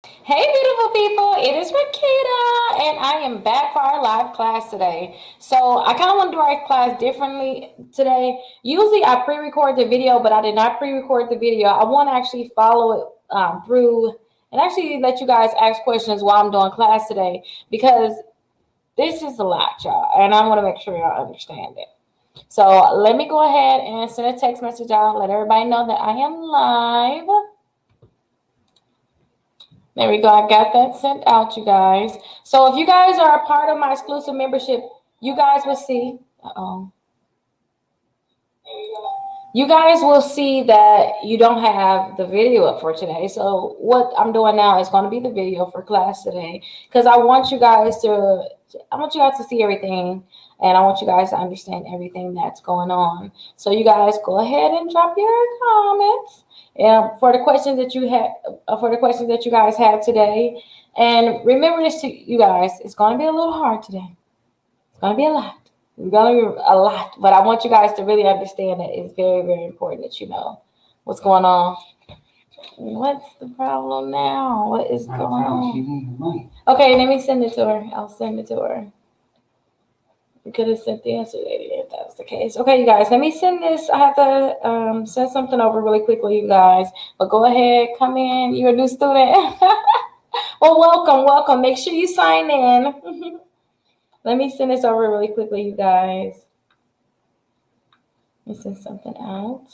Hey, beautiful people, it is Rickita, and I am back for our live class today. So, I kind of want to do our class differently today. Usually, I pre record the video, but I did not pre record the video. I want to actually follow it through and actually let you guys ask questions while I'm doing class today because this is a lot, y'all, and I want to make sure y'all understand it. So, let me go ahead and send a text message out, let everybody know that I am live. There we go. I got that sent out, you guys. So if you guys are a part of my exclusive membership, you guys will see. Uh-oh. You guys will see that you don't have the video up for today. So what I'm doing now is going to be the video for class today because I want you guys to see everything and I want you guys to understand everything that's going on. So you guys go ahead and drop your comments for the questions that you guys have today. And remember this, you guys, it's going to be a little hard today. It's going to be a lot. It's going to be a lot, but I want you guys to really understand that it's very, very important that you know what's going on. What's the problem now? What is going on? Okay, let me send it to her. I'll send it to her. We could have sent the answer lady if that was the case. Okay, you guys, let me send this. I have to send something over really quickly, you guys. But go ahead, come in. You're a new student. Well, welcome. Make sure you sign in. Let me send this over really quickly, you guys. Let me send something out.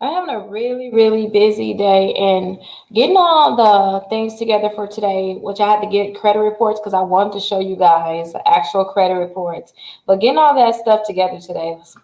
I'm having a really, really busy day and getting all the things together for today, which I had to get credit reports because I wanted to show you guys the actual credit reports. But getting all that stuff together today was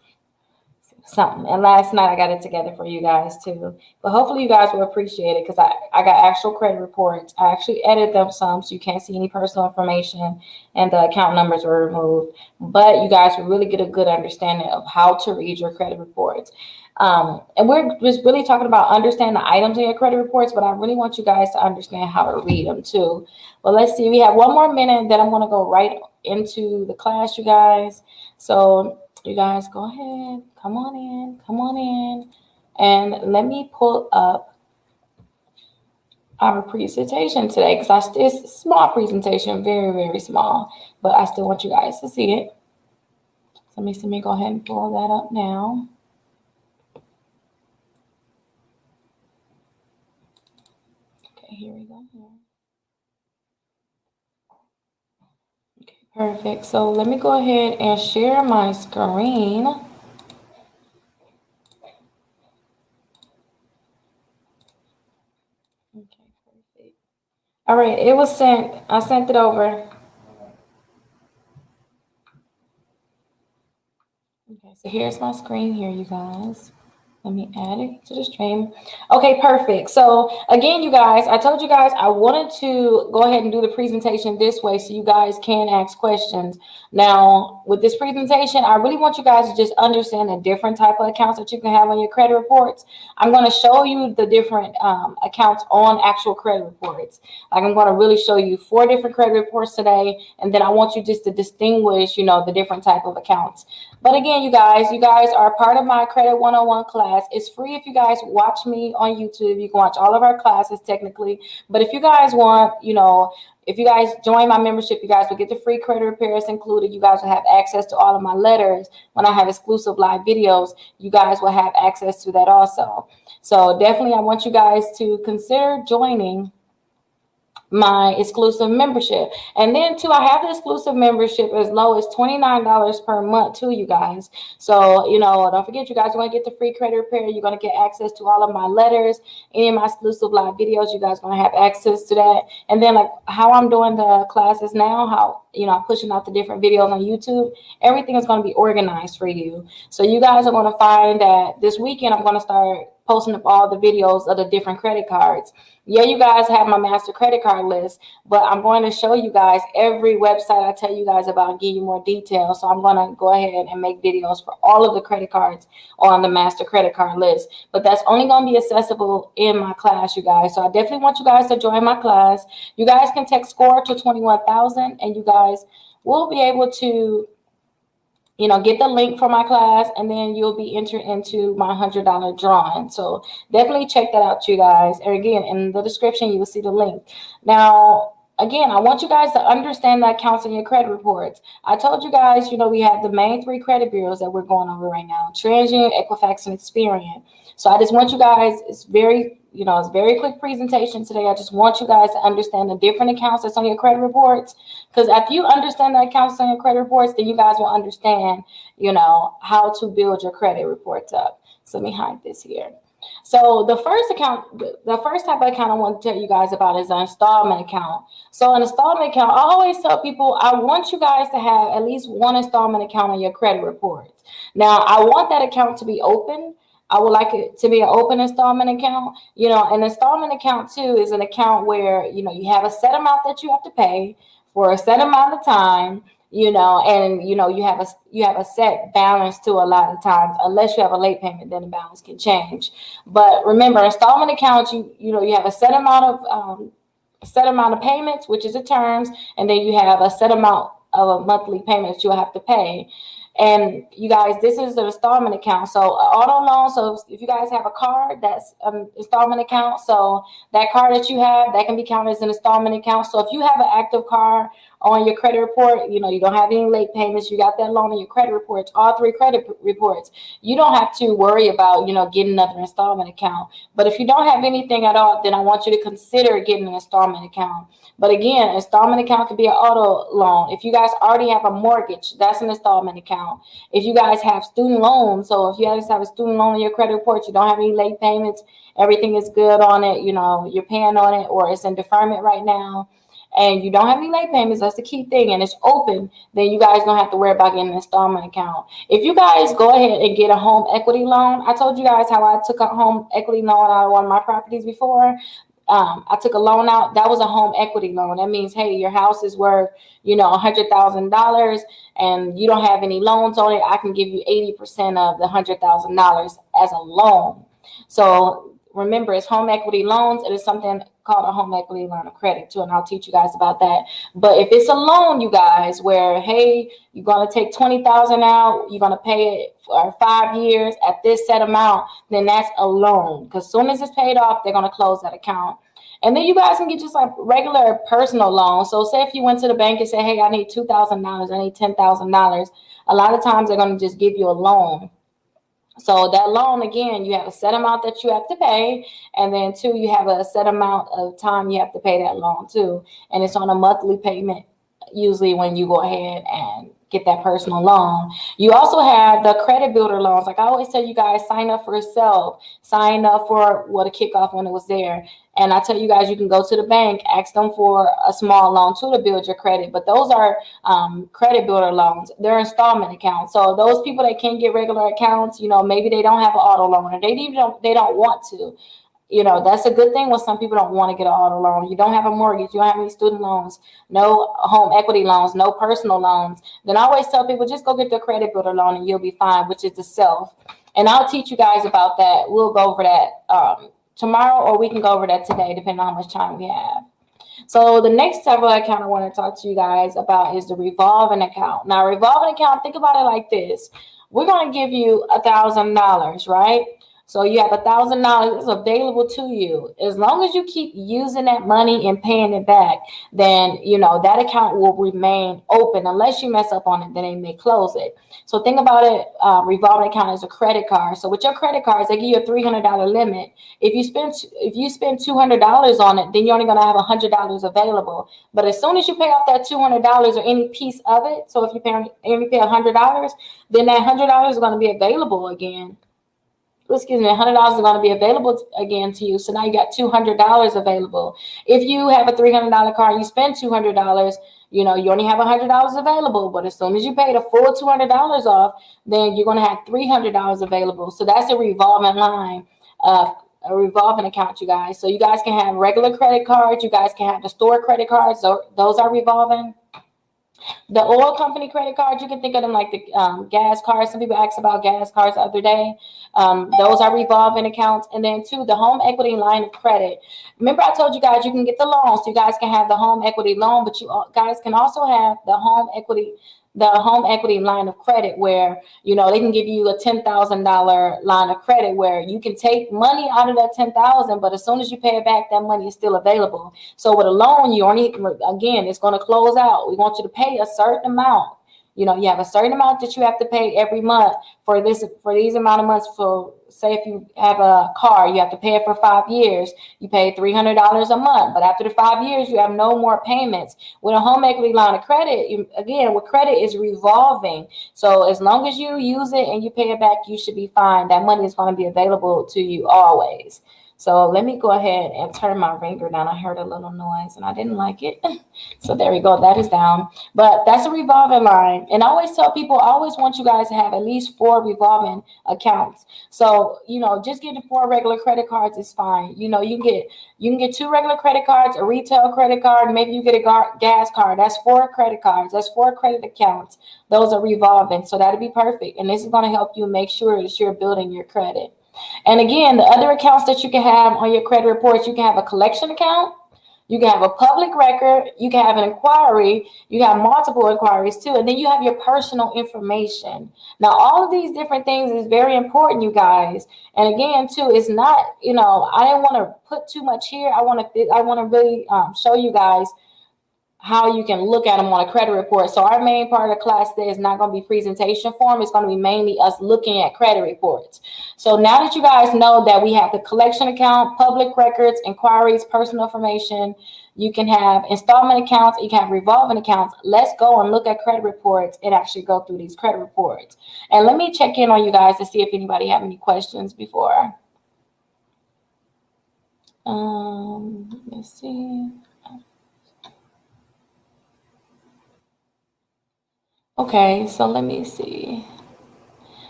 something. And last night I got it together for you guys too. But hopefully you guys will appreciate it because I got actual credit reports. I actually edited them some so you can't see any personal information and the account numbers were removed. But you guys will really get a good understanding of how to read your credit reports. And we're just really talking about understanding the items in your credit reports, but I really want you guys to understand how to read them too. Well, let's see. We have one more minute, then I'm going to go right into the class, you guys. So you guys go ahead, come on in, and let me pull up our presentation today because it's a small presentation, very, very small, but I still want you guys to see it. So let me go ahead and pull that up now. Okay, here we go. Okay, perfect. So let me go ahead and share my screen. Okay, perfect. All right, it was sent. I sent it over. Okay, so here's my screen here, you guys. Let me add it to the stream. Okay, perfect. So again, you guys, I told you guys I wanted to go ahead and do the presentation this way so you guys can ask questions. Now, with this presentation, I really want you guys to just understand the different type of accounts that you can have on your credit reports. I'm going to show you the different accounts on actual credit reports. Like I'm going to really show you 4 different credit reports today, and then I want you just to distinguish, the different type of accounts. But again, you guys are part of my Credit 101 class. It's free if you guys watch me on YouTube. You can watch all of our classes technically. But if you guys want, if you guys join my membership, you guys will get the free credit repairs included. You guys will have access to all of my letters. When I have exclusive live videos, you guys will have access to that also. So definitely I want you guys to consider joining my exclusive membership. And then too, I have the exclusive membership as low as $29 per month too, you guys. So, don't forget, you guys want to get the free credit repair. You're going to get access to all of my letters, any of my exclusive live videos. You guys are going to have access to that. And then like how I'm doing the classes now, how, I'm pushing out the different videos on YouTube, everything is going to be organized for you. So you guys are going to find that this weekend, I'm going to start posting up all the videos of the different credit cards. Yeah, you guys have my master credit card list, but I'm going to show you guys every website I tell you guys about and give you more details. So I'm going to go ahead and make videos for all of the credit cards on the master credit card list. But that's only going to be accessible in my class, you guys. So I definitely want you guys to join my class. You guys can text SCORE to 21,000 and you guys will be able to get the link for my class, and then you'll be entered into my $100 drawing. So definitely check that out, you guys. And again, in the description, you will see the link. Now, again, I want you guys to understand the accounts in your credit reports. I told you guys, we have the main 3 credit bureaus that we're going over right now: TransUnion, Equifax, and Experian. So I just want you guys, it's very quick presentation today. I just want you guys to understand the different accounts that's on your credit reports. Because if you understand the accounts on your credit reports, then you guys will understand, how to build your credit reports up. So let me hide this here. So the first type of account I want to tell you guys about is an installment account. So an installment account, I always tell people, I want you guys to have at least one installment account on your credit reports. Now, I want that account to be open. I would like it to be an open installment account. An installment account too is an account where, you have a set amount that you have to pay for a set amount of time, and you have a set balance to a lot of times. Unless you have a late payment, then the balance can change. But remember, installment accounts, you have a set amount of payments, which is the terms, and then you have a set amount of a monthly payment you'll have to pay. And you guys, this is an installment account. So auto loan. So if you guys have a card, that's an installment account. So that card that you have, that can be counted as an installment account. So if you have an active card on your credit report, you don't have any late payments, you got that loan in your credit reports, all 3 credit reports, you don't have to worry about, getting another installment account. But if you don't have anything at all, then I want you to consider getting an installment account. But again, installment account could be an auto loan. If you guys already have a mortgage, that's an installment account. If you guys have student loans, so if you guys have a student loan in your credit report, you don't have any late payments, everything is good on it, you're paying on it, or it's in deferment right now, and you don't have any late payments, that's the key thing, and it's open, then you guys don't have to worry about getting an installment account. If you guys go ahead and get a home equity loan, I told you guys how I took a home equity loan out of one of my properties before. I took a loan out. That was a home equity loan. That means, hey, your house is worth, $100,000 and you don't have any loans on it. I can give you 80% of the $100,000 as a loan. So remember, it's home equity loans. It is something called a home equity line of credit too, and I'll teach you guys about that. But if it's a loan, you guys, where, hey, you're going to take $20,000 out, you're going to pay it for 5 years at this set amount, then that's a loan. Because as soon as it's paid off, they're going to close that account. And then you guys can get just like regular personal loans. So say if you went to the bank and said, hey, I need $2,000, I need $10,000, a lot of times they're going to just give you a loan. So that loan, again, you have a set amount that you have to pay. And then 2, you have a set amount of time you have to pay that loan too. And it's on a monthly payment, usually when you go ahead and get that personal loan. You also have the credit builder loans. Like I always tell you guys, sign up for yourself, sign up for a kickoff when it was there. And I tell you guys, you can go to the bank, ask them for a small loan too to build your credit. But those are credit builder loans. They're installment accounts. So those people that can't get regular accounts, maybe they don't have an auto loan, or they don't want to. That's a good thing when some people don't want to get an auto loan. You don't have a mortgage, you don't have any student loans, no home equity loans, no personal loans. Then I always tell people, just go get the credit builder loan and you'll be fine, which is the self. And I'll teach you guys about that. We'll go over that tomorrow, or we can go over that today, depending on how much time we have. So the next type of account I want to talk to you guys about is the revolving account. Now, revolving account, think about it like this. We're going to give you $1,000, right? So you have $1,000 that's available to you. As long as you keep using that money and paying it back, then, that account will remain open. Unless you mess up on it, then they may close it. So think about it, revolving account is a credit card. So with your credit cards, they give you a $300 limit. If you spend $200 on it, then you're only going to have $100 available. But as soon as you pay off that $200 or any piece of it, so if you pay $100, then that $100 is going to be available again. $100 is going to be available again to you. So now you got $200 available. If you have a $300 card and you spend $200, you only have $100 available. But as soon as you pay the full $200 off, then you're going to have $300 available. So that's a revolving line, a revolving account, you guys. So you guys can have regular credit cards. You guys can have the store credit cards. So those are revolving. The oil company credit cards, you can think of them like the gas cards. Some people asked about gas cards the other day. Those are revolving accounts. And then 2, the home equity line of credit. Remember, I told you guys you can get the loans. So you guys can have the home equity loan, but you guys can also have the home equity the home equity line of credit where, you know, they can give you a $10,000 line of credit where you can take money out of that 10,000, but as soon as you pay it back, that money is still available. So with a loan, you only, again, it's going to close out. We want you to pay a certain amount. You know, you have a certain amount that you have to pay every month for these amount of months. For, say, if you have a car, you have to pay it for 5 years. You pay $300 a month, but after the 5 years, you have no more payments. With a home equity line of credit, again, with credit is revolving. So as long as you use it and you pay it back, you should be fine. That money is going to be available to you always. So let me go ahead and turn my ringer down. I heard a little noise and I didn't like it. So there we go. That is down. But that's a revolving line. And I always tell people, I always want you guys to have at least 4 revolving accounts. So, you know, just getting 4 regular credit cards is fine. You know, you can get 2 regular credit cards, a retail credit card, maybe you get a gas card. That's 4 credit cards. That's 4 credit accounts. Those are revolving. So that'll be perfect. And this is going to help you make sure that you're building your credit. And again, the other accounts that you can have on your credit reports, you can have a collection account, you can have a public record, you can have an inquiry, you have multiple inquiries too, and then you have your personal information. Now, all of these different things is very important, you guys. And again, too, it's not, you know, I didn't want to put too much here. I want to really show you guys how you can look at them on a credit report. So our main part of the class today is not going to be presentation form. It's going to be mainly us looking at credit reports. So now that you guys know that we have the collection account, public records, inquiries, personal information, you can have installment accounts, you can have revolving accounts. Let's go and look at credit reports and actually go through these credit reports. And let me check in on you guys to see if anybody have any questions before. Let's see. Okay, so let me see.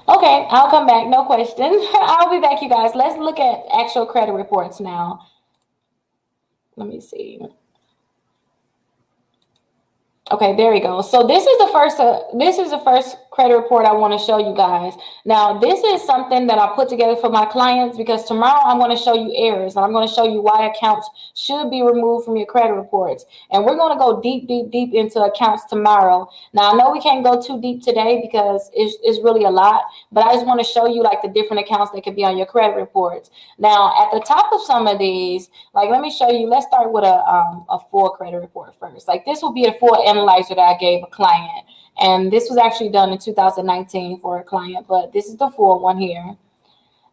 Okay, I'll come back. No question. I'll be back, you guys. Let's look at actual credit reports now. Let me see. Okay, there we go. So this is the first credit report I want to show you guys. Now, this is something that I put together for my clients because tomorrow I'm going to show you errors and I'm going to show you why accounts should be removed from your credit reports. And we're going to go deep into accounts tomorrow. Now, I know we can't go too deep today because it's really a lot, but I just want to show you like the different accounts that could be on your credit reports. Now, at the top of some of these, like let me show you, let's start with a full credit report first. Like this will be a full analyzer that I gave a client. And this was actually done in 2019 for a client, but this is the full one here.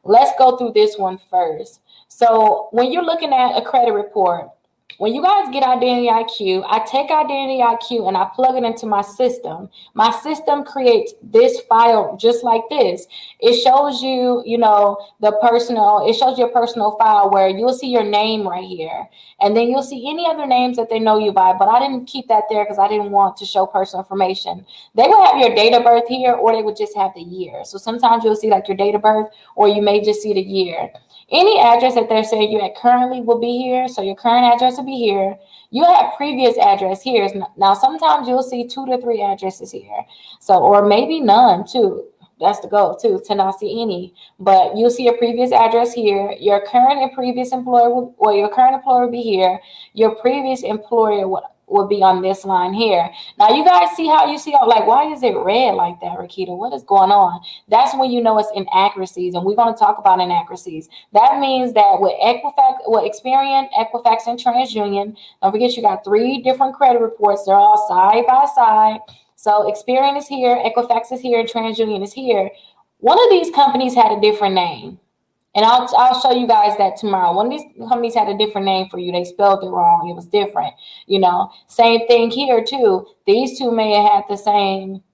Let's go through this one first. So when you're looking at a credit report, when you guys get Identity IQ, I take Identity IQ and I plug it into my system. My system creates this file just like this. It shows you, you know, it shows your personal file where you'll see your name right here. And then you'll see any other names that they know you by, but I didn't keep that there because I didn't want to show personal information. They would have your date of birth here, or they would just have the year. So sometimes you'll see like your date of birth, or you may just see the year. Any address that they're saying you at currently will be here. So your current address will be here. You have previous address here. Now, sometimes you'll see 2 to 3 addresses here. So, or maybe none too. That's the goal too, to not see any. But you'll see a previous address here. Your current and previous employer your current employer will be here. Your previous employer will be on this line here. Now, you guys see how like, why is it red like that, Rickita? What is going on? That's when you know it's inaccuracies, and we're going to talk about inaccuracies. That means that with Experian, Equifax, and TransUnion, don't forget you got 3 different credit reports. They're all side by side. So Experian is here, Equifax is here, and TransUnion is here. One of these companies had a different name. And I'll show you guys that tomorrow. One of these companies had a different name for you. They spelled it wrong. It was different. You know, same thing here too. These 2 may have had the same,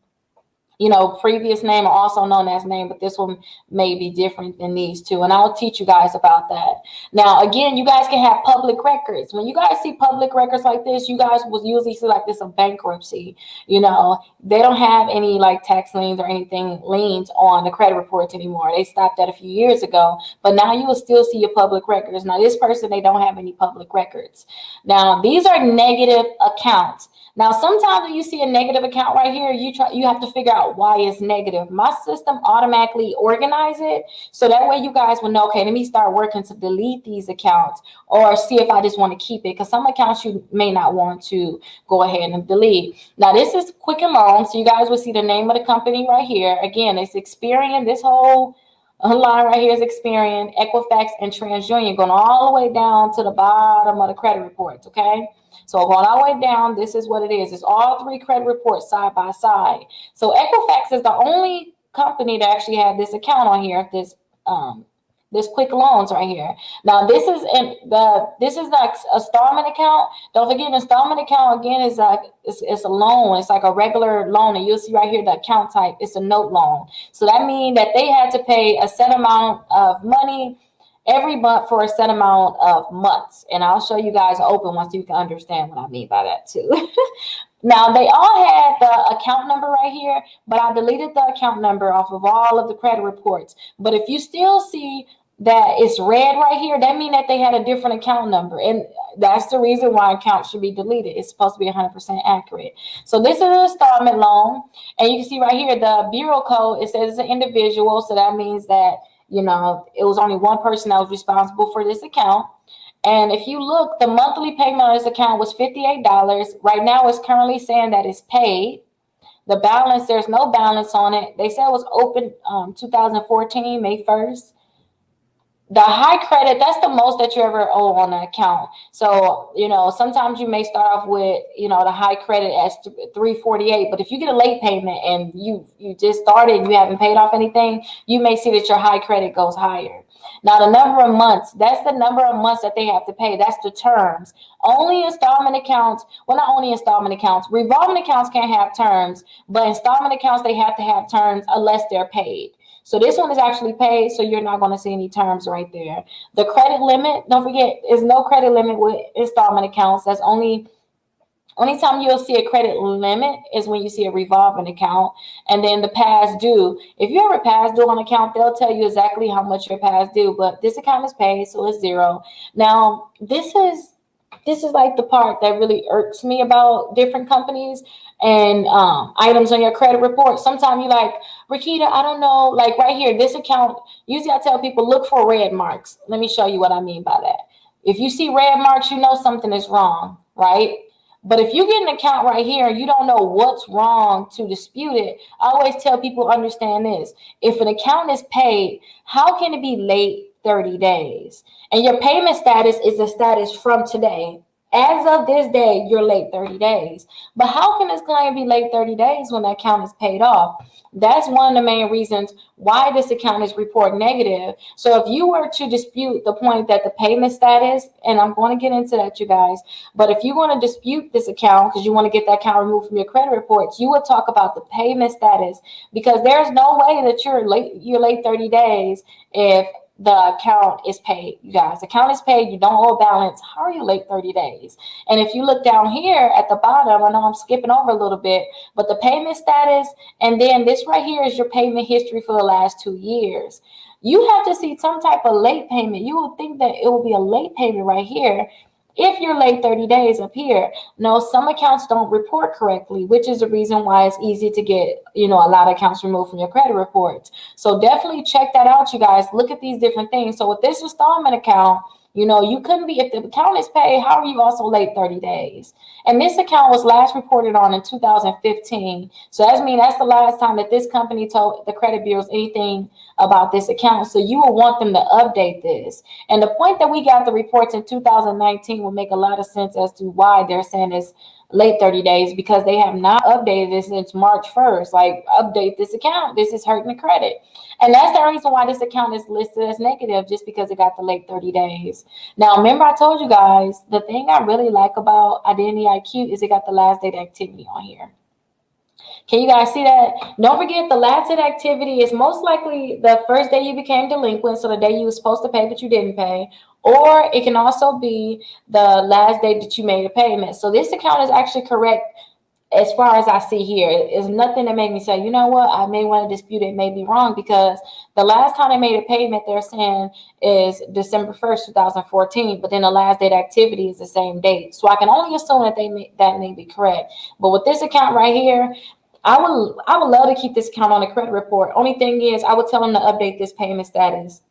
you know, previous name or also known as name, but this one may be different than these 2. And I'll teach you guys about that. Now, again, you guys can have public records. When you guys see public records like this, you guys will usually see like this a bankruptcy. You know, they don't have any like tax liens or anything liens on the credit reports anymore. They stopped that a few years ago, but now you will still see your public records. Now, this person, they don't have any public records. Now, these are negative accounts. Now, sometimes when you see a negative account right here, you have to figure out out why it's negative, my system automatically organize it. So that way you guys will know, okay, let me start working to delete these accounts or see if I just want to keep it. Because some accounts you may not want to go ahead and delete. Now, this is Quicken Loan. So you guys will see the name of the company right here. Again, it's Experian. This whole line right here is Experian, Equifax, and TransUnion, going all the way down to the bottom of the credit reports, okay? So going all the way down, this is what it is. It's all three credit reports side by side. So Equifax is the only company that actually had this account on here, this quick loans right here. Now this is the installment account. Don't forget, installment account again is it's a loan. It's like a regular loan, and you'll see right here the account type. It's a note loan. So that means that they had to pay a set amount of money every month for a set amount of months. And I'll show you guys open one so you can understand what I mean by that too. Now, they all had the account number right here, but I deleted the account number off of all of the credit reports. But if you still see that it's red right here, that means that they had a different account number. And that's the reason why accounts should be deleted. It's supposed to be 100% accurate. So this is an installment loan. And you can see right here, the bureau code, it says it's an individual. So that means that, you know, it was only one person that was responsible for this account. And if you look, the monthly payment on this account was $58. Right now, it's currently saying that it's paid. The balance, there's no balance on it. They said it was open 2014, May 1st. The high credit, that's the most that you ever owe on an account. So, you know, sometimes you may start off with, you know, the high credit as 348. But if you get a late payment and you just started and you haven't paid off anything, you may see that your high credit goes higher. Now, the number of months, that's the number of months that they have to pay. That's the terms. Only installment accounts, well, not only installment accounts, revolving accounts can't have terms, but installment accounts, they have to have terms unless they're paid. So this one is actually paid, so you're not going to see any terms right there. The credit limit, don't forget, there's no credit limit with installment accounts. That's only time you'll see a credit limit is when you see a revolving account. And then the past due. If you ever past due on an account, they'll tell you exactly how much you're past due. But this account is paid, so it's zero. Now, this is like the part that really irks me about different companies and items on your credit report. Sometimes you're like, Rickita, I don't know, like right here, this account, usually I tell people, look for red marks. Let me show you what I mean by that. If you see red marks, you know something is wrong, right? But if you get an account right here and you don't know what's wrong to dispute it, I always tell people, understand this. If an account is paid, how can it be late 30 days? And your payment status is the status from today. As of this day, you're late 30 days. But how can this client be late 30 days when the account is paid off? That's one of the main reasons why this account is reported negative. So if you were to dispute the point that the payment status, and I'm going to get into that, you guys, but if you want to dispute this account because you want to get that account removed from your credit reports, you would talk about the payment status, because there's no way that you're late 30 days if the account is paid. You guys, the account is paid, you don't owe a balance. How are you late 30 days? And if you look down here at the bottom, I know I'm skipping over a little bit, but the payment status, and then this right here is your payment history for the last 2 years. You have to see some type of late payment. You would think that it will be a late payment right here if you're late 30 days up here. No, some accounts don't report correctly, which is the reason why it's easy to get, you know, a lot of accounts removed from your credit reports. So definitely check that out, you guys. Look at these different things. So with this installment account, you know, you couldn't be, if the account is paid, how are you also late 30 days? And this account was last reported on in 2015. So that's the last time that this company told the credit bureaus anything about this account. So you will want them to update this. And the point that we got the reports in 2019 will make a lot of sense as to why they're saying it's late 30 days, because they have not updated this since March 1st. Like, update this account. This is hurting the credit. And that's the reason why this account is listed as negative, just because it got the late 30 days. Now, remember I told you guys, the thing I really like about Identity IQ is it got the last date activity on here. Can you guys see that? Don't forget, the last date activity is most likely the first day you became delinquent, so the day you were supposed to pay but you didn't pay. Or it can also be the last day that you made a payment. So this account is actually correct as far as I see here. It's nothing that made me say, you know what, I may want to dispute it, may be wrong, because the last time they made a payment, they're saying is December 1st, 2014, but then the last date activity is the same date. So I can only assume that that may be correct. But with this account right here, I would love to keep this account on the credit report. Only thing is, I would tell them to update this payment status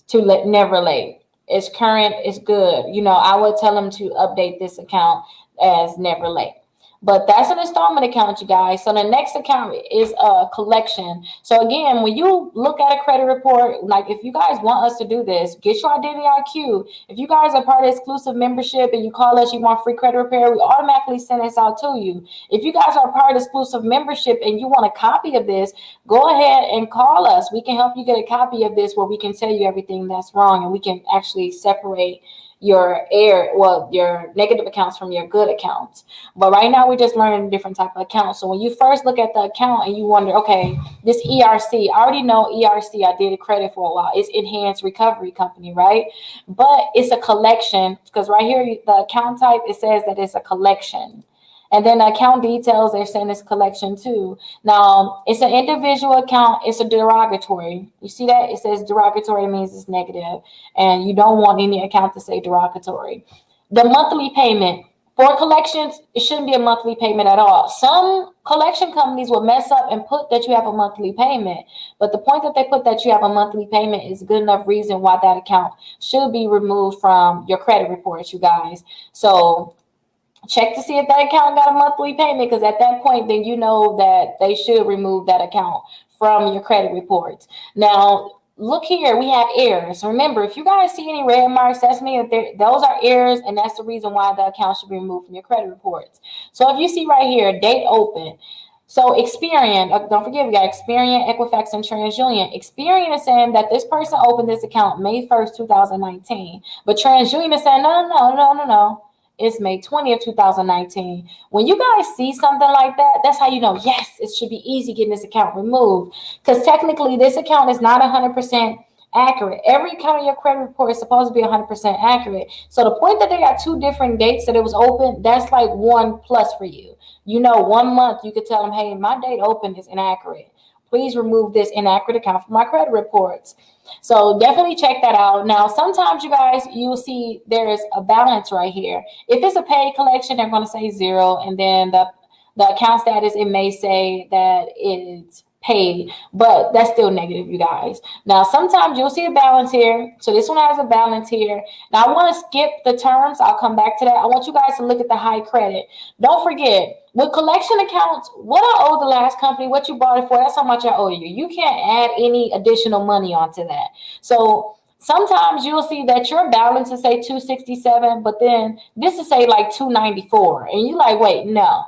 to never late. It's current, it's good. I would tell them to update this account as never late. But that's an installment account, you guys. So the next account is a collection. So again, when you look at a credit report, like if you guys want us to do this, get your identity IQ. If you guys are part of exclusive membership and you call us, you want free credit repair, we automatically send this out to you. If you guys are part of exclusive membership and you want a copy of this, go ahead and call us. We can help you get a copy of this where we can tell you everything that's wrong, and we can actually separate your your negative accounts from your good accounts. But right now we're just learning different type of accounts. So when you first look at the account and you wonder, okay, this ERC, I already know ERC, I did a credit for a while. It's Enhanced Recovery Company, right? But it's a collection, because right here, the account type, it says that it's a collection. And then the account details, they're saying it's collection too. Now, it's an individual account. It's a derogatory. You see that? It says derogatory means it's negative. And you don't want any account to say derogatory. The monthly payment. For collections, it shouldn't be a monthly payment at all. Some collection companies will mess up and put that you have a monthly payment. But the point that they put that you have a monthly payment is good enough reason why that account should be removed from your credit reports, you guys. So check to see if that account got a monthly payment, because at that point, then you know that they should remove that account from your credit reports. Now, look here, we have errors. Remember, if you guys see any red marks, that's mean that those are errors, and that's the reason why the account should be removed from your credit reports. So if you see right here, date open. So Experian, don't forget, we got Experian, Equifax, and TransUnion. Experian is saying that this person opened this account May 1st, 2019. But TransUnion is saying, no. It's May 20th, 2019. When you guys see something like that, that's how you know, yes, it should be easy getting this account removed. Because technically, this account is not 100% accurate. Every account in your credit report is supposed to be 100% accurate. So the point that they got two different dates that it was open, that's like one plus for you. 1 month, you could tell them, hey, my date open is inaccurate. Please remove this inaccurate account from my credit reports. So definitely check that out. Now, sometimes you guys, you'll see there's a balance right here. If it's a paid collection, they're going to say 0. And then the account status, it may say that it's paid, but that's still negative, you guys. Now, sometimes you'll see a balance here. So this one has a balance here. Now, I want to skip the terms. I'll come back to that. I want you guys to look at the high credit. Don't forget, with collection accounts, what I owe the last company, what you bought it for, that's how much I owe you. You can't add any additional money onto that. So sometimes you'll see that your balance will say 267, but then this will say like 294. And you're like, wait, no.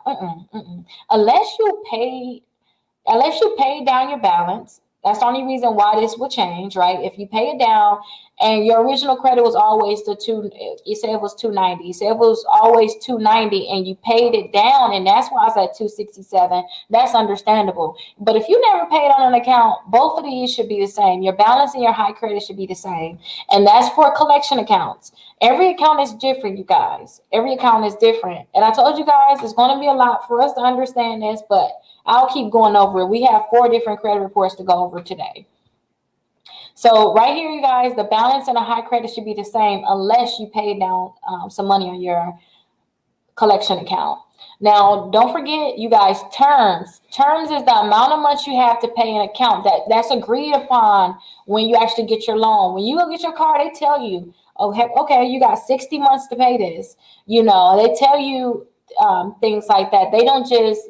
Unless you pay down your balance, that's the only reason why this will change, right? If you pay it down and your original credit was always you said it was 290. You said it was always 290 and you paid it down, and that's why I said 267. That's understandable. But if you never paid on an account, both of these should be the same. Your balance and your high credit should be the same. And that's for collection accounts. Every account is different, you guys. Every account is different. And I told you guys, it's going to be a lot for us to understand this, but I'll keep going over it. We have 4 different credit reports to go over today. So right here, you guys, the balance and the high credit should be the same unless you pay down some money on your collection account. Now, don't forget, you guys, terms. Terms is the amount of months you have to pay an account. That's agreed upon when you actually get your loan. When you go get your car, they tell you, okay, you got 60 months to pay this. They tell you things like that. They don't just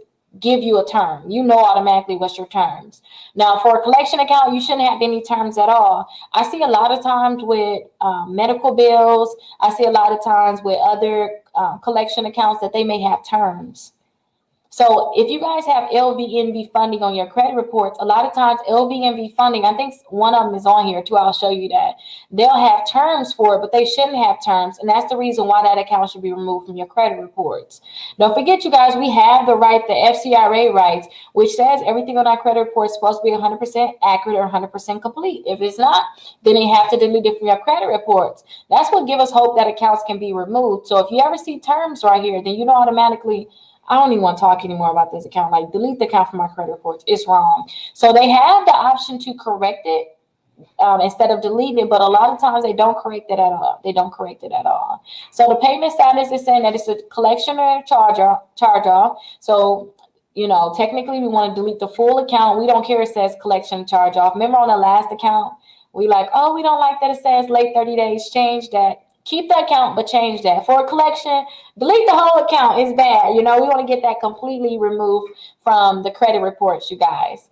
give you a term. Automatically what's your terms. Now, for a collection account, you shouldn't have any terms at all. I see a lot of times with medical bills. I see a lot of times with other collection accounts that they may have terms. So if you guys have LVNV funding on your credit reports, a lot of times LVNV funding, I think one of them is on here too. I'll show you that. They'll have terms for it, but they shouldn't have terms. And that's the reason why that account should be removed from your credit reports. Don't forget, you guys, we have the Fcra Rights, which says everything on our credit report is supposed to be 100% accurate or 100% complete. If it's not, then you have to delete it from your credit reports. That's what gives us hope that accounts can be removed. So if you ever see terms right here, then you know automatically, I don't even want to talk anymore about this account. Like, delete the account from my credit reports. It's wrong. So they have the option to correct it instead of deleting it, but a lot of times they don't correct it at all. So the payment status is saying that it's a collection or charge off. So technically we want to delete the full account. We don't care if it says collection charge off. Remember on the last account, we like, oh, we don't like that it says late 30 days. Change that. Keep the account, but change that. For a collection, delete the whole account. It's bad. We want to get that completely removed from the credit reports, you guys.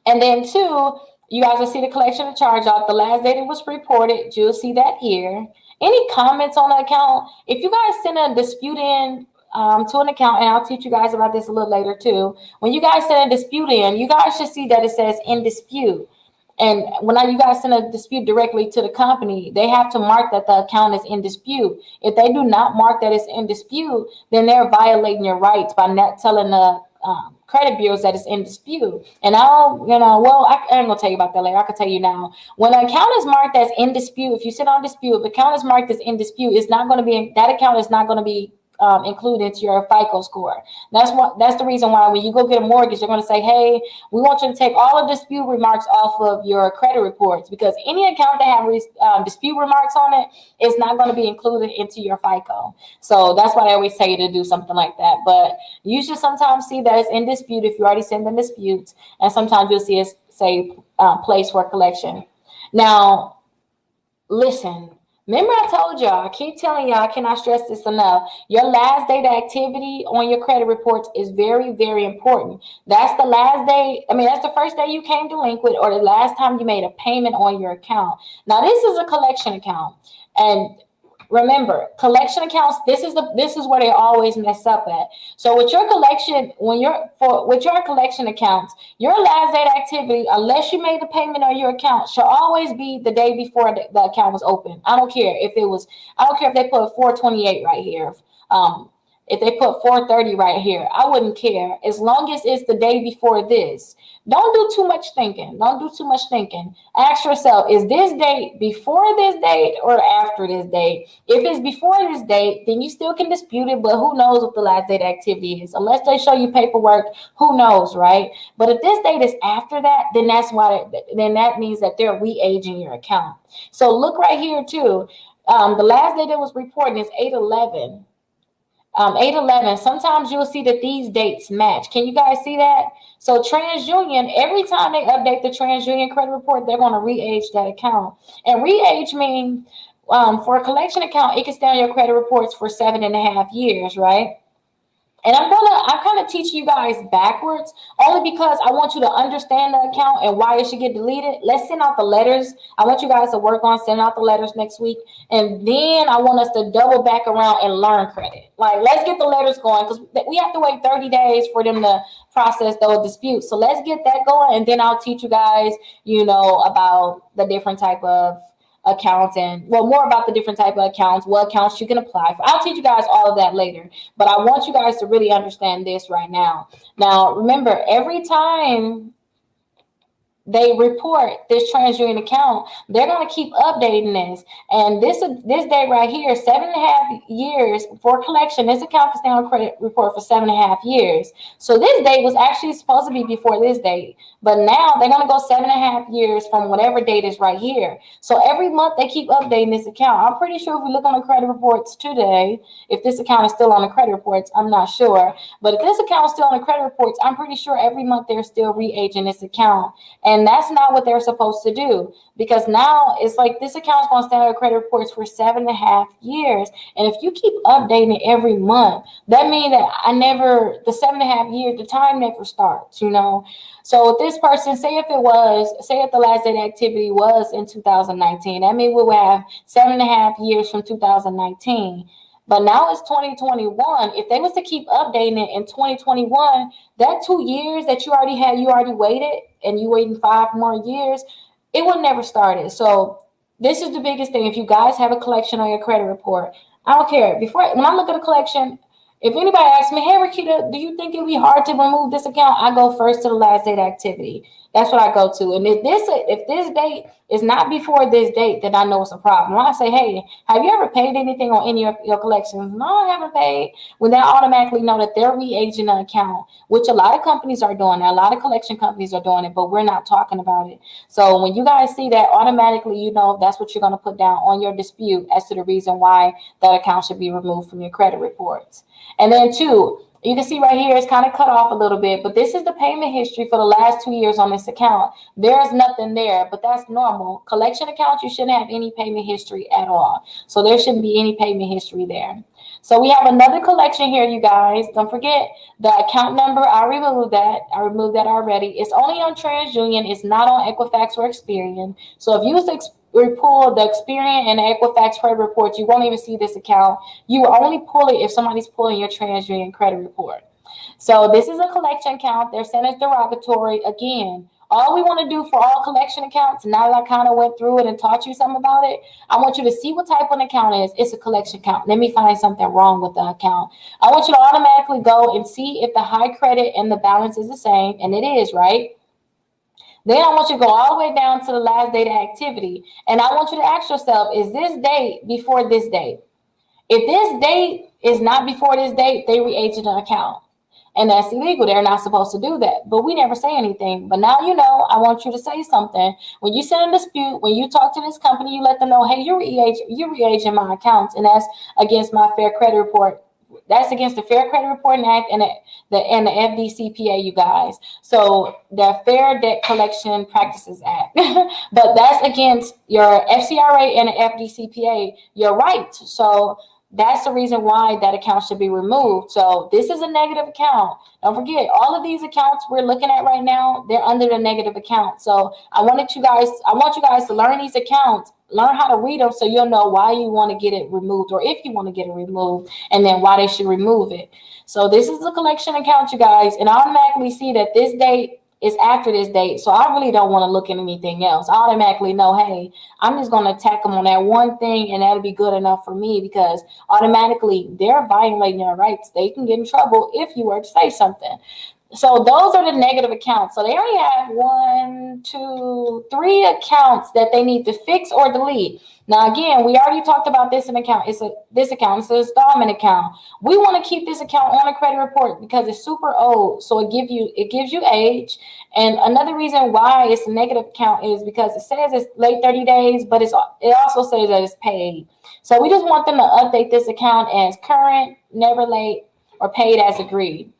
And then 2, you guys will see the collection and charge off. The last date it was reported, you'll see that here. Any comments on the account? If you guys send a dispute in to an account, and I'll teach you guys about this a little later too. When you guys send a dispute in, you guys should see that it says in dispute. And when you guys send a dispute directly to the company, they have to mark that the account is in dispute. If they do not mark that it's in dispute, then they're violating your rights by not telling the credit bureaus that it's in dispute. And I ain't gonna tell you about that later. I can tell you now. When an account is marked as in dispute, if you sit on dispute, if the account is marked as in dispute, it's not going to be, that account is not going to be included into your FICO score. That's the reason why when you go get a mortgage, they're going to say, hey, we want you to take all the dispute remarks off of your credit reports, because any account that have dispute remarks on it is not going to be included into your FICO. So that's why I always tell you to do something like that. But you should sometimes see that it's in dispute if you already send them disputes, and sometimes you'll see it say place for collection. Now, listen. Remember I told y'all, I keep telling y'all, I cannot stress this enough. Your last date activity on your credit reports is very, very important. That's the last day. That's the first day you came delinquent, or the last time you made a payment on your account. Now, this is a collection account. And remember, collection accounts, this is where they always mess up at. So with your collection, with your collection accounts, your last date activity, unless you made a payment on your account, should always be the day before the account was open. I don't care if they put 4/28 right here. If they put 4/30 right here, I wouldn't care, as long as it's the day before this. Don't do too much thinking. Ask yourself, is this date before this date or after this date? If it's before this date, then you still can dispute it, but who knows what the last date activity is? Unless they show you paperwork, who knows, right? But if this date is after that, then that means that they're re-aging your account. So look right here too. The last date that was reported is 8/11. 8/11. Sometimes you'll see that these dates match. Can you guys see that? So TransUnion, every time they update the TransUnion credit report, they're going to re-age that account. And re-age means for a collection account, it can stay on your credit reports for 7.5 years, right? And I'm kind of teaching you guys backwards, only because I want you to understand the account and why it should get deleted. Let's send out the letters. I want you guys to work on sending out the letters next week. And then I want us to double back around and learn credit. Like, let's get the letters going, because we have to wait 30 days for them to process those disputes. So let's get that going. And then I'll teach you guys, about the different type of accounts, and more about the different type of accounts, what accounts you can apply for. I'll teach you guys all of that later, but I want you guys to really understand this right now. Now, remember, every time they report this TransUnion account, they're going to keep updating this. And this day right here, 7.5 years for collection. This account can stay on credit report for 7.5 years. So this date was actually supposed to be before this date, but now they're going to go 7.5 years from whatever date is right here. So every month they keep updating this account. I'm pretty sure if we look on the credit reports today, if this account is still on the credit reports, I'm not sure. But if this account is still on the credit reports, I'm pretty sure every month they're still re-aging this account. And that's not what they're supposed to do, because now it's like this account is going to stay on your credit reports for 7.5 years. And if you keep updating it every month, that means that the 7.5 years, the time never starts, So this person, say if the last date activity was in 2019, that means we would have 7.5 years from 2019. But now it's 2021. If they was to keep updating it in 2021, that 2 years that you already waited, and you waiting 5 more years, it would never started. So this is the biggest thing. If you guys have a collection on your credit report, I don't care. When I look at a collection, if anybody asks me, hey, Rickita, do you think it'd be hard to remove this account? I go first to the last date activity. That's what I go to. And if this date is not before this date, then I know it's a problem. When I say, hey, have you ever paid anything on any of your collections? No, I haven't paid. Well, they automatically know that they're re-aging an account, which a lot of companies are doing that. A lot of collection companies are doing it, but we're not talking about it. So when you guys see that, automatically, that's what you're going to put down on your dispute as to the reason why that account should be removed from your credit reports. And then 2, You can see right here, it's kind of cut off a little bit, but this is the payment history for the last 2 years on this account. There's nothing there, but that's normal. Collection accounts, you shouldn't have any payment history at all. So there shouldn't be any payment history there. So we have another collection here, you guys. Don't forget the account number. I removed that. I removed that already. It's only on TransUnion. It's not on Equifax or Experian. So if you was to pull the Experian and the Equifax credit report, you won't even see this account. You will only pull it if somebody's pulling your TransUnion credit report. So this is a collection account. They're saying it's derogatory. Again, all we want to do for all collection accounts, now that I kind of went through it and taught you something about it, I want you to see what type of an account is. It's a collection account. Let me find something wrong with the account. I want you to automatically go and see if the high credit and the balance is the same, and it is, right? Then I want you to go all the way down to the last date of activity. And I want you to ask yourself, is this date before this date? If this date is not before this date, they re-agent an account. And that's illegal. They're not supposed to do that. But we never say anything. But now you know, I want you to say something. When you send a dispute, when you talk to this company, you let them know, hey, you're re-aging my accounts. And that's against my Fair Credit Report. That's against the Fair Credit Reporting Act and the FDCPA, you guys. So the Fair Debt Collection Practices Act. But that's against your FCRA and the FDCPA, your right. So that's the reason why that account should be removed. So this is a negative account. Don't forget, all of these accounts we're looking at right now, they're under the negative account. So I want you guys to learn these accounts, learn how to read them so you'll know why you want to get it removed, or if you want to get it removed, and then why they should remove it. So this is a collection account, you guys, and I automatically see that this date is after this date. So I really don't want to look at anything else. I automatically know, hey, I'm just going to attack them on that one thing, and that'll be good enough for me, because automatically they're violating their rights. They can get in trouble if you were to say something. So those are the negative accounts. So they only have 1, 2, 3 accounts that they need to fix or delete. Now, again, we already talked about this account. It's an installment account. We want to keep this account on a credit report because it's super old. So it gives you age. And another reason why it's a negative account is because it says it's late 30 days, but it also says that it's paid. So we just want them to update this account as current, never late, or paid as agreed.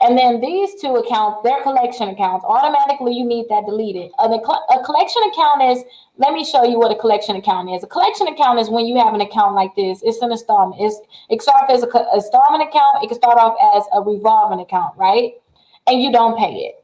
And then these 2 accounts, they're collection accounts. Automatically, you need that deleted. A collection account is, let me show you what a collection account is. A collection account is when you have an account like this. It's an installment. It starts off as an installment account. It can start off as a revolving account, right? And you don't pay it.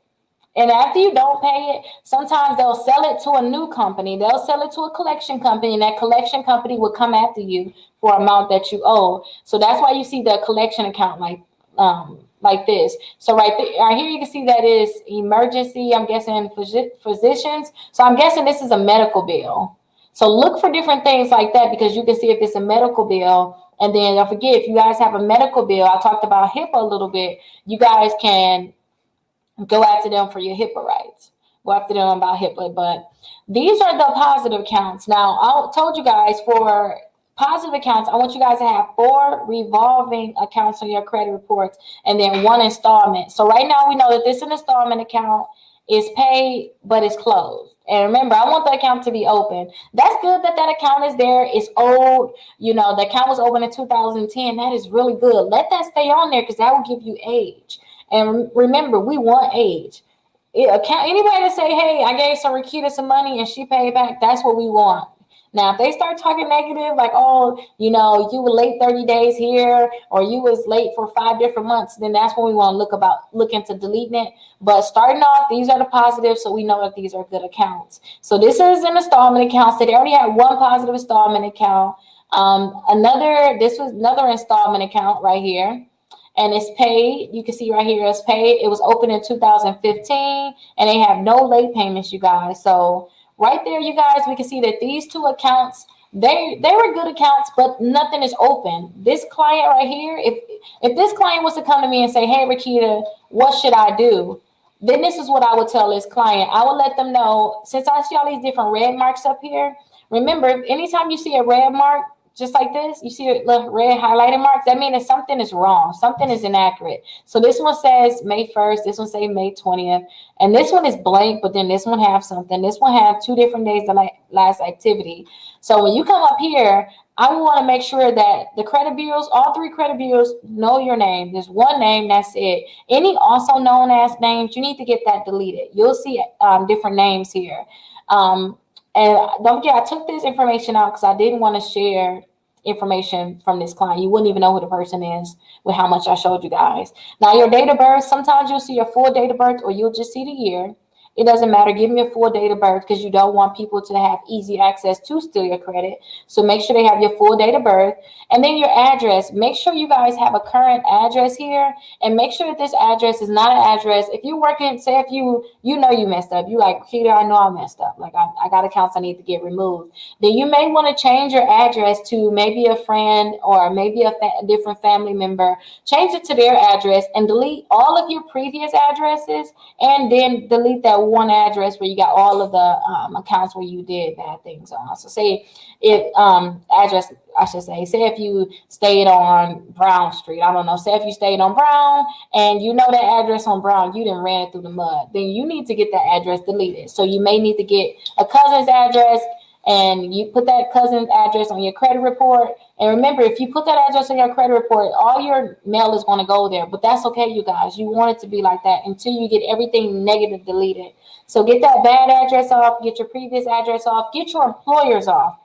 And after you don't pay it, sometimes they'll sell it to a new company. They'll sell it to a collection company, and that collection company will come after you for amount that you owe. So that's why you see the collection account like this. So right here you can see that is emergency, I'm guessing physicians. So I'm guessing this is a medical bill. So look for different things like that, because you can see if it's a medical bill. And then don't forget, if you guys have a medical bill, I talked about HIPAA a little bit, you guys can go after them for your HIPAA rights. Go after them about HIPAA. But these are the positive accounts. Now, I told you guys for positive accounts, I want you guys to have 4 revolving accounts on your credit reports and then 1 installment. So right now we know that this installment account is paid, but it's closed. And remember, I want the account to be open. That's good that account is there. It's old. You know, the account was open in 2010. That is really good. Let that stay on there, because that will give you age. And remember, we want age. Anybody that say, hey, I gave some Rickita some money and she paid back, that's what we want. Now, if they start talking negative, like, oh, you know, you were late 30 days here, or you was late for 5 different months, then that's when we want to look into deleting it. But starting off, these are the positives, so we know that these are good accounts. So this is an installment account. So they already have 1 positive installment account. This was another installment account right here. And it's paid. You can see right here it's paid. It was opened in 2015, and they have no late payments, you guys. So right there, you guys, we can see that these 2 accounts, they were good accounts, but nothing is open. This client right here, if this client was to come to me and say, hey, Rickita, what should I do? Then this is what I would tell this client. I would let them know, since I see all these different red marks up here, remember, anytime you see a red mark, just like this, you see the little red highlighted marks, that means that something is wrong. Something is inaccurate. So this one says May 1st, this one says May 20th, and this one is blank, but then this one have something. This one have 2 different days of last activity. So when you come up here, I want to make sure that the credit bureaus, all 3 credit bureaus, know your name. There's one name, that's it. Any also known as names, you need to get that deleted. You'll see different names here. And don't forget, I took this information out because I didn't want to share information from this client. You wouldn't even know who the person is with how much I showed you guys. Now, your date of birth, sometimes you'll see your full date of birth or you'll just see the year. It doesn't matter. Give me a full date of birth because you don't want people to have easy access to steal your credit. So make sure they have your full date of birth. And then your address. Make sure you guys have a current address here. And make sure that this address is not an address. If you're working, say if you know you messed up. You like, Rickita, I know I messed up. Like I got accounts I need to get removed. Then you may want to change your address to maybe a friend or maybe a different family member. Change it to their address and delete all of your previous addresses. And then delete that one address where you got all of the accounts where you did bad things on. So say if address, I should say if you stayed on Brown Street, I don't know, say if you stayed on Brown and you know that address on Brown, you didn't ran it through the mud, then you need to get that address deleted. So you may need to get a cousin's address and you put that cousin's address on your credit report. And remember, if you put that address on your credit report, all your mail is going to go there. But that's okay, you guys. You want it to be like that until you get everything negative deleted. So get that bad address off, get your previous address off, get your employers off.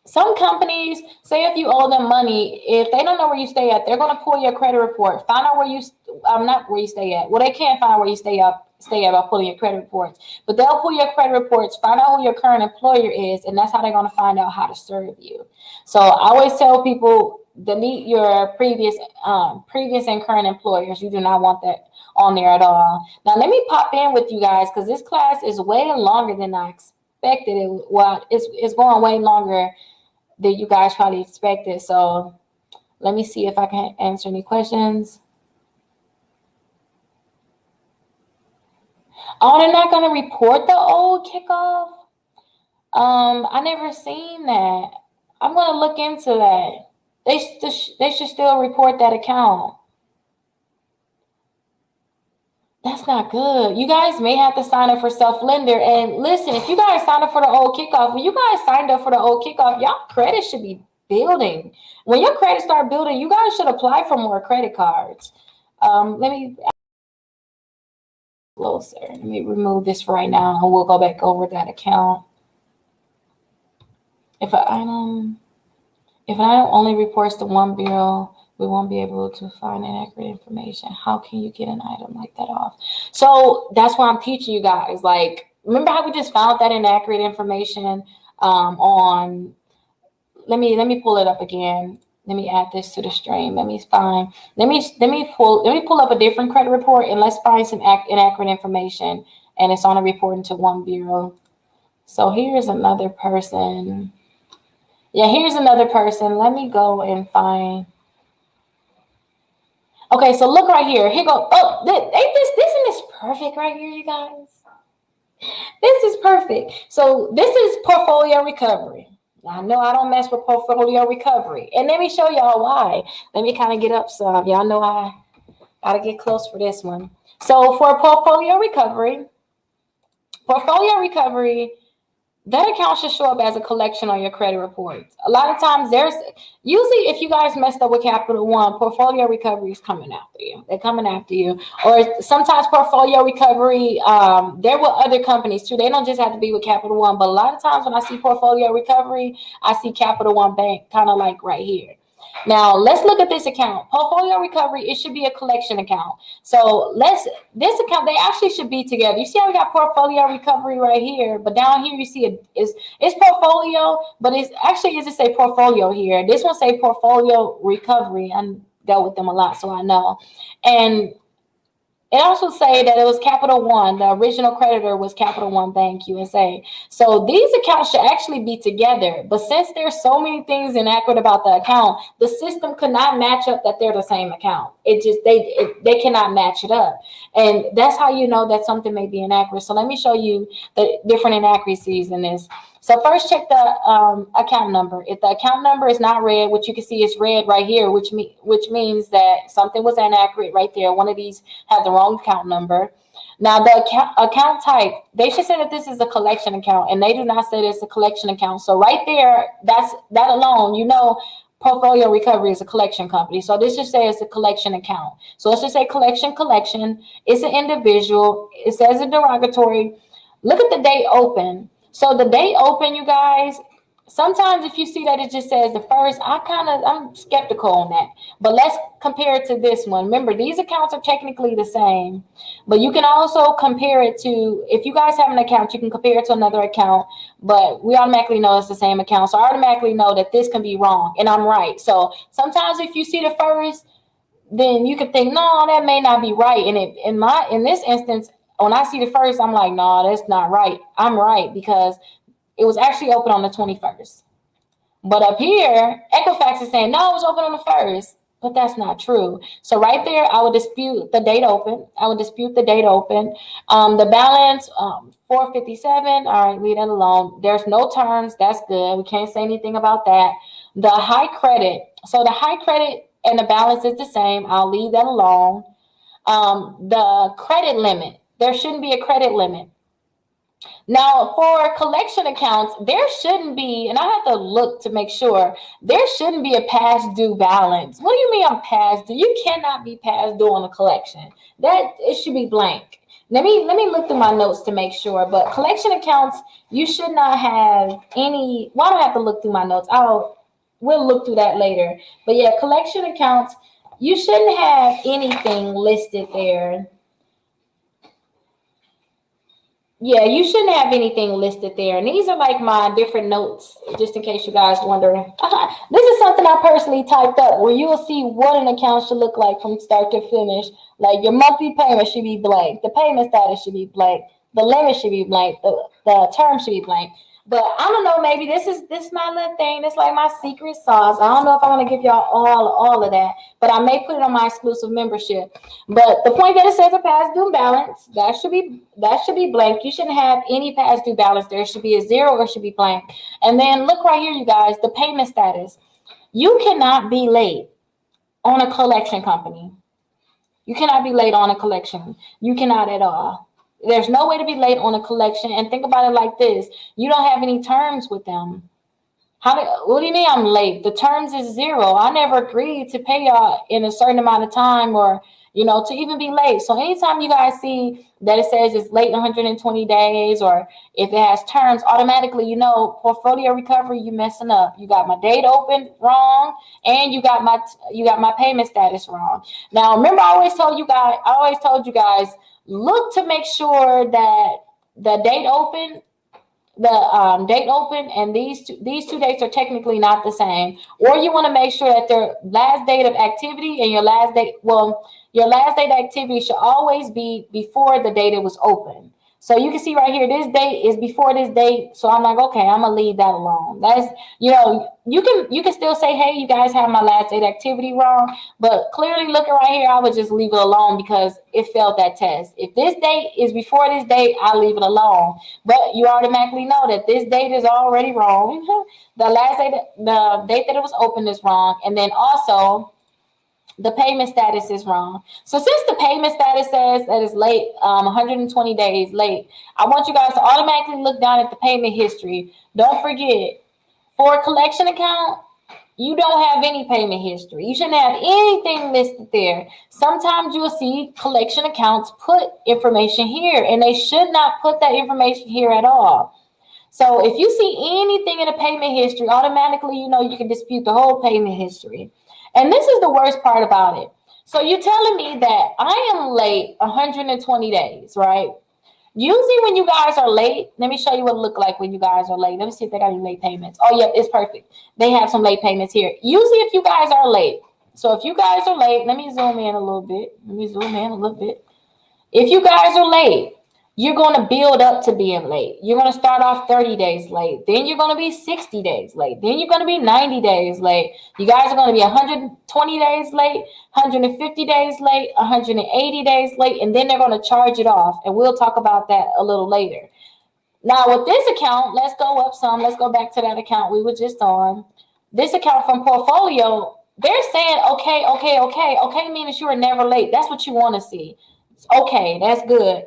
Some companies, say if you owe them money, if they don't know where you stay at, they're going to pull your credit report, find out where you, not where you stay at. Well, they can't find out where you stay at by pulling your credit reports, but they'll pull your credit reports, find out who your current employer is, and that's how they're going to find out how to serve you. So I always tell people, delete your previous and current employers. You do not want that on there at all. Now, let me pop in with you guys because this class is way longer than I expected. It's going way longer than you guys probably expected. So let me see if I can answer any questions. Oh, they're not going to report the old kickoff? I never seen that. I'm going to look into that. They should still report that account. That's not good. You guys may have to sign up for self-lender. And listen, if you guys signed up for the old kickoff, when you guys signed up for the old kickoff, y'all credit should be building. When your credit start building, you guys should apply for more credit cards. Let me closer. Let me remove this for right now, and we'll go back over that account. If an item only reports to one bureau, we won't be able to find inaccurate information. How can you get an item like that off? So that's why I'm teaching you guys. Like, remember how we just found that inaccurate information on? Let me pull it up again. Let me add this to the stream. Let me pull up a different credit report and let's find some inaccurate information. And it's only reporting to one bureau. So here's another person. Yeah, here's another person. Let me go and find. Okay, so look right here. Here go. Oh, isn't this perfect right here, you guys? This is perfect. So this is portfolio recovery. I know I don't mess with portfolio recovery. And let me show y'all why. Let me kind of get up some. Y'all know I got to get close for this one. So for portfolio recovery, that account should show up as a collection on your credit reports. A lot of times usually if you guys messed up with Capital One, portfolio recovery is coming after you. They're coming after you. Or sometimes portfolio recovery, they're with other companies too. They don't just have to be with Capital One, but a lot of times when I see portfolio recovery, I see Capital One Bank kind of like right here. Now, let's look at this account. Portfolio recovery, it should be a collection account. So this account, they actually should be together. You see how we got portfolio recovery right here, but down here you see it's portfolio, but it's actually, it just say portfolio here. This one say portfolio recovery. I dealt with them a lot, so I know. And it also say that it was Capital One. The original creditor was Capital One Bank USA. So these accounts should actually be together. But since there's so many things inaccurate about the account, the system could not match up that they're the same account. They cannot match it up. And that's how you know that something may be inaccurate. So let me show you the different inaccuracies in this. So first check the account number. If the account number is not red, which you can see is red right here, which means that something was inaccurate right there. One of these had the wrong account number. Now the account type, they should say that this is a collection account, and they do not say it's a collection account. So right there, that alone, you know, Portfolio Recovery is a collection company. So this should say it's a collection account. So let's just say collection. It's an individual. It says a derogatory. Look at the date open. So the date open, you guys, sometimes if you see that it just says the first, I'm skeptical on that. But let's compare it to this one. Remember, these accounts are technically the same, but you can also compare it to, if you guys have an account, you can compare it to another account, but we automatically know it's the same account. So I automatically know that this can be wrong and I'm right. So sometimes if you see the first, then you could think, no, that may not be right. And in this instance, when I see the first, I'm like, no, that's not right. I'm right because it was actually open on the 21st. But up here, Equifax is saying, no, it was open on the 1st. But that's not true. So right there, I would dispute the date open. The balance, 457. All right, leave that alone. There's no terms. That's good. We can't say anything about that. The high credit. So the high credit and the balance is the same. I'll leave that alone. The credit limit. There shouldn't be a credit limit. Now, for collection accounts, there shouldn't be, and I have to look to make sure, there shouldn't be a past due balance. What do you mean I'm past due? You cannot be past due on a collection. It should be blank. Let me look through my notes to make sure. But collection accounts, you should not have any. Well, I don't have to look through my notes. We'll look through that later. But yeah, collection accounts, you shouldn't have anything listed there. Yeah, you shouldn't have anything listed there. And these are like my different notes, just in case you guys wondering. This is something I personally typed up where you will see what an account should look like from start to finish. Like your monthly payment should be blank. The payment status should be blank. The limit should be blank. The term should be blank. But I don't know, maybe this is my little thing. It's like my secret sauce. I don't know if I want to give y'all all of that, but I may put it on my exclusive membership. But the point that it says a past due balance, that should be blank. You shouldn't have any past due balance. There should be a 0 or it should be blank. And then look right here, you guys, the payment status. You cannot be late on a collection company. You cannot be late on a collection. You cannot at all. There's no way to be late on a collection. And think about it like this. You don't have any terms with them. What do you mean I'm late? The terms is 0. I never agreed to pay y'all in a certain amount of time or, to even be late. So anytime you guys see that it says it's late 120 days or if it has terms, automatically, Portfolio Recovery, you messing up. You got my date open wrong and you got my payment status wrong. Now, remember, I always told you guys, look to make sure that the date open, and these two dates are technically not the same. Or you want to make sure that their last date of activity and your last date activity should always be before the date it was open. So you can see right here, this date is before this date. So I'm like, okay, I'm gonna leave that alone. That's, you can still say, hey, you guys have my last date activity wrong, but clearly looking right here, I would just leave it alone because it failed that test. If this date is before this date, I'll leave it alone. But you automatically know that this date is already wrong. The date that it was opened is wrong, and then also the payment status is wrong. So since the payment status says that it's late, 120 days late, I want you guys to automatically look down at the payment history. Don't forget, for a collection account, you don't have any payment history. You shouldn't have anything listed there. Sometimes you will see collection accounts put information here, and they should not put that information here at all. So if you see anything in the payment history, automatically, you can dispute the whole payment history. And this is the worst part about it. So you're telling me that I am late 120 days, right? Usually when you guys are late, let me show you what it looks like when you guys are late. Let me see if they got any late payments. Oh, yeah, it's perfect. They have some late payments here. Usually if you guys are late, let me zoom in a little bit. If you guys are late, you're going to build up to being late. You're going to start off 30 days late. Then you're going to be 60 days late. Then you're going to be 90 days late. You guys are going to be 120 days late, 150 days late, 180 days late, and then they're going to charge it off. And we'll talk about that a little later. Now with this account, let's go up some. Let's go back to that account we were just on. This account from portfolio, they're saying okay, okay, okay. Okay means you are never late. That's what you want to see. Okay, that's good.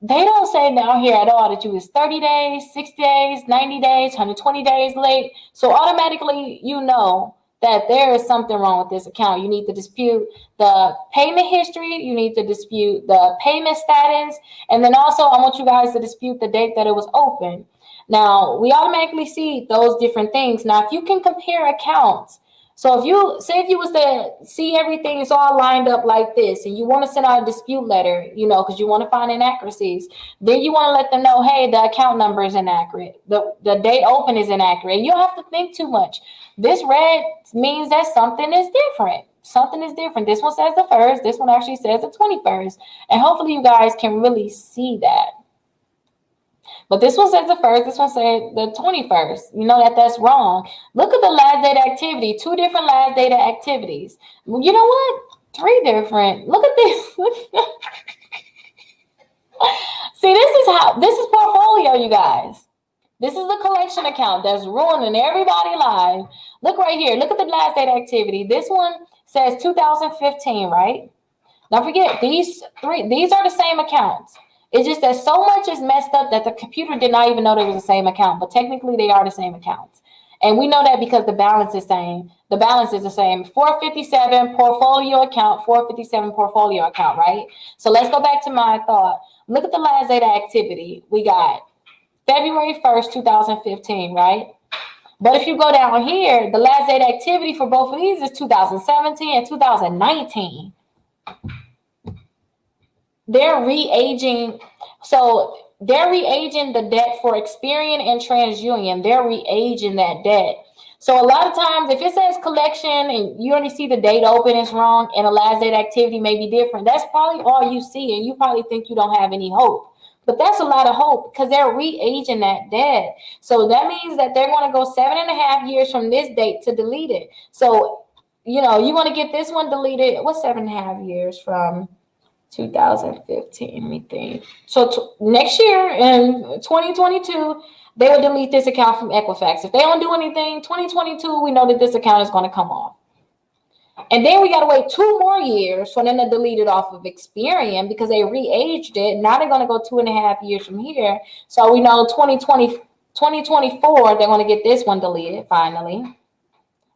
They don't say down here at all that you was 30 days, 60 days, 90 days, 120 days late. So automatically you know that there is something wrong with this account. You need to dispute the payment history. You need to dispute the payment status. And then also I want you guys to dispute the date that it was open. Now, we automatically see those different things. Now, if you can compare accounts, so if you say if you was to see everything is all lined up like this and you want to send out a dispute letter, because you want to find inaccuracies, then you want to let them know, hey, the account number is inaccurate. The date open is inaccurate. You don't have to think too much. This red means that something is different. Something is different. This one says the 1st. This one actually says the 21st. And hopefully you guys can really see that. But this one says the 1st, this one says the 21st. You know that's wrong. Look at the last data activity, 2 different last data activities. You know what? 3 different. Look at this. See, this is portfolio, you guys. This is the collection account that's ruining everybody live. Look right here. Look at the last data activity. This one says 2015, right? Don't forget, these are the same accounts. It's just that so much is messed up that the computer did not even know they was the same account, but technically they are the same accounts. And we know that because the balance is same. The balance is the same. 457 portfolio account, 457 portfolio account, right? So let's go back to my thought. Look at the last data activity. We got February 1st, 2015, right? But if you go down here, the last data activity for both of these is 2017 and 2019. They're re-aging. So they're re-aging the debt for Experian and TransUnion. They're re-aging that debt. So a lot of times, if it says collection and you only see the date open is wrong and the last date activity may be different, that's probably all you see, and you probably think you don't have any hope. But that's a lot of hope because they're re-aging that debt. So that means that they're going to go 7.5 years from this date to delete it. So, you want to get this one deleted. What's 7.5 years from 2015? Let me think. So next year in 2022, they will delete this account from Equifax. If they don't do anything, 2022, we know that this account is going to come off. And then we got to wait 2 more years for them to delete it off of Experian because they re-aged it. Now they're going to go 2.5 years from here. So we know 2024, they're going to get this one deleted finally.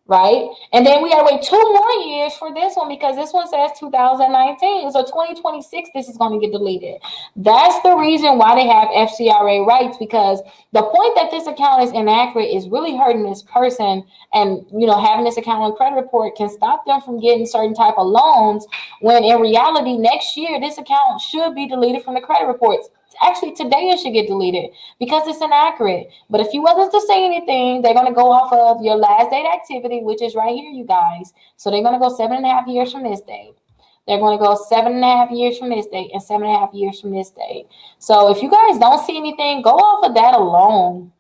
Right? And then we got to wait 2 more years for this one because this one says 2019. So 2026, this is going to get deleted. That's the reason why they have Fcra Rights, because the point that this account is inaccurate is really hurting this person. And, having this account on credit report can stop them from getting certain type of loans when in reality, next year, this account should be deleted from the credit reports. Actually, today it should get deleted because it's inaccurate. But if you wasn't to say anything, they're going to go off of your last date activity, which is right here, you guys. So they're going to go 7.5 years from this date. They're going to go 7.5 years from this date and 7.5 years from this date. So if you guys don't see anything, go off of that alone.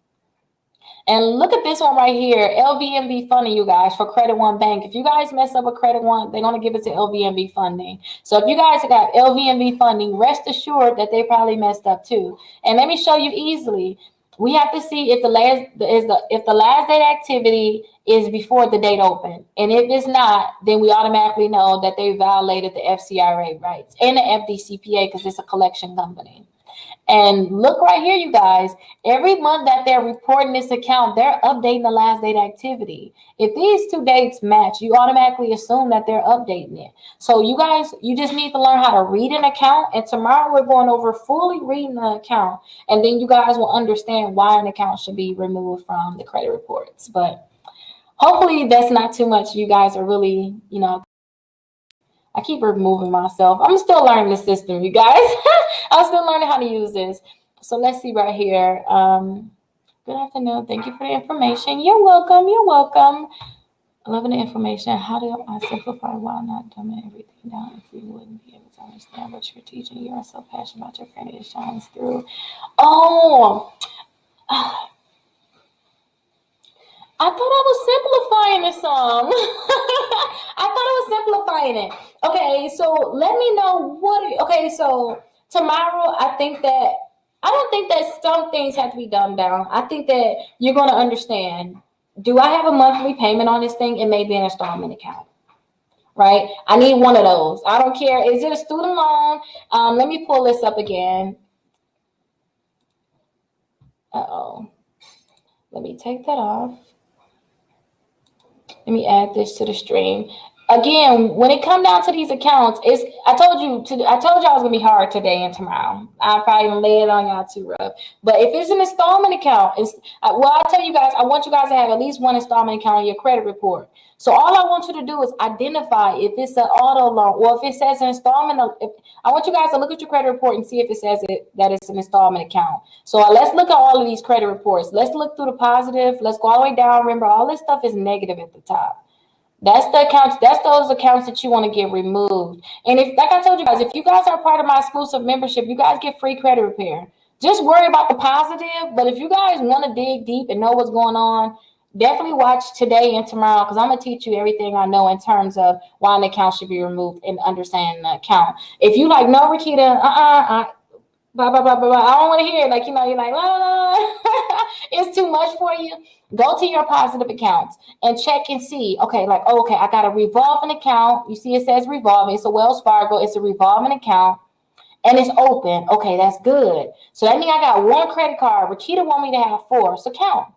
And look at this one right here, LVMV funding, you guys, for Credit One Bank. If you guys mess up with Credit One, they're going to give it to LVMV funding. So if you guys got LVMV funding, rest assured that they probably messed up too. And let me show you easily. We have to see if the last date activity is before the date open. And if it's not, then we automatically know that they violated the Fcra rights and the FDCPA because it's a collection company. And look right here, you guys, every month that they're reporting this account, they're updating the last date activity. If these 2 dates match, you automatically assume that they're updating it. So you guys, you just need to learn how to read an account. And tomorrow we're going over fully reading the account. And then you guys will understand why an account should be removed from the credit reports. But hopefully that's not too much. You guys are really, I keep removing myself. I'm still learning the system, you guys. I'm still learning how to use this. So let's see right here. Good afternoon. Thank you for the information. You're welcome. You're welcome. Loving the information. How do I simplify while not dumbing everything down if you wouldn't be able to understand what you're teaching? You are so passionate about your friend. It shines through. Oh, I thought I was simplifying it some. I thought I was simplifying it. Okay, so let me know okay, so tomorrow I think that I don't think that some things have to be dumbed down. I think that you're going to understand. Do I have a monthly payment on this thing? It may be an installment account, right? I need one of those. I don't care. Is it a student loan? Let me pull this up again. Uh-oh. Let me take that off. Let me add this to the stream. Again, when it come down to these accounts, I told you I was gonna be hard today and tomorrow. I'll probably even lay it on y'all too rough. But if it's an installment account, I tell you guys, I want you guys to have at least one installment account on your credit report. So all I want you to do is identify if it's an auto loan or if it says an installment. I want you guys to look at your credit report and see if it says that it's an installment account. So let's look at all of these credit reports. Let's look through the positive. Let's go all the way down. Remember, all this stuff is negative at the top. That's the accounts. That's those accounts that you want to get removed. And if, like I told you guys, if you guys are part of my exclusive membership, you guys get free credit repair. Just worry about the positive. But if you guys want to dig deep and know what's going on, definitely watch today and tomorrow, because I'm going to teach you everything I know in terms of why an account should be removed and understanding the account. If you like, no, Rickita, blah, blah, blah, blah, blah. I don't want to hear it. Like, you're like, it's too much for you. Go to your positive accounts and check and see. Okay, like, okay, I got a revolving account. You see it says revolving. It's a Wells Fargo. It's a revolving account. And it's open. Okay, that's good. So that means I got one credit card. Rickita want me to have 4. So count.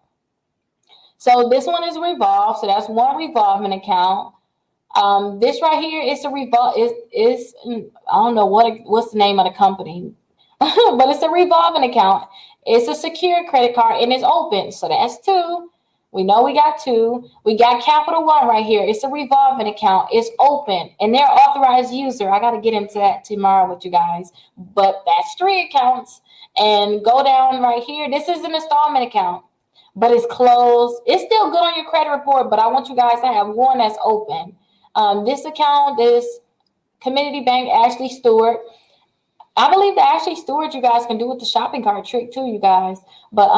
So this one is revolved. So that's one revolving account. This right here is a revolve. Is I don't know what's the name of the company, but it's a revolving account. It's a secure credit card and it's open. So that's 2. We know we got 2. We got Capital One right here. It's a revolving account. It's open and they're authorized user. I got to get into that tomorrow with you guys. But that's 3 accounts. And go down right here. This is an installment account, but it's closed. It's still good on your credit report, but I want you guys to have one that's open. This account is Community Bank Ashley Stewart. I believe the Ashley Stewart you guys can do with the shopping cart trick too, you guys. But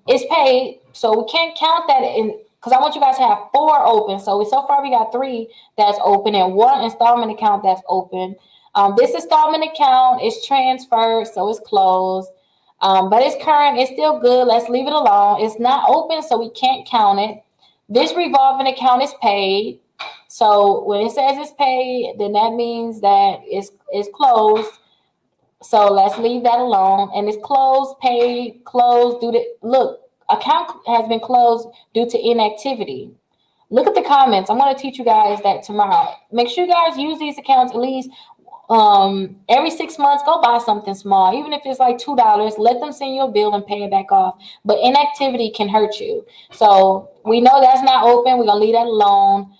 it's paid, so we can't count that in, because I want you guys to have 4 open. So far we got 3 that's open and 1 installment account that's open. This installment account is transferred, so it's closed. But it's current. It's still good. Let's leave it alone. It's not open, so we can't count it. This revolving account is paid. So when it says it's paid, then that means that it's closed. So let's leave that alone. And it's closed, paid, closed due to, look, account has been closed due to inactivity. Look at the comments. I'm going to teach you guys that tomorrow. Make sure you guys use these accounts at least every 6 months. Go buy something small, even if it's like $2. Let them send you a bill and pay it back off. But inactivity can hurt you. So we know that's not open. We're going to leave that alone.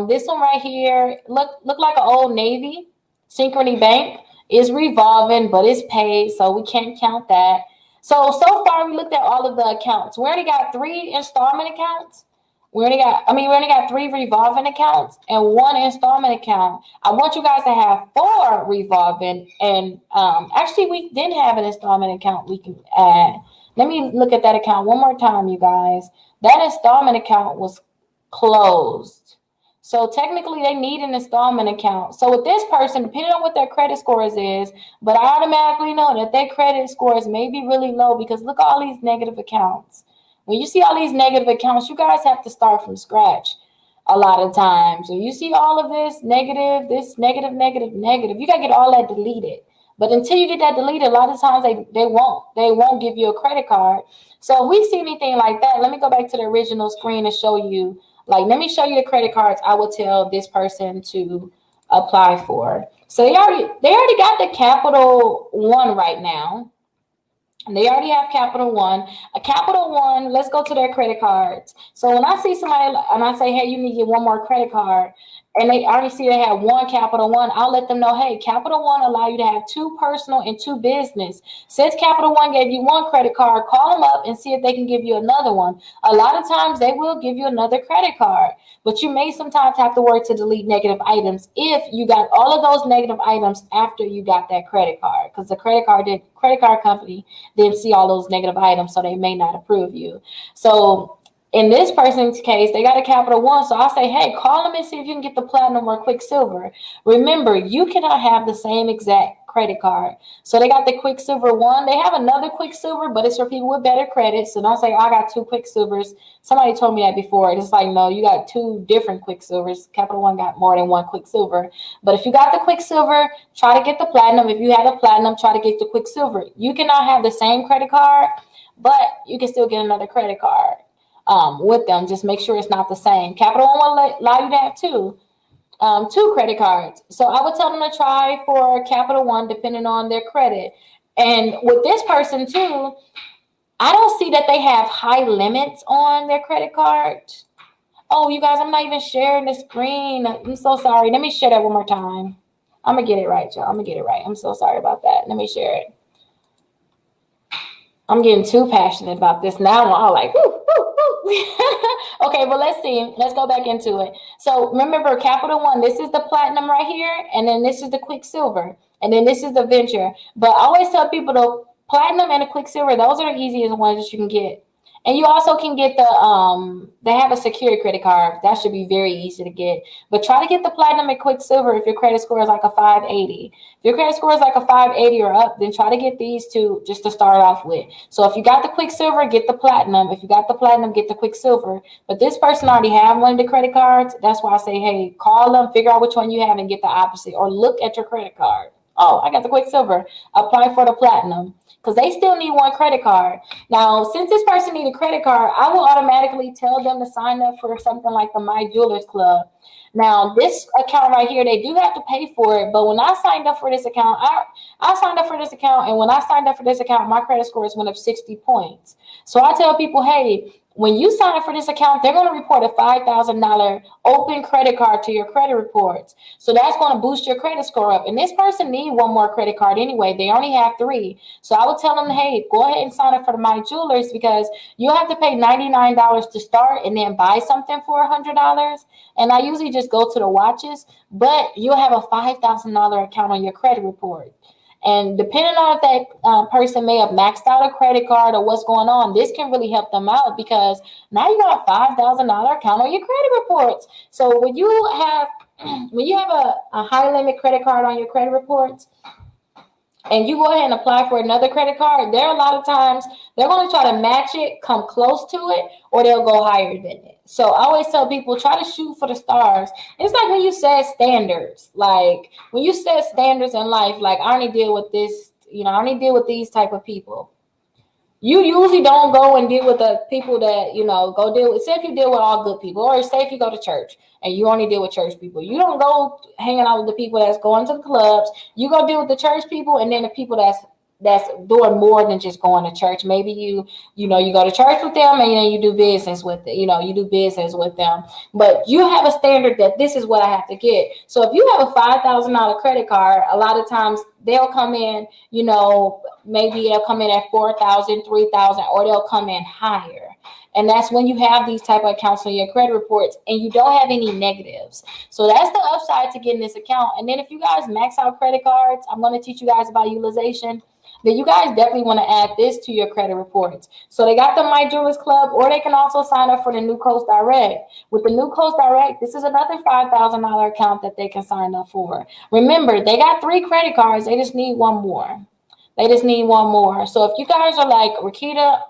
This one right here, look like an Old Navy. Synchrony Bank is revolving, but it's paid, so we can't count that. So far we looked at all of the accounts. We already got 3 installment accounts. We only got 3 revolving accounts and 1 installment account. I want you guys to have 4 revolving, and actually we didn't have an installment account we can add. Let me look at that account one more time, you guys. That installment account was closed. So technically they need an installment account. So with this person, depending on what their credit scores is, but I automatically know that their credit scores may be really low, because look at all these negative accounts. When you see all these negative accounts, you guys have to start from scratch a lot of times. When you see all of this negative, you got to get all that deleted. But until you get that deleted, a lot of times they won't give you a credit card. So if we see anything like that, let me go back to the original screen and show you. Like, let me show you the credit cards I will tell this person to apply for. So they already got the Capital One right now. They already have Capital One. A Capital One, let's go to their credit cards. So when I see somebody and I say, hey, you need to get one more credit card, and they already see they have 1 Capital One, I'll let them know, hey, Capital One allow you to have 2 personal and 2 business. Since Capital One gave you 1 credit card, call them up and see if they can give you another one. A lot of times they will give you another credit card, but you may sometimes have to work to delete negative items if you got all of those negative items after you got that credit card, because the credit card company didn't see all those negative items, so they may not approve you. So in this person's case, they got a Capital One. So I say, hey, call them and see if you can get the Platinum or Quicksilver. Remember, you cannot have the same exact credit card. So they got the Quicksilver one. They have another Quicksilver, but it's for people with better credit. So don't say, I got two Quicksilvers. Somebody told me that before. It's like, no, you got two different Quicksilvers. Capital One got more than one Quicksilver. But if you got the Quicksilver, try to get the Platinum. If you have the Platinum, try to get the Quicksilver. You cannot have the same credit card, but you can still get another credit card with them. Just make sure it's not the same. Capital One will allow you to have two credit cards. So I would tell them to try for Capital One depending on their credit. And with this person too, I don't see that they have high limits on their credit card. Oh, you guys, I'm not even sharing the screen. I'm so sorry. Let me share that one more time. I'm going to get it right, y'all. I'm going to get it right. I'm so sorry about that. Let me share it. I'm getting too passionate about this now. I'm all like, woo, woo, woo. Okay, well, let's see. Let's go back into it. So remember, Capital One, this is the Platinum right here, and then this is the Quicksilver, and then this is the Venture. But I always tell people the Platinum and the Quicksilver, those are the easiest ones that you can get. And you also can get the, they have a secured credit card. That should be very easy to get. But try to get the Platinum and Quicksilver if your credit score is like a 580. If your credit score is like a 580 or up, then try to get these two just to start off with. So if you got the Quicksilver, get the Platinum. If you got the Platinum, get the Quicksilver. But this person already have one of the credit cards. That's why I say, hey, call them, figure out which one you have and get the opposite. Or look at your credit card. Oh, I got the Quicksilver. Apply for the Platinum. Because they still need one credit card. Now, since this person needs a credit card, I will automatically tell them to sign up for something like the My Jewelers Club. Now, this account right here, they do have to pay for it. But when I signed up for this account, I signed up for this account. And when I signed up for this account, my credit scores went up 60 points. So I tell people, hey, when you sign up for this account, they're going to report a $5,000 open credit card to your credit reports. So that's going to boost your credit score up. And this person needs one more credit card anyway. They only have 3. So I would tell them, hey, go ahead and sign up for the My Jewelers because you'll have to pay $99 to start and then buy something for $100. And I usually just go to the watches, but you'll have a $5,000 account on your credit report. And depending on if that person may have maxed out a credit card or what's going on, this can really help them out because now you got a $5,000 account on your credit reports. So when you have a high limit credit card on your credit reports, and you go ahead and apply for another credit card, there are a lot of times they're going to try to match it, come close to it, or they'll go higher than it. So I always tell people, try to shoot for the stars. It's like when you set standards. Like when you set standards in life, like I only deal with this, I only deal with these type of people. You usually don't go and deal with the people that, go deal with. Say if you deal with all good people, or say if you go to church and you only deal with church people. You don't go hanging out with the people that's going to the clubs. You go deal with the church people and then the people that's doing more than just going to church. Maybe you go to church with them and you do business with it. You do business with them. But you have a standard that this is what I have to get. So if you have a $5,000 credit card, a lot of times they'll come in, maybe they'll come in at 4,000, 3,000, or they'll come in higher. And that's when you have these type of accounts on your credit reports and you don't have any negatives. So that's the upside to getting this account. And then if you guys max out credit cards, I'm going to teach you guys about utilization. Then you guys definitely want to add this to your credit reports. So they got the My Jewelers Club, or they can also sign up for the New Coast Direct. With the New Coast Direct, this is another $5,000 account that they can sign up for. Remember, they got 3 credit cards. They just need one more. So if you guys are like, Rickita,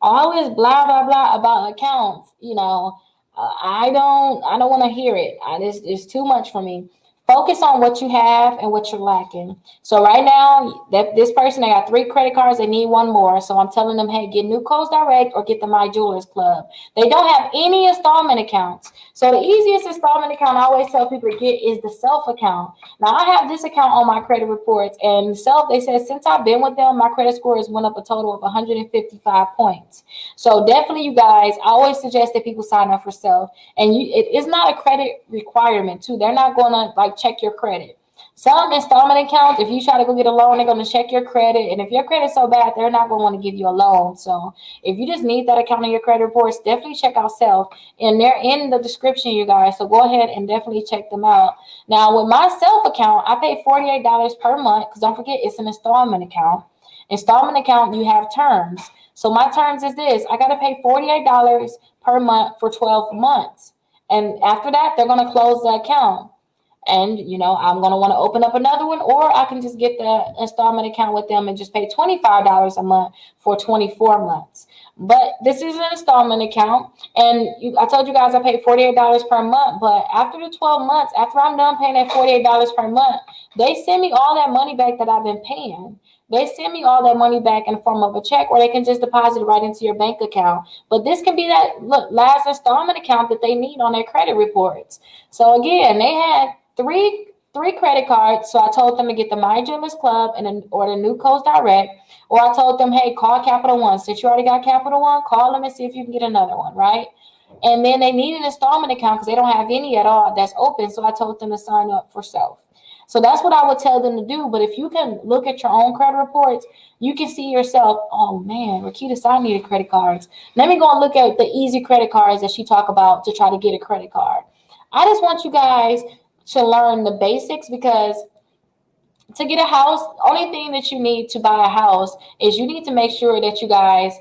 always blah, blah, blah about accounts, I don't want to hear it. It's too much for me. Focus on what you have and what you're lacking. So right now, this person, they got 3 credit cards. They need one more. So I'm telling them, hey, get New Coast Direct or get the My Jewelers Club. They don't have any installment accounts. So the easiest installment account I always tell people to get is the Self account. Now, I have this account on my credit reports. And Self, they said, since I've been with them, my credit score has went up a total of 155 points. So definitely, you guys, I always suggest that people sign up for Self. And it is not a credit requirement, too. They're not going to, check your credit. Some installment accounts, if you try to go get a loan, they're going to check your credit. And if your credit's so bad, they're not going to want to give you a loan. So if you just need that account on your credit reports, definitely check out Self. And they're in the description, you guys. So go ahead and definitely check them out. Now, with my Self account, I pay $48 per month because don't forget, it's an installment account. Installment account, you have terms. So my terms is this. I got to pay $48 per month for 12 months. And after that, they're going to close the account. And, you know, I'm going to want to open up another one, or I can just get the installment account with them and just pay $25 a month for 24 months. But this is an installment account. And I told you guys I paid $48 per month. But after the 12 months, after I'm done paying that $48 per month, they send me all that money back that I've been paying. They send me all that money back in the form of a check, or they can just deposit it right into your bank account. But this can be that last installment account that they need on their credit reports. So again, they had three credit cards. So I told them to get the My Jewelers Club or the New Coast Direct. Or I told them, hey, call Capital One. Since you already got Capital One, call them and see if you can get another one, right? And then they need an installment account because they don't have any at all that's open. So I told them to sign up for self. So that's what I would tell them to do. But if you can look at your own credit reports, you can see yourself, oh man, Rickita said I needed credit cards. Let me go and look at the easy credit cards that she talk about to try to get a credit card. I just want you guys to learn the basics, because to get a house, only thing that you need to buy a house is you need to make sure that you guys,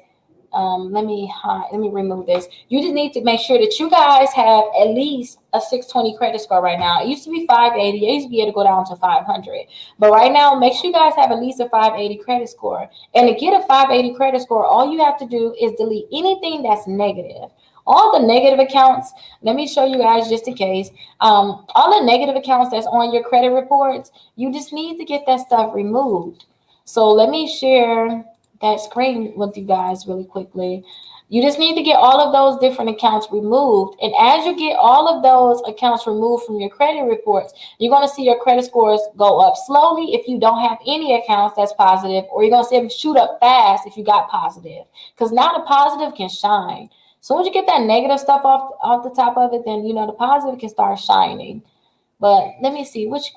let me remove this. You just need to make sure that you guys have at least a 620 credit score right now. It used to be 580. It used to be able to go down to 500. But right now, make sure you guys have at least a 580 credit score. And to get a 580 credit score, all you have to do is delete anything that's negative. All the negative accounts, let me show you guys just in case. All the negative accounts that's on your credit reports, you just need to get that stuff removed. So let me share that screen with you guys really quickly. You just need to get all of those different accounts removed. And as you get all of those accounts removed from your credit reports, you're going to see your credit scores go up slowly if you don't have any accounts that's positive, or you're going to see them shoot up fast if you got positive. Because now the positive can shine. So once you get that negative stuff off the top of it, then, you know, the positive can start shining. But let me see, which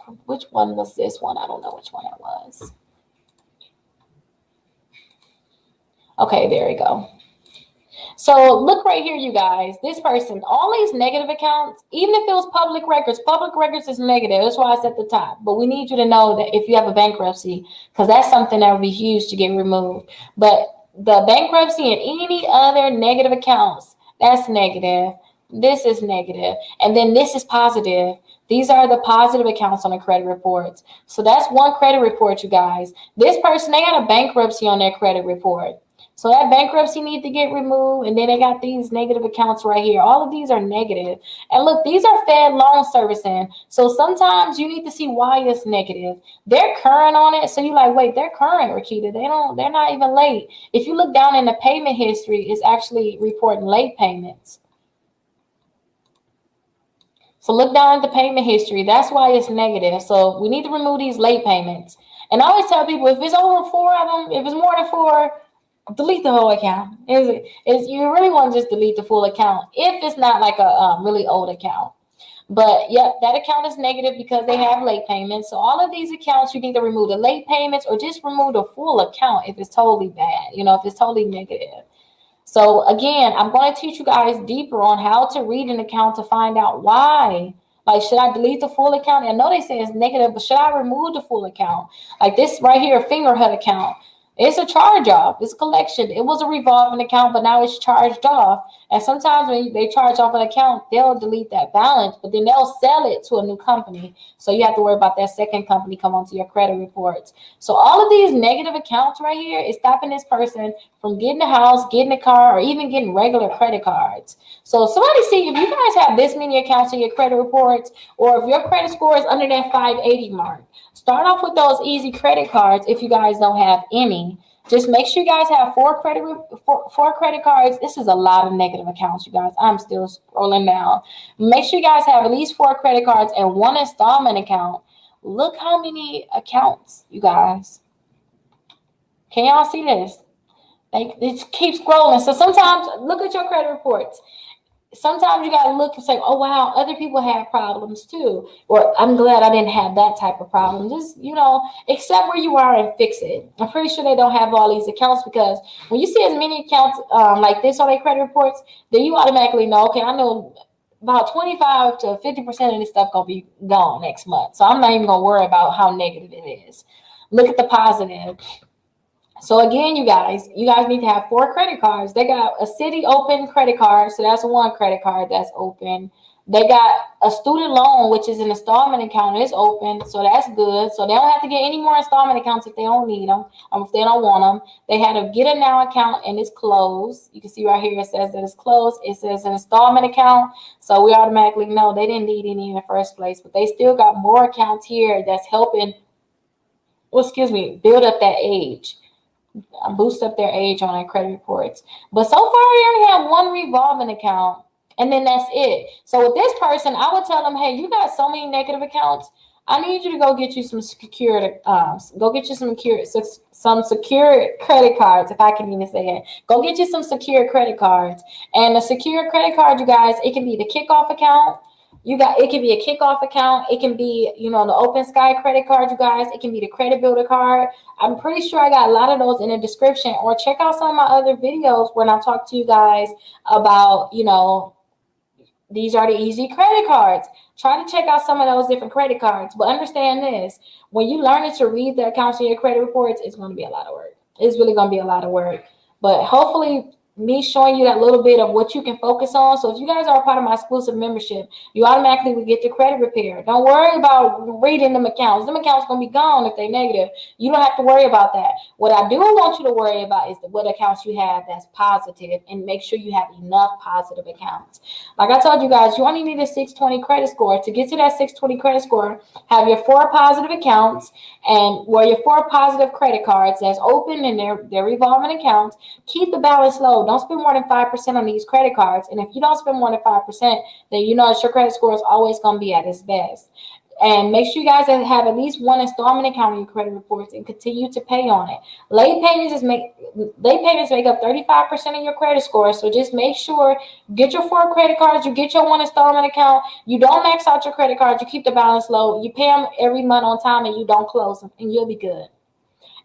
one was this one? I don't know which one it was. Okay, there we go. So look right here, you guys. This person, all these negative accounts, even if it was public records is negative. That's why it's at the top. But we need you to know that if you have a bankruptcy, because that's something that would be huge to get removed. But the bankruptcy and any other negative accounts, that's negative. This is negative. And then this is positive. These are the positive accounts on the credit reports. So that's one credit report, you guys. This person, they got a bankruptcy on their credit report. So that bankruptcy needs to get removed. And then they got these negative accounts right here. All of these are negative. And look, these are Fed loan servicing. So sometimes you need to see why it's negative. They're current on it. So you're like, wait, they're current, Rickita. They're not even late. If you look down in the payment history, it's actually reporting late payments. So look down at the payment history. That's why it's negative. So we need to remove these late payments. And I always tell people, if it's over 4 of them, if it's more than 4, delete the whole account. You really want to just delete the full account if it's not like a really old account. But yep, that account is negative because they have late payments. So all of these accounts, you need to remove the late payments or just remove the full account if it's totally bad, if it's totally negative. So again, I'm going to teach you guys deeper on how to read an account to find out why. Like, should I delete the full account? I know they say it's negative, but should I remove the full account? Like this right here, Fingerhut account. It's a charge off. It's a collection. It was a revolving account, but now it's charged off. And sometimes when they charge off an account, they'll delete that balance, but then they'll sell it to a new company. So you have to worry about that second company come onto your credit reports. So all of these negative accounts right here is stopping this person from getting a house, getting a car, or even getting regular credit cards. So somebody see if you guys have this many accounts in your credit reports, or if your credit score is under that 580 mark, start off with those easy credit cards if you guys don't have any. Just make sure you guys have four credit cards. This is a lot of negative accounts, you guys. I'm still scrolling down. Make sure you guys have at least 4 credit cards and 1 installment account. Look how many accounts, you guys. Can y'all see this? It keeps scrolling. So sometimes look at your credit reports. Sometimes you got to look and say, oh, wow, other people have problems too. Or I'm glad I didn't have that type of problem. Just, accept where you are and fix it. I'm pretty sure they don't have all these accounts, because when you see as many accounts like this on their credit reports, then you automatically know, okay, I know about 25 to 50% of this stuff going to be gone next month. So I'm not even going to worry about how negative it is. Look at the positive. So again, you guys need to have 4 credit cards. They got a city open credit card. So that's 1 credit card that's open. They got a student loan, which is an installment account, is open, so that's good. So they don't have to get any more installment accounts if they don't need them, if they don't want them. They had a get a now account and it's closed. You can see right here it says that it's closed. It says an installment account, so we automatically know they didn't need any in the first place. But they still got more accounts here that's helping, build up that age. Boost up their age on their credit reports. But so far, they only have one revolving account, and then that's it. So with this person, I would tell them, hey, you got so many negative accounts. I need you to go get you some secured, some secure credit cards, if I can even say it. Go get you some secure credit cards. And a secure credit card, you guys, it can be the kickoff account. It can be a kickoff account. It can be, the Open Sky credit card, you guys. It can be the credit builder card. I'm pretty sure I got a lot of those in the description, or check out some of my other videos when I talk to you guys about, these are the easy credit cards. Try to check out some of those different credit cards. But understand this, when you learn to read the accounts in your credit reports, it's going to be a lot of work. It's really going to be a lot of work. But hopefully, me showing you that little bit of what you can focus on. So if you guys are a part of my exclusive membership, you automatically will get your credit repair. Don't worry about reading them accounts. Them accounts going to be gone if they're negative. You don't have to worry about that. What I do want you to worry about is what accounts you have that's positive, and make sure you have enough positive accounts. Like I told you guys, you only need a 620 credit score. To get to that 620 credit score, have your 4 positive accounts and your 4 positive credit cards that's open in their revolving accounts. Keep the balance low. Don't spend more than 5% on these credit cards. And if you don't spend more than 5%, then you know that your credit score is always going to be at its best. And make sure you guys have at least one installment account in your credit reports and continue to pay on it. Late payments make up 35% of your credit score. So just make sure, get your 4 credit cards, you get your 1 installment account, you don't max out your credit cards, you keep the balance low, you pay them every month on time, and you don't close them, and you'll be good.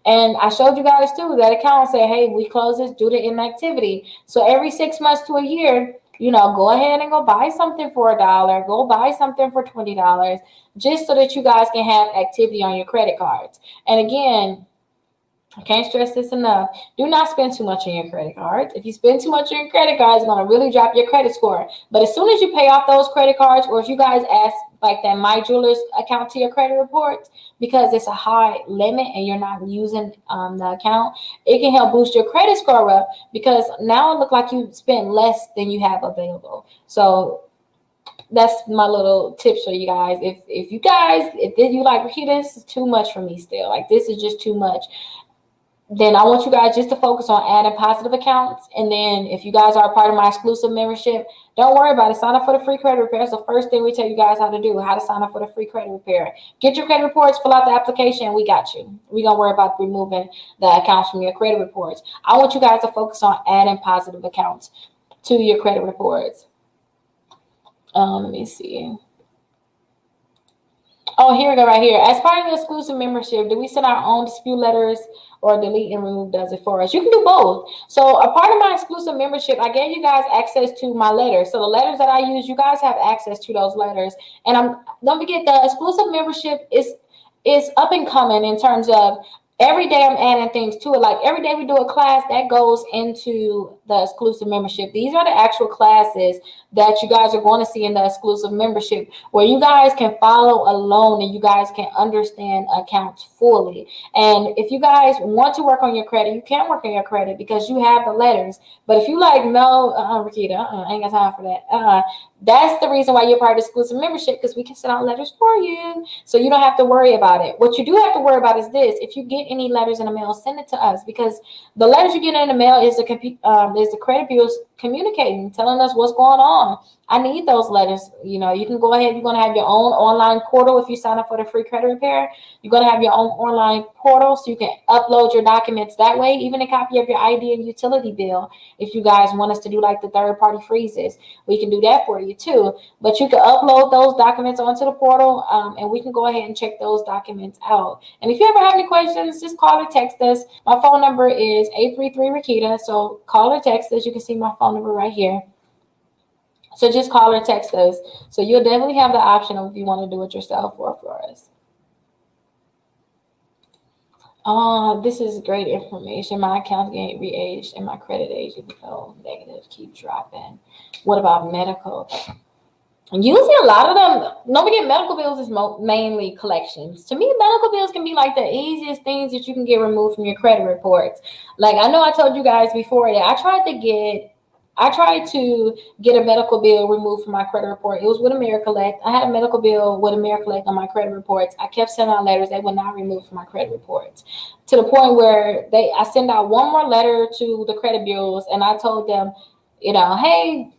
And I showed you guys too, that account said, hey, we close this due to inactivity. So every 6 months to a year, go ahead and go buy something for $1, go buy something for $20, just so that you guys can have activity on your credit cards. And again, I can't stress this enough. Do not spend too much on your credit cards. If you spend too much on your credit cards, it's going to really drop your credit score. But as soon as you pay off those credit cards, or if you guys ask like that My Jewelers account to your credit report, because it's a high limit and you're not using the account, it can help boost your credit score up, because now it looks like you spent less than you have available. So that's my little tips for you guys. If you like, Rickita, this is too much for me still. Like, this is just too much. Then I want you guys just to focus on adding positive accounts. And then if you guys are a part of my exclusive membership, don't worry about it. Sign up for the free credit repair. It's the first thing we tell you guys how to do, how to sign up for the free credit repair. Get your credit reports, fill out the application, we got you. We're going to worry about removing the accounts from your credit reports. I want you guys to focus on adding positive accounts to your credit reports. Let me see. Oh, here we go, right here. As part of the exclusive membership, do we send our own dispute letters, or delete and remove does it for us? You can do both. So a part of my exclusive membership, I gave you guys access to my letters. So the letters that I use, you guys have access to those letters. And don't forget, the exclusive membership is up and coming in terms of every day I'm adding things to it. Like every day we do a class that goes into the exclusive membership. These are the actual classes that you guys are going to see in the exclusive membership, where you guys can follow alone and you guys can understand accounts fully. And if you guys want to work on your credit, you can work on your credit because you have the letters. But if you like, no, Rickita, I ain't got time for that. That's the reason why you're part of the exclusive membership, because we can send out letters for you. So you don't have to worry about it. What you do have to worry about is this. If you get any letters in the mail, send it to us, because the letters you get in the mail is the credit bureaus communicating, telling us what's going on. I need those letters. You can go ahead. You're going to have your own online portal if you sign up for the free credit repair. You're going to have your own online portal so you can upload your documents that way, even a copy of your ID and utility bill. If you guys want us to do like the third-party freezes, we can do that for you too. But you can upload those documents onto the portal, and we can go ahead and check those documents out. And if you ever have any questions, just call or text us. My phone number is 833-Rickita. So call or text us. You can see my phone number right here. So just call or text us. So you'll definitely have the option of if you want to do it yourself or for us. This is great information. My account getting re-aged and my credit agent negative keep dropping. What about medical? Usually, a lot of them, don't forget, medical bills is mainly collections. To me, medical bills can be like the easiest things that you can get removed from your credit reports. Like I know I told you guys before that I tried to get a medical bill removed from my credit report. It was with AmeriCollect. I had a medical bill with AmeriCollect on my credit reports. I kept sending out letters. They would not remove from my credit reports to the point where I sent out one more letter to the credit bureaus and I told them, hey,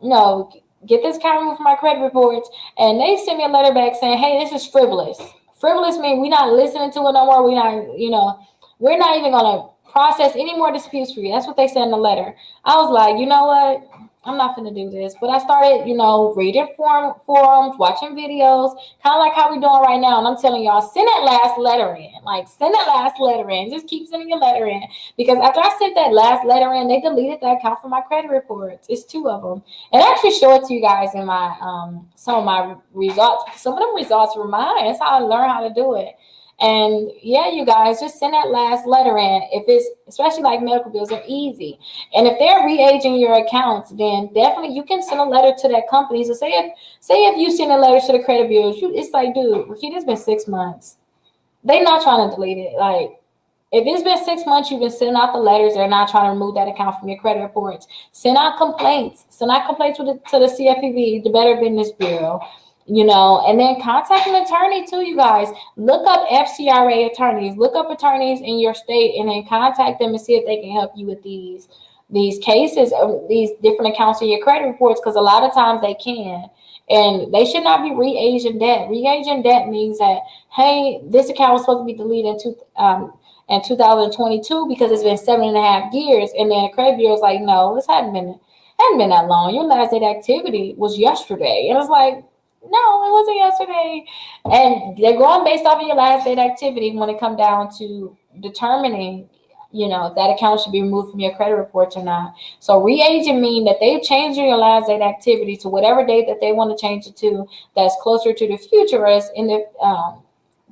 no, get this account removed from my credit reports. And they sent me a letter back saying, hey, this is frivolous. Frivolous means we're not listening to it no more. We're not even going to process any more disputes for you. That's what they said in the letter. I was like, you know what? I'm not going to do this. But I started, reading forums, watching videos, kind of like how we're doing right now. And I'm telling y'all, send that last letter in. Like, send that last letter in. Just keep sending your letter in. Because after I sent that last letter in, they deleted that account from my credit reports. It's 2 of them. And I actually show it to you guys in my some of my results. Some of them results were mine. That's how I learned how to do it. And yeah, you guys, just send that last letter in. If it's, especially like medical bills, are easy. And if they're re-aging your accounts, then definitely you can send a letter to that company. So say if you send a letter to the credit bureaus, it's like, dude, Rickita, it's been 6 months. They're not trying to delete it. Like, if it's been 6 months, you've been sending out the letters, they're not trying to remove that account from your credit reports. Send out complaints. Send out complaints to the CFPB, the Better Business Bureau. And then contact an attorney too, you guys. Look up FCRA attorneys. Look up attorneys in your state and then contact them and see if they can help you with these cases, these different accounts in your credit reports, because a lot of times they can. And they should not be re-aging debt. Re-aging debt means that, hey, this account was supposed to be deleted in 2022 because it's been 7.5 years. And then the credit bureau is like, no, this hadn't been that long. Your last date activity was yesterday. And it's like, no, it wasn't yesterday. And they're going based off of your last date activity when it comes down to determining, if that account should be removed from your credit reports or not. So re-aging mean that they've changed your last date activity to whatever date that they want to change it to that's closer to the future as in the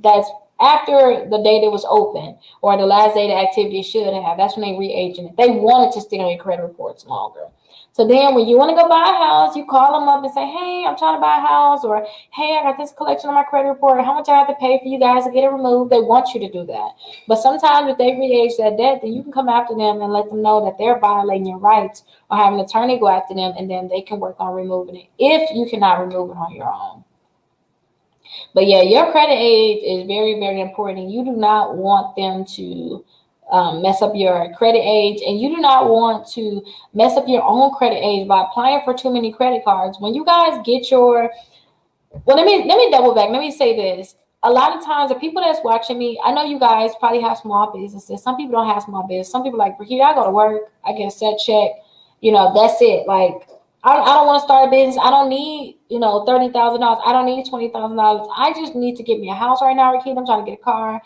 that's after the date it was open or the last date of activity should have. That's when they re-aging it. They wanted to stay on your credit reports longer. So then when you want to go buy a house, you call them up and say, hey, I'm trying to buy a house, or hey, I got this collection on my credit report. How much I have to pay for you guys to get it removed? They want you to do that. But sometimes if they re-age that debt, then you can come after them and let them know that they're violating your rights, or have an attorney go after them, and then they can work on removing it if you cannot remove it on your own. But yeah, your credit age is very, very important. You do not want them to mess up your credit age, and you do not want to mess up your own credit age by applying for too many credit cards. When you guys get your, well, let me double back. Let me say this. A lot of times, the people that's watching me, I know you guys probably have small businesses. Some people don't have small business. Some people like, Rickita, I go to work, I get a set check, that's it. Like, I don't want to start a business. I don't need, $30,000. I don't need $20,000. I just need to get me a house right now, Rickita. I'm trying to get a car.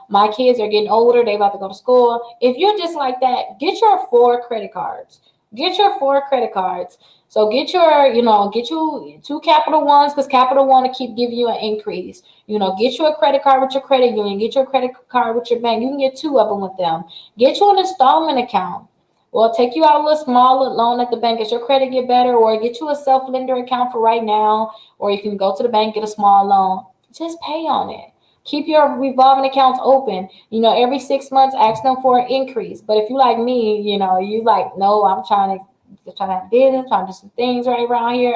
My kids are getting older. They about to go to school. If you're just like that, get your 4 credit cards. Get your 4 credit cards. So get you 2 Capital Ones, because Capital One to keep giving you an increase. Get you a credit card with your credit union. Get your credit card with your bank. You can get 2 of them with them. Get you an installment account. Well, take you out a little small loan at the bank as your credit get better, or get you a self-lender account for right now, or you can go to the bank, get a small loan. Just pay on it. Keep your revolving accounts open. Every 6 months, ask them for an increase. But if you like me, you like, no, I'm trying to have business, trying to do some things right around here,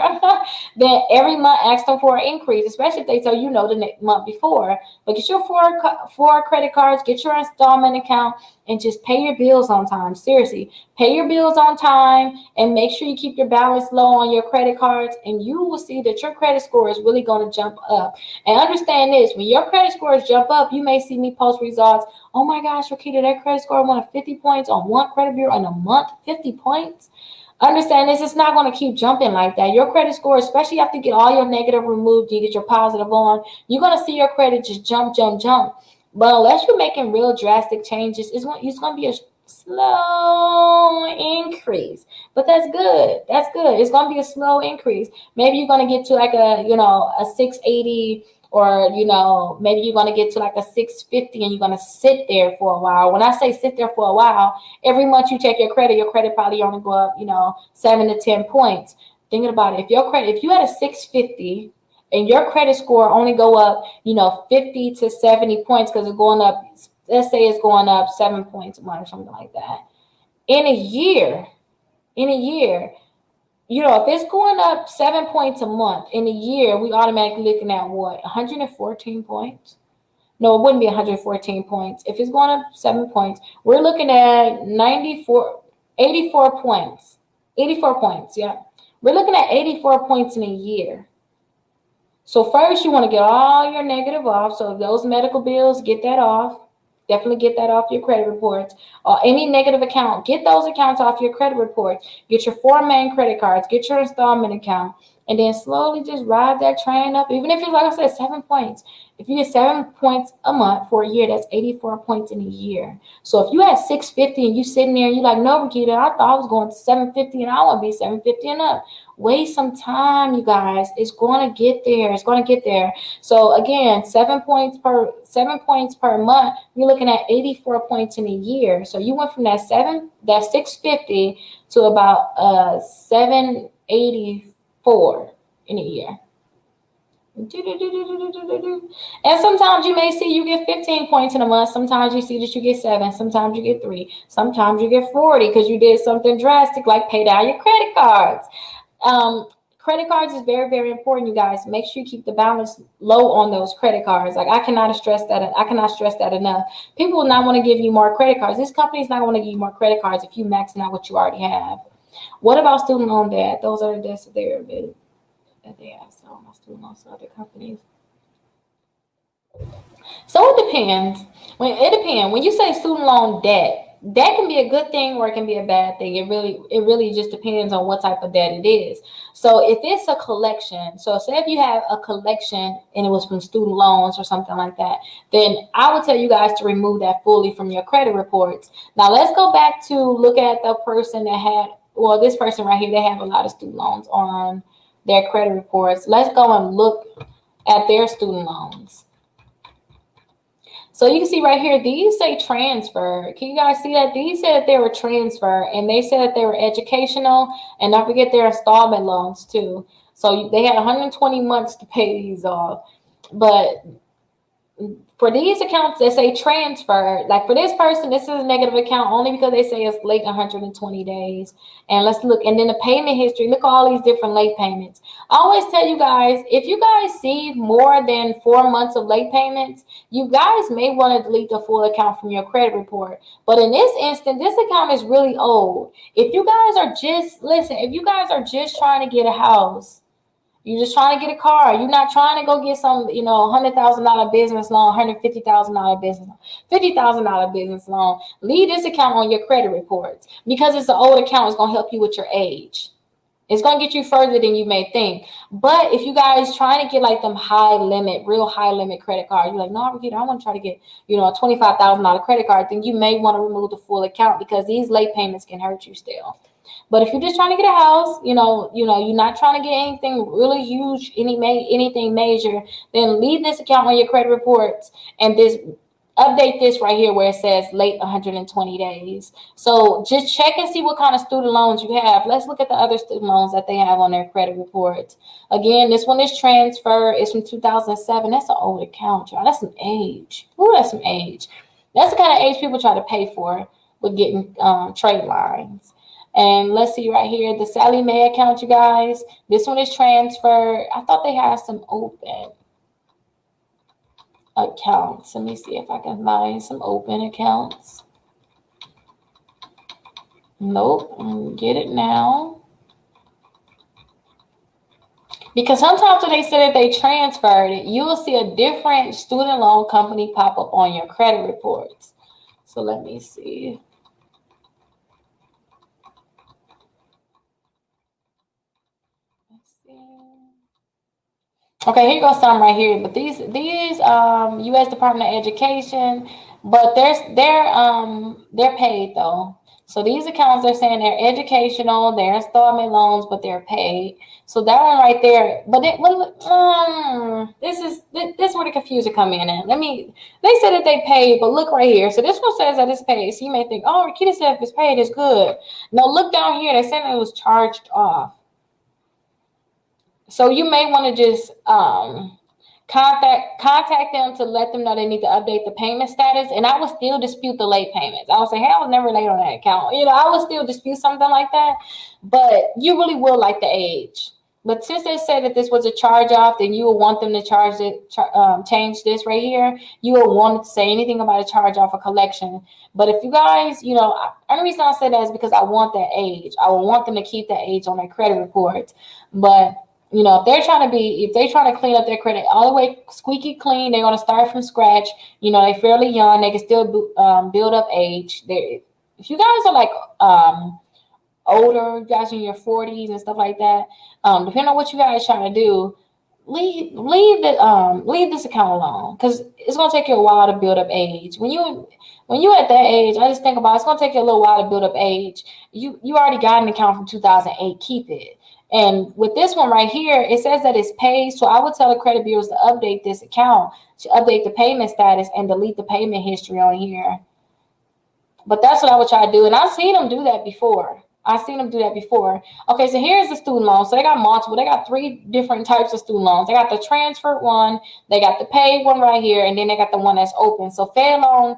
then every month ask them for an increase, especially if they tell the next month before. But get your 4 credit cards, get your installment account, and just pay your bills on time. Seriously, pay your bills on time and make sure you keep your balance low on your credit cards, and you will see that your credit score is really going to jump up. And understand this, when your credit scores jump up, you may see me post results. Oh my gosh, Rickita, that credit score won 50 points on one credit bureau in a month, 50 points. Understand this, it's not going to keep jumping like that. Your credit score, especially after you get all your negative removed, you get your positive on, you're going to see your credit just jump. But unless you're making real drastic changes, it's going to be a slow increase. But that's good. It's going to be a slow increase. Maybe you're going to get to like a 680, or maybe you're going to get to like a 650, and you're going to sit there for a while. When I say sit there for a while, every month you check your credit probably only go up 7 to 10 points. thinking about it, if you had a 650 and your credit score only go up, 50 to 70 points because it's going up, let's say it's going up 7 points a month or something like that. In a year, if it's going up 7 points a month in a year, we automatically looking at what, 114 points? No, it wouldn't be 114 points. If it's going up 7 points, we're looking at 84 points. 84 points, yeah. We're looking at 84 points in a year. So first, you want to get all your negative off. So if those medical bills, get that off. Definitely get that off your credit reports. Any negative account, get those accounts off your credit reports. Get your 4 main credit cards. Get your installment account. And then slowly just ride that train up. Even if it's, like I said, 7 points. If you get 7 points a month for a year, that's 84 points in a year. So if you had 650 and you sitting there and you're like, no, Rickita, I thought I was going to 750 and I want to be 750 and up. Wait some time, you guys. It's going to get there. It's going to get there. So again, 7 points per month, you're looking at 84 points in a year. So you went from that 650 to about 784 in a year. And sometimes you may see you get 15 points in a month. Sometimes you see that you get 7. Sometimes you get 3. Sometimes you get 40 because you did something drastic like pay down your credit cards. Credit cards is very, very important, you guys. Make sure you keep the balance low on those credit cards. Like I cannot stress that enough. People will not want to give you more credit cards. This company is not going to give you more credit cards if you maxing out what you already have. What about student loan debt? Those are the debts that they have. So my student loans to other companies. So it depends. When you say student loan debt, that can be a good thing or it can be a bad thing. It really just depends on what type of debt it is. So if it's a collection, so say if you have a collection and it was from student loans or something like that, then I would tell you guys to remove that fully from your credit reports. Now let's go back to look at the person that had, this person right here, they have a lot of student loans on their credit reports. Let's go and look at their student loans. So you can see right here, these say transfer. Can you guys see that? These said that they were transfer, and they said that they were educational, and don't forget their installment loans too. So they had 120 months to pay these off. But for these accounts that say transfer, like for this person, this is a negative account only because they say it's late 120 days. And let's look, and then the payment history, look at all these different late payments. I always tell you guys, if you guys see more than 4 months of late payments, you guys may want to delete the full account from your credit report. But in this instant, this account is really old. If you guys are just trying to get a house, you're just trying to get a car. You're not trying to go get some, $100,000 business loan, $150,000 business, $50,000 business loan. Leave this account on your credit reports because it's an old account. It's going to help you with your age. It's going to get you further than you may think. But if you guys trying to get like them real high limit credit cards, you're like, no, I want to try to get, a $25,000 credit card, then you may want to remove the full account because these late payments can hurt you still. But if you're just trying to get a house, you're not trying to get anything really huge, anything major, then leave this account on your credit reports and update this right here where it says late 120 days. So just check and see what kind of student loans you have. Let's look at the other student loans that they have on their credit reports. Again, this one is transfer. It's from 2007. That's an old account, y'all. That's some age. Ooh, that's some age. That's the kind of age people try to pay for with getting trade lines. And let's see right here, the Sally Mae account, you guys. This one is transfer. I thought they had some open accounts. Let me see if I can find some open accounts. Nope, get it now. Because sometimes when they say that they transferred it, you will see a different student loan company pop up on your credit reports. So let me see. Okay, here you go some right here. But these U.S. Department of Education, but they're paid though. So these accounts, they're saying they're educational, they're installment loans, but they're paid. So that one right there. But this is where the confusion come in. They said that they paid, but look right here. So this one says that it's paid. So you may think, oh, Rickita said if it's paid, it's good. No, look down here. They said it was charged off. So you may want to just contact them to let them know they need to update the payment status. And I would still dispute the late payments. I would say, hey, I was never late on that account. I would still dispute something like that. But you really will like the age. But since they said that this was a charge off, then you will want them to change this right here. You will want to say anything about a charge off or collection. But if you guys, the only reason I say that is because I want that age. I will want them to keep that age on their credit reports. But if they're trying to clean up their credit all the way squeaky clean, they're going to start from scratch. They're fairly young. They can still build up age. If you guys are like older, you guys in your 40s and stuff like that, depending on what you guys trying to do, leave this account alone, because it's going to take you a while to build up age. When you at that age, I just think about it's going to take you a little while to build up age. You already got an account from 2008. Keep it. And with this one right here, it says that it's paid. So I would tell the credit bureaus to update this account, to update the payment status and delete the payment history on here. But that's what I would try to do. And I've seen them do that before. Okay, so here's the student loan. So they got multiple. They got 3 different types of student loans. They got the transferred one. They got the paid one right here. And then they got the one that's open. So Fed loan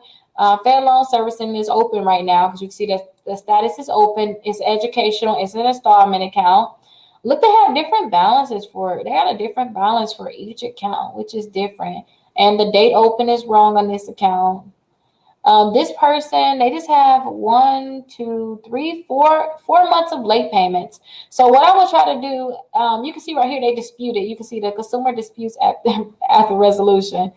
servicing is open right now, because you can see that the status is open. It's educational. It's an installment account. Look, they have different balances for it. They had a different balance for each account, which is different. And the date open is wrong on this account. This person, they just have 1, 2, 3, 4 months of late payments. So what I will try to do, you can see right here, they dispute it. You can see the consumer disputes after resolution,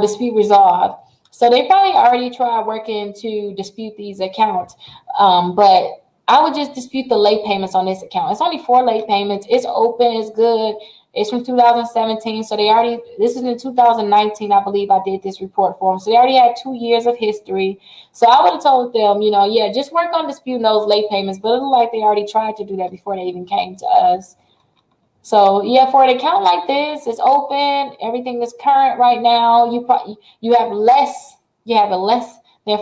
dispute resolved. So they probably already tried working to dispute these accounts, but I would just dispute the late payments on this account. It's only 4 late payments. It's open. It's good. It's from 2017. So this is in 2019, I believe I did this report for them. So they already had 2 years of history. So I would have told them, just work on disputing those late payments. But it looked like they already tried to do that before they even came to us. So yeah, for an account like this, it's open. Everything is current right now. You have less than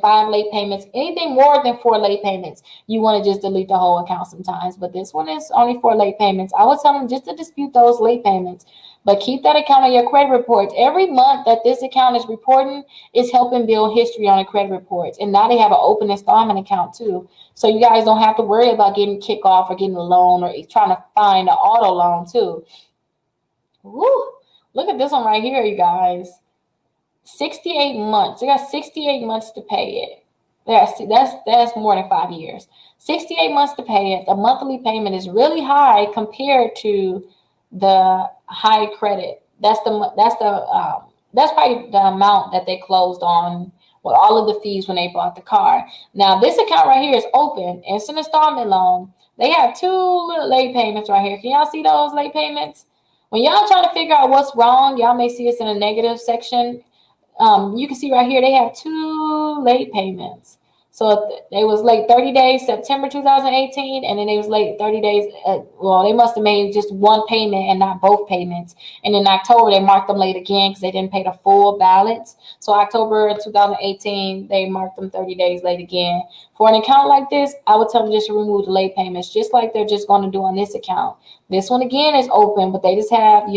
5 late payments. Anything more than 4 late payments, you want to just delete the whole account sometimes. But this one is only 4 late payments. I would tell them just to dispute those late payments, but keep that account on your credit reports. Every month that this account is reporting is helping build history on the credit reports. And now they have an open installment account too. So you guys don't have to worry about getting kicked off or getting a loan or trying to find an auto loan too. Woo! Look at this one right here, you guys. 68 months. They got 68 months to pay it. That's more than 5 years. 68 months to pay it. The monthly payment is really high compared to the high credit. That's probably the amount that they closed on with all of the fees when they bought the car. Now this account right here is open. It's an installment loan. They have 2 little late payments right here. Can y'all see those late payments? When y'all trying to figure out what's wrong, y'all may see us in a negative section. You can see right here, they have 2 late payments. So they was late 30 days, September 2018, and then they was late 30 days. They must have made just 1 payment and not both payments. And in October, they marked them late again because they didn't pay the full balance. So October 2018, they marked them 30 days late again. For an account like this, I would tell them just to remove the late payments, just like they're just going to do on this account. This one, again, is open, but they just have,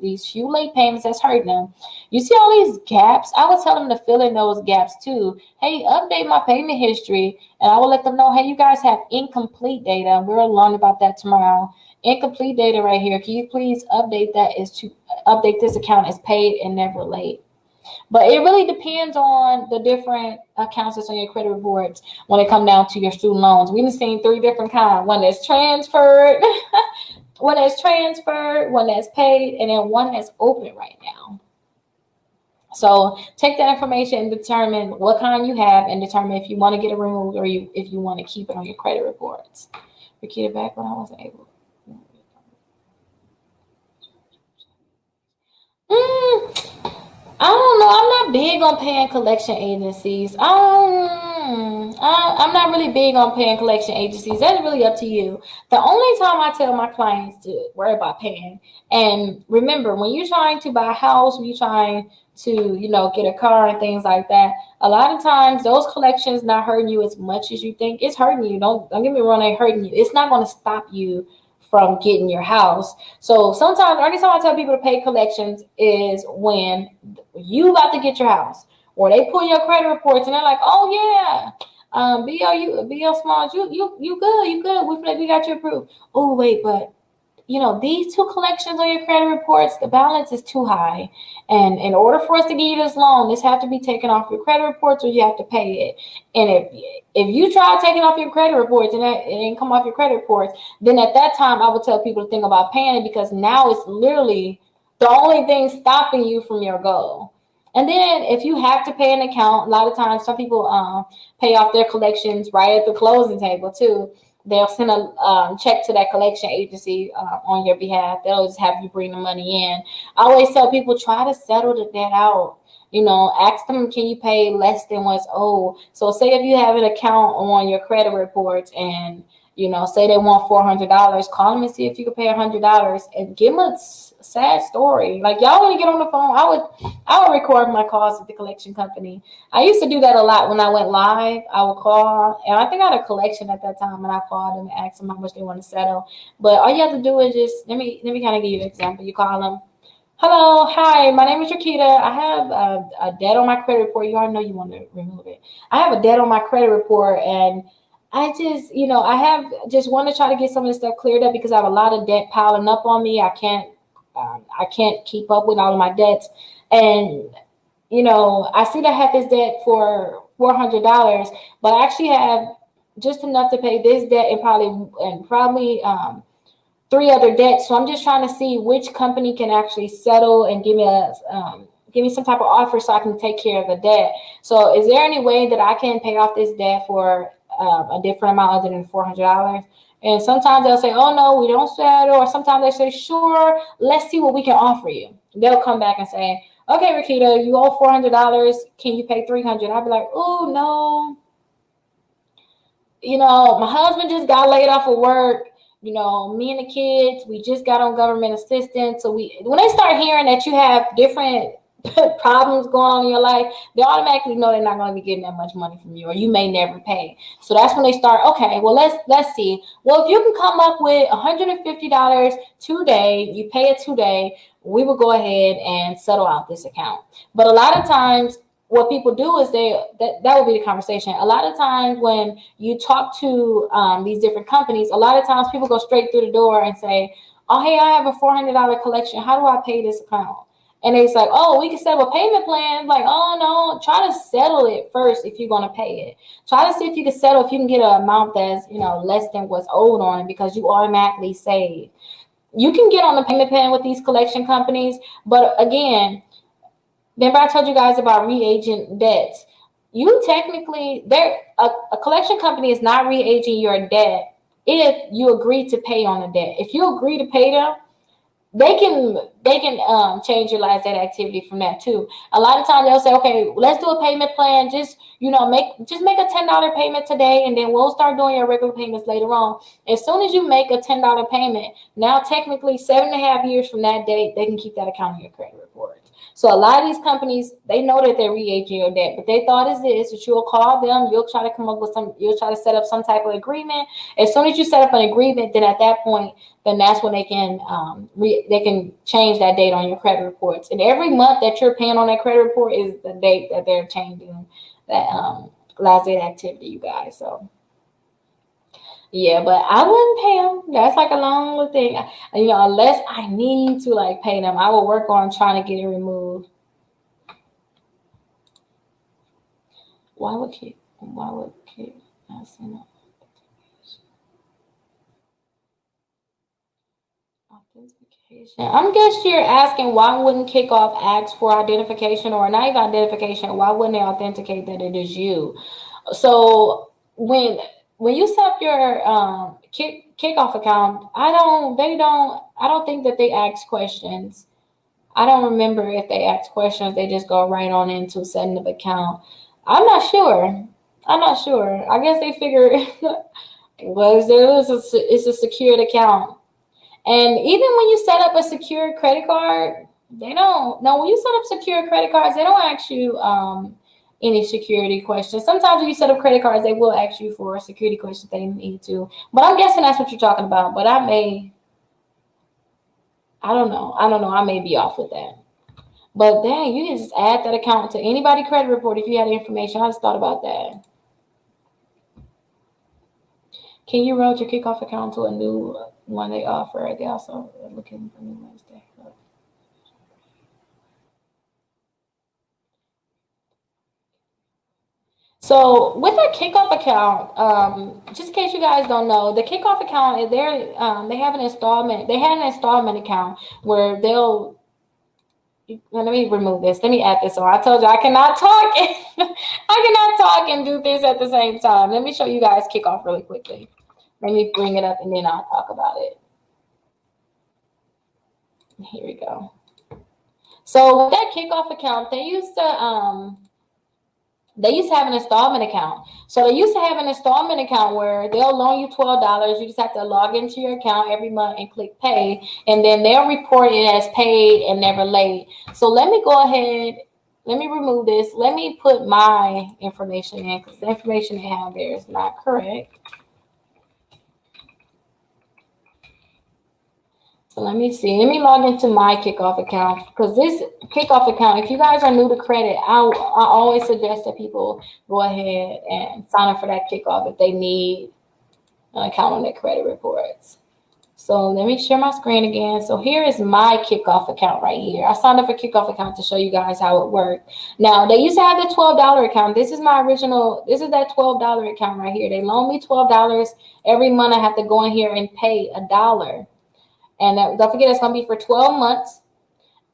these few late payments that's hurting them. You see all these gaps? I would tell them to fill in those gaps too. Hey, update my payment history, and I will let them know, hey, you guys have incomplete data. We'll learn about that tomorrow. Incomplete data right here. Can you please update that? Is to update this account as paid and never late. But it really depends on the different accounts that's on your credit reports when it comes down to your student loans. We've seen 3 different kinds. One that's transferred, one that's paid, and then one that's open right now. So take that information and determine what kind you have and determine if you want to get it removed or if you want to keep it on your credit reports. Rickita back when I wasn't able. I don't know. I'm not big on paying collection agencies. I'm not really big on paying collection agencies. That's really up to you. The only time I tell my clients to worry about paying, and remember, when you're trying to buy a house, when you're trying to, get a car and things like that, a lot of times those collections not hurting you as much as you think. It's hurting you. Don't get me wrong, they're hurting you. It's not going to stop you from getting your house. So sometimes, the only time I tell people to pay collections is when you about to get your house, or they pull your credit reports and they're like, oh yeah, BL Smalls, you good. We got you approved. Oh wait, but these two collections on your credit reports, the balance is too high. And in order for us to give you this loan, this have to be taken off your credit reports, or you have to pay it. And if you try taking off your credit reports and it didn't come off your credit reports, then at that time I would tell people to think about paying it, because now it's literally the only thing stopping you from your goal. And then if you have to pay an account, a lot of times some people pay off their collections right at the closing table too. They'll send a check to that collection agency on your behalf. They'll just have you bring the money in. I always tell people, try to settle the debt out. Ask them, can you pay less than what's owed? So say if you have an account on your credit reports and, say they want $400, call them and see if you can pay $100 and give them a sad story. Like, y'all want to get on the phone, I would record my calls with the collection company. I used to do that a lot when I went live. I would call, and I think I had a collection at that time, and I called them and asked them how much they want to settle. But all you have to do is just, let me kind of give you an example. You call them, hello, hi, my name is Rickita. I have a debt on my credit report. You already know you want to remove it. I have a debt on my credit report, and I just, I have just want to try to get some of this stuff cleared up because I have a lot of debt piling up on me. I can't keep up with all of my debts. And, I see that I have this debt for $400, but I actually have just enough to pay this debt and probably three other debts. So I'm just trying to see which company can actually settle and give me some type of offer so I can take care of the debt. So is there any way that I can pay off this debt for a different amount other than $400? And sometimes they'll say, oh no, we don't settle. Or sometimes they say, sure, let's see what we can offer you. They'll come back and say, okay, Rickita, you owe $400. Can you pay $300? I'll be like, oh no. My husband just got laid off of work. Me and the kids, we just got on government assistance. So when they start hearing that you have different problems going on in your life, they automatically know they're not going to be getting that much money from you, or you may never pay. So that's when they start, okay, well, let's see. Well, if you can come up with $150 today, you pay it today, we will go ahead and settle out this account. But a lot of times what people do is that will be the conversation. A lot of times when you talk to these different companies, a lot of times people go straight through the door and say, oh, hey, I have a $400 collection. How do I pay this account? And it's like, oh, we can set up a payment plan. Like, oh, no, try to settle it first if you're going to pay it. Try to see if you can settle, if you can get an amount that's, less than what's owed on it, because you automatically save. You can get on the payment plan with these collection companies. But again, remember I told you guys about reagent debts. You technically, a collection company is not reaging your debt if you agree to pay on the debt. If you agree to pay them, they can change your last debt activity from that too. A lot of times they'll say, okay, let's do a payment plan. Just make a $10 payment today, and then we'll start doing your regular payments later on. As soon as you make a $10 payment, now technically 7.5 years from that date, they can keep that account on your credit report. So a lot of these companies, they know that they're re-aging your debt, but they thought is this, that you'll call them, you'll try to set up some type of agreement. As soon as you set up an agreement, then at that point, then that's when they can change that date on your credit reports. And every month that you're paying on that credit report is the date that they're changing that last date activity, you guys. So yeah, but I wouldn't pay them. That's like a long little thing. Unless I need to pay them, I will work on trying to get it removed. Why would keep asking authentication? I guess you're asking why wouldn't Kickoff ask for identification, or not even identification? Why wouldn't they authenticate that it is you? So when you set up your Kickoff account, I don't think that they ask questions. I don't remember if they ask questions. They just go right on into setting up account. I'm not sure. I guess they figure it's a secured account. And even when you set up a secured credit card, they don't. No, when you set up secured credit cards, they don't ask you any security questions. Sometimes when you set up credit cards, they will ask you for security questions they need to. But I'm guessing that's what you're talking about. But I may I don't know. I may be off with that. But dang, you can just add that account to anybody credit report if you had the information. I just thought about that. Can you route your kickoff account to a new one they offer? They also are looking for new ones there. So with a kickoff account, just in case you guys don't know, the kickoff account is there. They have an installment. They had an installment account where they'll. Let me remove this. Let me add this on. I told you I cannot talk. I cannot talk and do this at the same time. Let me show you guys kickoff really quickly. Let me bring it up and then I'll talk about it. Here we go. So with that kickoff account, they used to have an installment account. So they used to have an installment account where they'll loan you $12. You just have to log into your account every month and click pay, and then they'll report it as paid and never late. So let me go ahead. Let me remove this. Let me put my information in because the information they have there is not correct. So let me see. Let me log into my kickoff account because this kickoff account, if you guys are new to credit, I always suggest that people go ahead and sign up for that kickoff if they need an account on their credit reports. So let me share my screen again. So here is my kickoff account right here. I signed up for kickoff account to show you guys how it worked. Now they used to have the $12 account. This is my original. This is that $12 account right here. They loan me $12 every month. I have to go in here and pay $1. And don't forget, it's going to be for 12 months.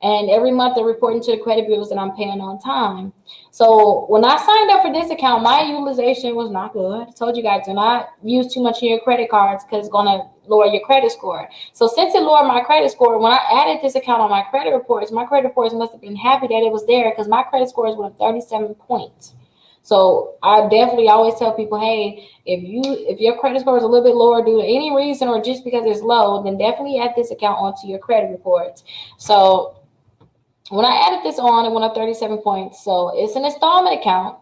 And every month they're reporting to the credit bureaus that I'm paying on time. So when I signed up for this account, my utilization was not good. I told you guys, do not use too much of your credit cards because it's going to lower your credit score. So since it lowered my credit score, when I added this account on my credit reports must have been happy that it was there because my credit scores were 37 points. So I definitely always tell people, hey, if your credit score is a little bit lower due to any reason or just because it's low, then definitely add this account onto your credit reports. So when I added this on, it went up 37 points. So it's an installment account.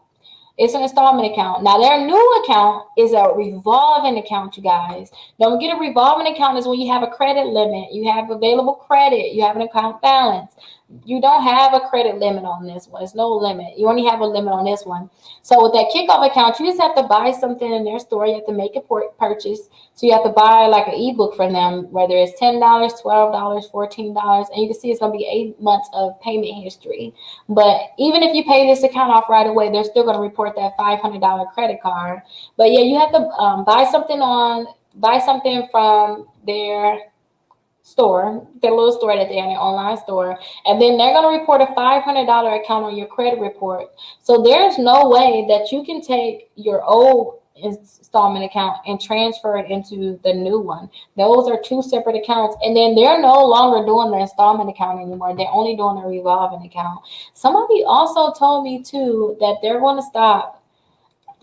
It's an installment account. Now, their new account is a revolving account, you guys. Don't get a revolving account is when you have a credit limit. You have available credit. You have an account balance. You don't have a credit limit on this one. There's no limit. You only have a limit on this one. So with that kickoff account, you just have to buy something in their store. You have to make a purchase. So you have to buy like an ebook from them, whether it's $10, $12, $14. And you can see it's going to be 8 months of payment history. But even if you pay this account off right away, they're still going to report that $500 credit card. But yeah, you have to buy something from their store, their little store that they have, their online store, and then they're going to report a $500 account on your credit report. So there's no way that you can take your old installment account and transfer it into the new one. Those are two separate accounts, and then they're no longer doing the installment account anymore. They're only doing a revolving account. Somebody also told me too that they're going to stop.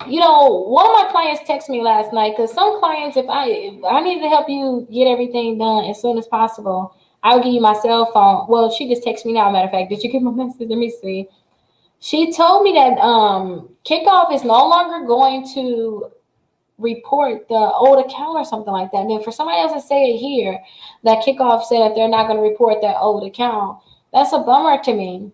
You know, one of my clients texted me last night because some clients, if I need to help you get everything done as soon as possible, I'll give you my cell phone. Well, she just texted me now, matter of fact. Did you get my message? Let me see. She told me that Kickoff is no longer going to report the old account or something like that. And then for somebody else to say it here, that Kickoff said that they're not going to report that old account, that's a bummer to me.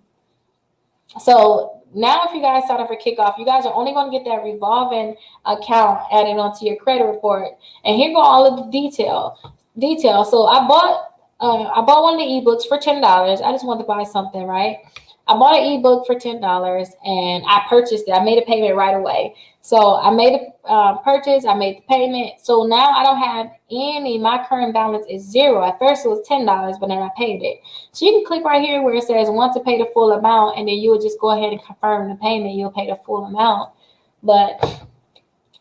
So now if you guys sign up for Kickoff, you guys are only going to get that revolving account added onto your credit report. And here go all of the detail. So I bought one of the ebooks for $10. I just wanted to buy something, right? I bought an ebook for $10 and I purchased it. I made a payment right away. So I made a purchase. I made the payment. So now I don't have any. My current balance is zero. At first it was $10, but then I paid it. So you can click right here where it says want to pay the full amount, and then you will just go ahead and confirm the payment. You'll pay the full amount, but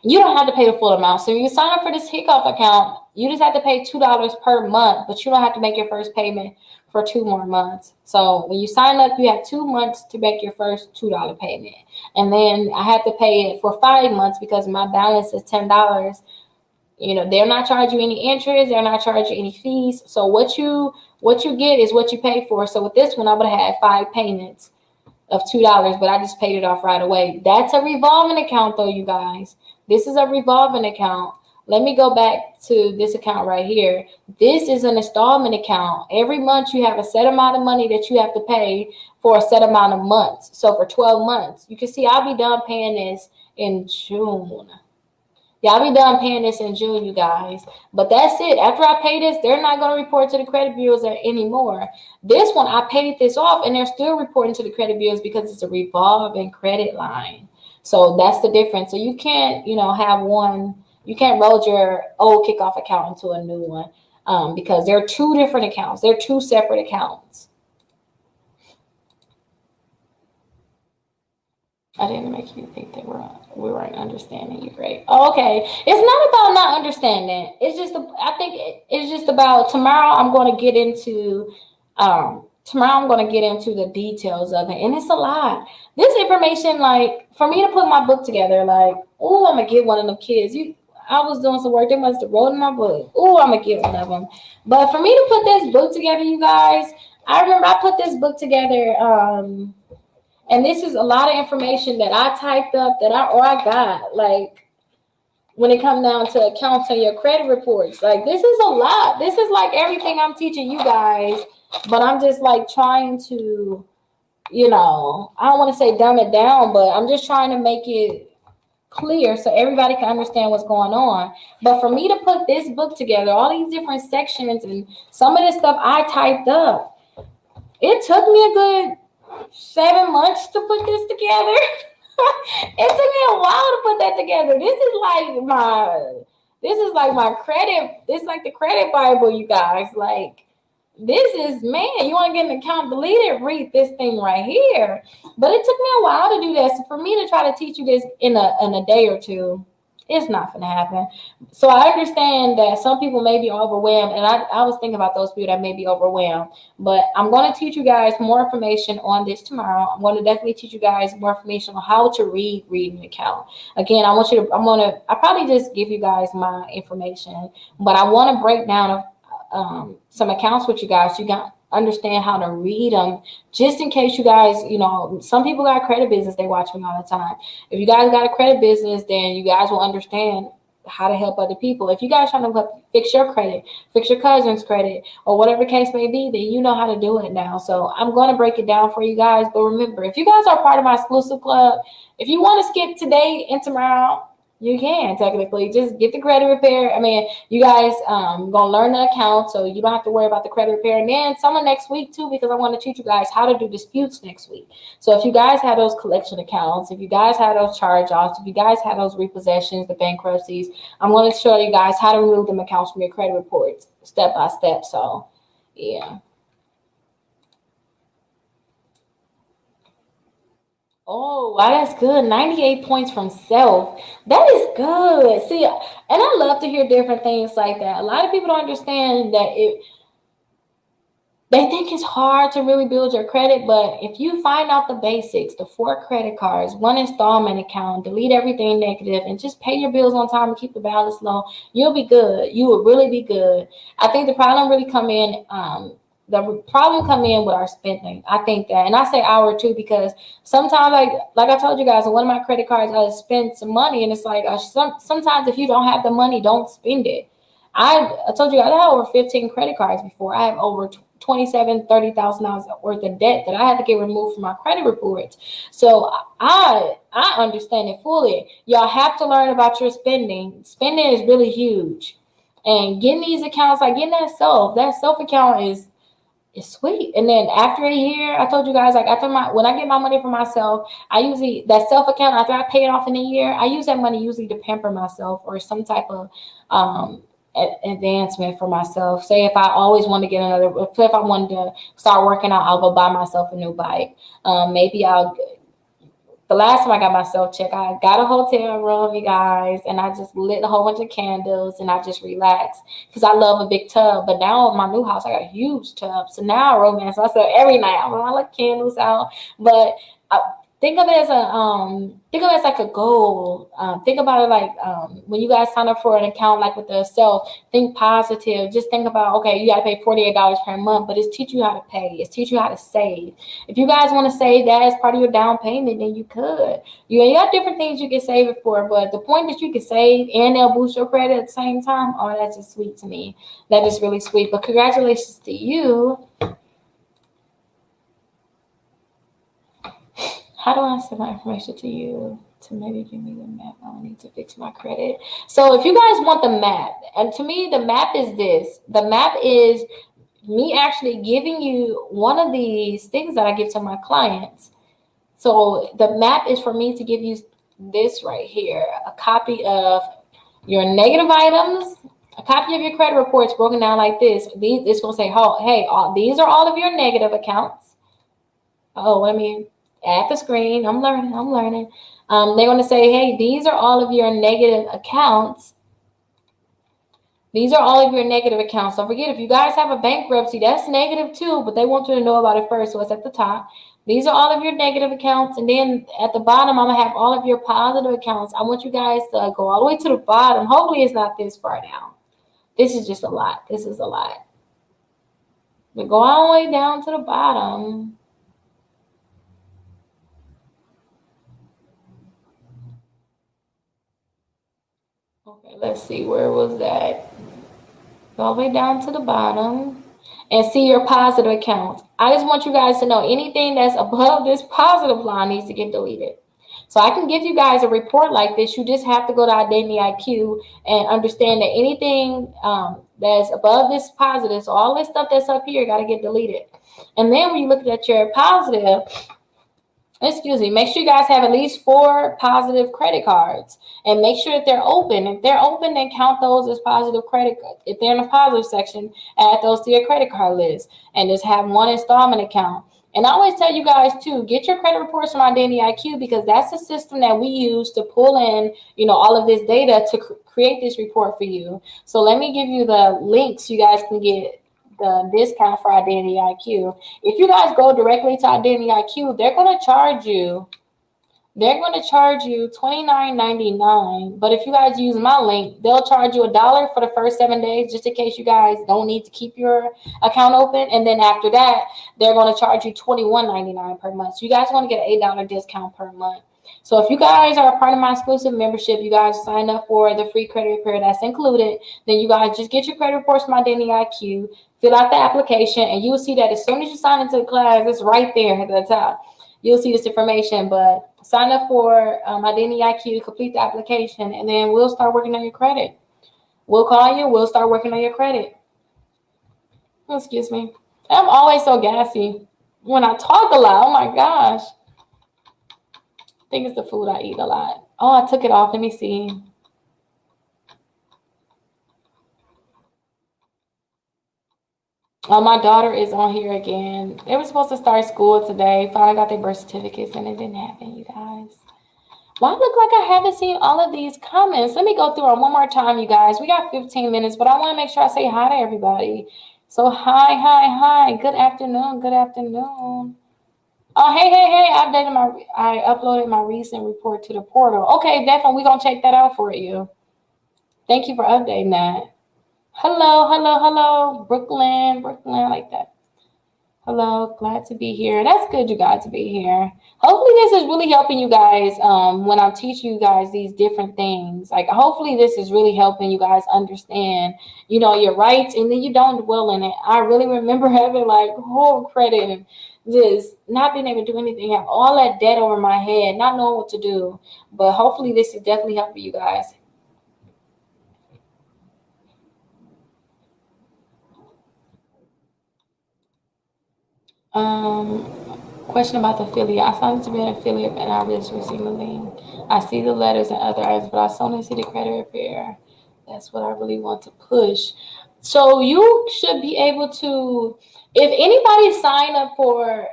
you don't have to pay the full amount. So when you sign up for this Kickoff account, you just have to pay $2 per month, but you don't have to make your first payment for 2 more months. So when you sign up, you have 2 months to make your first $2 payment. And then I have to pay it for 5 months because my balance is $10. You know, they're not charging you any interest. They're not charging you any fees. So what you get is what you pay for. So with this one, I would have had 5 payments of $2, but I just paid it off right away. That's a revolving account though, you guys. This is a revolving account. let me go back to this account right here. This is an installment account. Every month you have a set amount of money that you have to pay for a set amount of months. So for 12 months, you can see I'll be done paying this in June. Yeah, I'll be done paying this in June, you guys. But that's it. After I pay this, they're not going to report to the credit bureaus anymore. This one, I paid this off, and they're still reporting to the credit bureaus because it's a revolving credit line. So that's the difference. So you can't, have one. You can't roll your old kickoff account into a new one because they're two different accounts. They're two separate accounts. I didn't make you think that we weren't understanding you great. Oh, okay. It's not about not understanding. I think it's just about tomorrow I'm going to get into the details of it. And it's a lot. This information, like, for me to put my book together, like, oh, I'm going to get one of them kids. I was doing some work. They must have wrote in my book. Oh, I'm going to get one of them. But for me to put this book together, you guys, I remember I put this book together, and this is a lot of information that I typed up that I got, like, when it comes down to accounts and your credit reports. Like, this is a lot. This is like everything I'm teaching you guys, but I'm just like trying to, I don't want to say dumb it down, but I'm just trying to make it clear so everybody can understand what's going on. But for me to put this book together, all these different sections and some of this stuff I typed up, it took me a good 7 months to put this together. It took me a while to put that together. This is like my credit. This is like the credit Bible, you guys. Like, this is, man, you want to get an account deleted, read this thing right here. But it took me a while to do that. So for me to try to teach you this in a day or two, it's not going to happen. So I understand that some people may be overwhelmed, and I was thinking about those people that may be overwhelmed. But I'm going to teach you guys more information on this tomorrow. I'm going to definitely teach you guys more information on how to read an account. Again, I'll probably just give you guys my information, but I want to break down some accounts with you guys. You got understand how to read them, just in case you guys, some people got a credit business, they watch me all the time. If you guys got a credit business, then you guys will understand how to help other people. If you guys trying to fix your credit, fix your cousin's credit, or whatever the case may be, then you know how to do it now. So I'm going to break it down for you guys. But remember, if you guys are part of my exclusive club, if you want to skip today and tomorrow, you can technically just get the credit repair. I mean, you guys gonna learn the account, so you don't have to worry about the credit repair. And then some of next week too, because I want to teach you guys how to do disputes next week. So if you guys have those collection accounts, if you guys have those charge-offs, if you guys have those repossessions, the bankruptcies, I'm going to show you guys how to remove them accounts from your credit reports step by step. So yeah. Oh, wow, that's good. 98 points from self. That is good. See, and I love to hear different things like that. A lot of people don't understand that they think it's hard to really build your credit, but if you find out the basics, the 4 credit cards, 1 installment account, delete everything negative, and just pay your bills on time and keep the balance low, you'll be good. You will really be good. I think the problem really come in with our spending. I think that, and I say our too, because sometimes, like I told you guys, on one of my credit cards, I spent some money, and it's like sometimes if you don't have the money, don't spend it. I told you I had over 15 credit cards before. I have over $30,000 worth of debt that I had to get removed from my credit reports. So I understand it fully. Y'all have to learn about your spending. Spending is really huge, and getting these accounts, like getting that self account is sweet. And then after a year, I told you guys, like when I get my money for myself, I usually, that self account, after I pay it off in a year, I use that money usually to pamper myself or some type of advancement for myself. Say if I always want to get if I wanted to start working out, I'll go buy myself a new bike. The last time I got myself checked, I got a hotel room, you guys, and I just lit a whole bunch of candles and I just relaxed because I love a big tub. But now in my new house, I got a huge tub. So now I romance myself every night. I want my little candles out. But think of it as like a goal. Think about it like when you guys sign up for an account like with the self, think positive. Just think about, okay, you got to pay $48 per month, but it's teach you how to pay. It's teach you how to save. If you guys want to save that as part of your down payment, then you could. You got different things you can save it for, but the point that you can save and they'll boost your credit at the same time, oh, that's just sweet to me. That is really sweet. But congratulations to you. How do I send my information to you to maybe give me the map? I need to fix my credit. So if you guys want the map, and to me, the map is this. The map is me actually giving you one of these things that I give to my clients. So the map is for me to give you this right here, a copy of your negative items, a copy of your credit reports broken down like this. It's going to say, oh, hey, these are all of your negative accounts. Oh, let me add the screen. I'm learning. They're going to say, hey, these are all of your negative accounts. These are all of your negative accounts. Don't forget, if you guys have a bankruptcy, that's negative too, but they want you to know about it first, so it's at the top. These are all of your negative accounts, and then at the bottom, I'm going to have all of your positive accounts. I want you guys to go all the way to the bottom. Hopefully, it's not this far down. This is just a lot. This is a lot. But go all the way down to the bottom. Okay, let's see. Where was that? Go all the way down to the bottom and see your positive accounts. I just want you guys to know anything that's above this positive line needs to get deleted. So I can give you guys a report like this. You just have to go to Identity IQ and understand that anything that's above this positive, so all this stuff that's up here got to get deleted. And then when you look at your positive, make sure you guys have at least 4 positive credit cards and make sure that they're open. If they're open, then count those as positive credit. If they're in the positive section, add those to your credit card list and just have 1 installment account. And I always tell you guys too, get your credit reports from Identity IQ because that's the system that we use to pull in, all of this data to create this report for you. So let me give you the links you guys can get the discount for Identity IQ. If you guys go directly to Identity IQ, they're going to charge you $29.99. But if you guys use my link, they'll charge you $1 for the first 7 days, just in case you guys don't need to keep your account open. And then after that, they're going to charge you $21.99 per month. So you guys want to get an $8 discount per month. So if you guys are a part of my exclusive membership, you guys sign up for the free credit repair that's included, then you guys just get your credit reports from Identity IQ, fill out the application, and you'll see that as soon as you sign into the class, it's right there at the top. You'll see this information, but sign up for Identity IQ, complete the application, and then we'll start working on your credit. We'll call you. We'll start working on your credit. Oh, excuse me. I'm always so gassy when I talk a lot. Oh, my gosh. I think it's the food I eat a lot. Oh, I took it off. Let me see. Oh, my daughter is on here again. They were supposed to start school today. Finally got their birth certificates, and it didn't happen, you guys. Well, I look like I haven't seen all of these comments. Let me go through them one more time, you guys. We got 15 minutes, but I want to make sure I say hi to everybody. So hi. Good afternoon. Oh, hey. I uploaded my recent report to the portal. Okay, definitely. We're going to check that out for you. Thank you for updating that. Hello. Brooklyn, I like that. Hello, glad to be here. That's good, you guys, to be here. Hopefully this is really helping you guys when I'm teaching you guys these different things. Like, hopefully this is really helping you guys understand, your rights, and then you don't dwell in it. I really remember having whole credit and just not being able to do anything, have all that debt over my head, not knowing what to do. But hopefully this is definitely helping you guys. Question about the affiliate. I signed to be an affiliate and I just received a link. I see the letters and other items, but I still only see the credit repair. That's what I really want to push. So you should be able to, if anybody sign up for,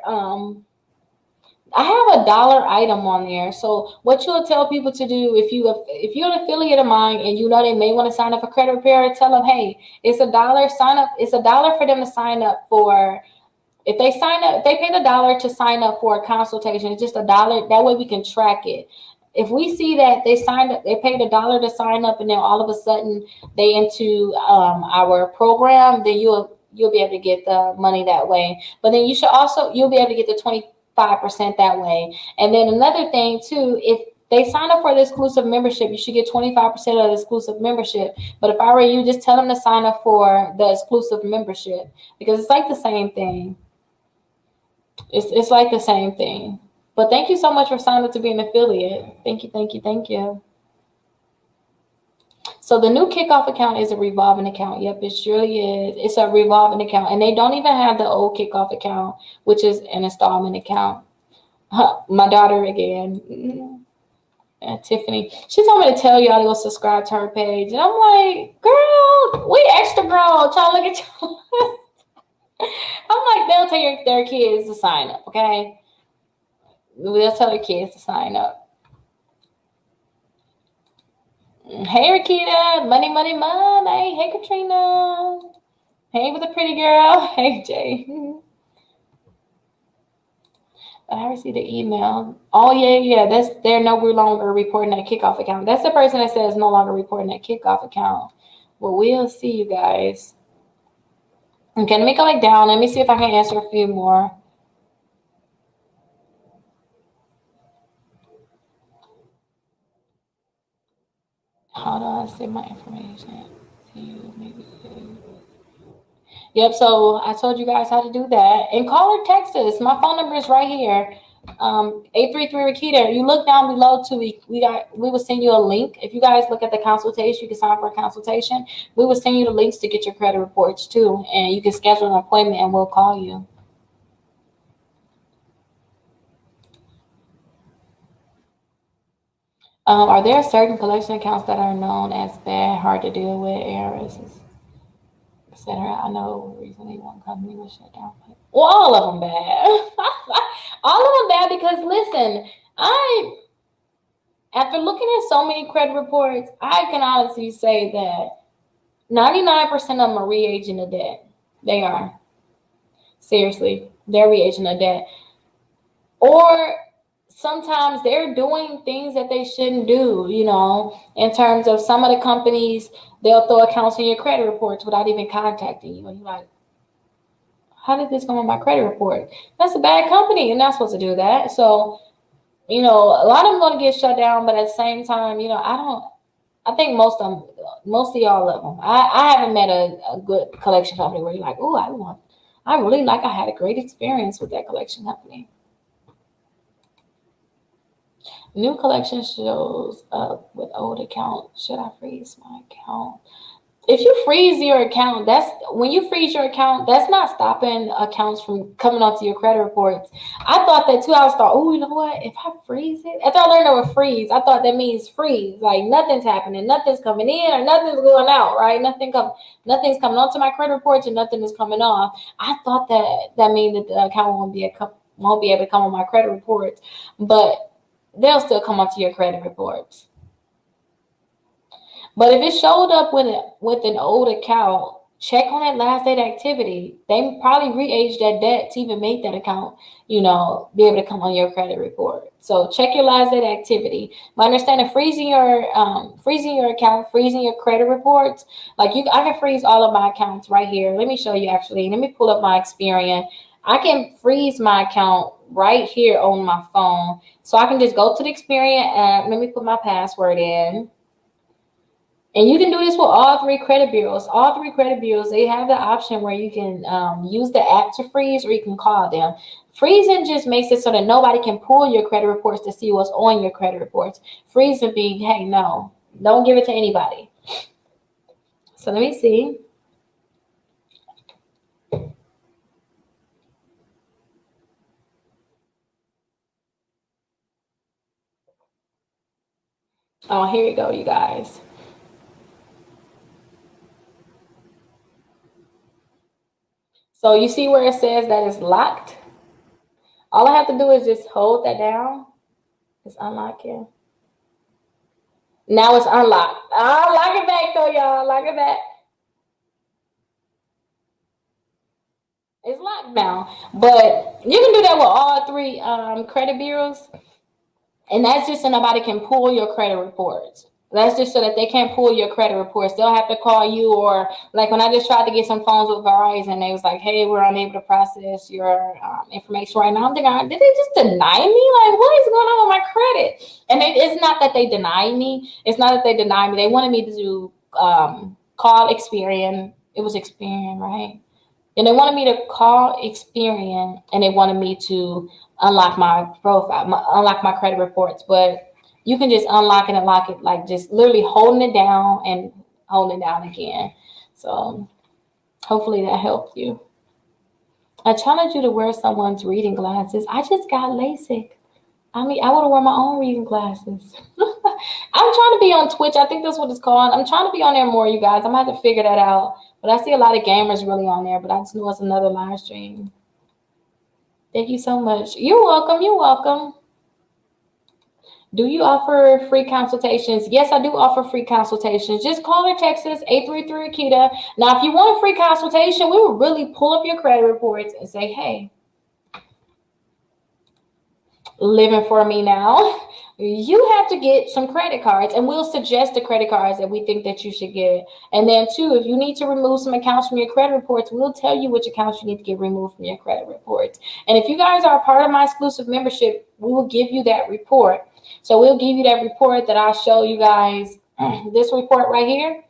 I have a dollar item on there. So what you'll tell people to do if you're an affiliate of mine and they may want to sign up for credit repair, tell them, hey, it's $1. Sign up. It's $1 for them to sign up for If they sign up, if they paid $1 to sign up for a consultation, it's just $1. That way we can track it. If we see that they signed up, they paid $1 to sign up, and then all of a sudden they into our program, then you'll be able to get the money that way. But then you'll be able to get the 25% that way. And then another thing too, if they sign up for the exclusive membership, you should get 25% of the exclusive membership. But if I were you, just tell them to sign up for the exclusive membership, because it's like the same thing. It's like the same thing. But thank you so much for signing up to be an affiliate. Thank you, thank you, thank you. So the new kickoff account is a revolving account. Yep, it surely is. It's a revolving account. And they don't even have the old kickoff account, which is an installment account. My daughter again. Tiffany, she told me to tell y'all to go subscribe to her page. And I'm like, girl, we extra grown. Y'all look at y'all. I'm like, they'll tell their kids to sign up, okay? They'll tell their kids to sign up. Hey, Rickita. Money, money, money. Hey, Katrina. Hey, with a pretty girl. Hey, Jay. I received the email. Oh, yeah. They're no longer reporting that kickoff account. That's the person that says no longer reporting that kickoff account. Well, we'll see, you guys. Okay, let me go back down. Let me see if I can answer a few more. Hold on, save my information. Yep, so I told you guys how to do that. And call or text us. My phone number is right here. 833 Rickita. You look down below too. We will send you a link. If you guys look at the consultation, you can sign up for a consultation. We will send you the links to get your credit reports too. And you can schedule an appointment and we'll call you. Are there certain collection accounts that are known as bad, hard to deal with, errors, etc.? I know recently one company was shut down. Well, all of them bad. All of them bad because listen, after looking at so many credit reports, I can honestly say that 99% of them are re-aging a debt. They are. Seriously, they're re-aging a debt. Or sometimes they're doing things that they shouldn't do, in terms of some of the companies, they'll throw accounts in your credit reports without even contacting you. And you're like, how did this come on my credit report? That's a bad company. You're not supposed to do that. So, a lot of them going to get shut down, but at the same time, I think mostly all of them. I haven't met a good collection company where you're like, oh, I had a great experience with that collection company. New collection shows up with old account. Should I freeze my account? If you freeze your account, when you freeze your account, that's not stopping accounts from coming onto your credit reports. I thought that too. I was thought, oh, you know what? If I freeze it, after I learned the word freeze, I thought that means freeze, like nothing's happening, nothing's coming in or nothing's going out, right? Nothing's coming onto my credit reports and nothing is coming off. I thought that means that the account won't be able to come on my credit reports, but they'll still come onto your credit reports. But if it showed up with an old account, check on that last date activity. They probably re-aged that debt to even make that account, be able to come on your credit report. So check your last date activity. But understand freezing your account, freezing your credit reports. I can freeze all of my accounts right here. Let me show you actually. Let me pull up my Experian. I can freeze my account right here on my phone. So I can just go to the Experian app. Let me put my password in. And you can do this with all three credit bureaus. All three credit bureaus, they have the option where you can use the app to freeze or you can call them. Freezing just makes it so that nobody can pull your credit reports to see what's on your credit reports. Freezing being, hey, no, don't give it to anybody. So let me see. Oh, here you go, you guys. So you see where it says that it's locked? All I have to do is just hold that down. It's unlocking. Now it's unlocked. Oh, lock it back though, y'all. Lock it back. It's locked now, but you can do that with all three credit bureaus. And that's just so nobody can pull your credit reports. That's just so that they can't pull your credit reports. They'll have to call you, or like when I just tried to get some phones with Verizon, they was like, "Hey, we're unable to process your information right now." I'm thinking, did they just deny me? Like, what is going on with my credit? And it's not that they denied me. It's not that they denied me. They wanted me to do call Experian. It was Experian, right? And they wanted me to call Experian, and they wanted me to unlock my profile, unlock my credit reports. But you can just unlock it and lock it, like just literally holding it down and holding it down again. So hopefully that helped you. I challenge you to wear someone's reading glasses. I just got LASIK. I mean, I would have worn my own reading glasses. I'm trying to be on Twitch. I think that's what it's called. I'm trying to be on there more, you guys. I'm going to have to figure that out. But I see a lot of gamers really on there, but I just know it's another live stream. Thank you so much. You're welcome. You're welcome. Do you offer free consultations? Yes, I do offer free consultations. Just call or text us 833 Rickita. Now, if you want a free consultation, we will really pull up your credit reports and say, hey, living for me now, you have to get some credit cards, and we'll suggest the credit cards that we think that you should get. And then too, if you need to remove some accounts from your credit reports, we'll tell you which accounts you need to get removed from your credit reports. And if you guys are a part of my exclusive membership, we will give you that report. So we'll give you that report that I'll show you guys. This report right here,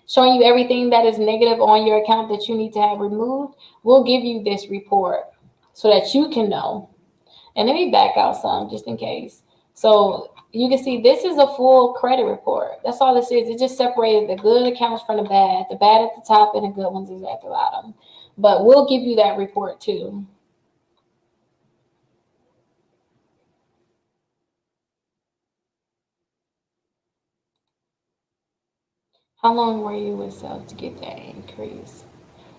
showing you everything that is negative on your account that you need to have removed. We'll give you this report so that you can know. And let me back out some just in case. So you can see this is a full credit report. That's all this is. It just separated the good accounts from the bad at the top and the good ones is at the bottom. But we'll give you that report too. How long were you with Self to get that increase?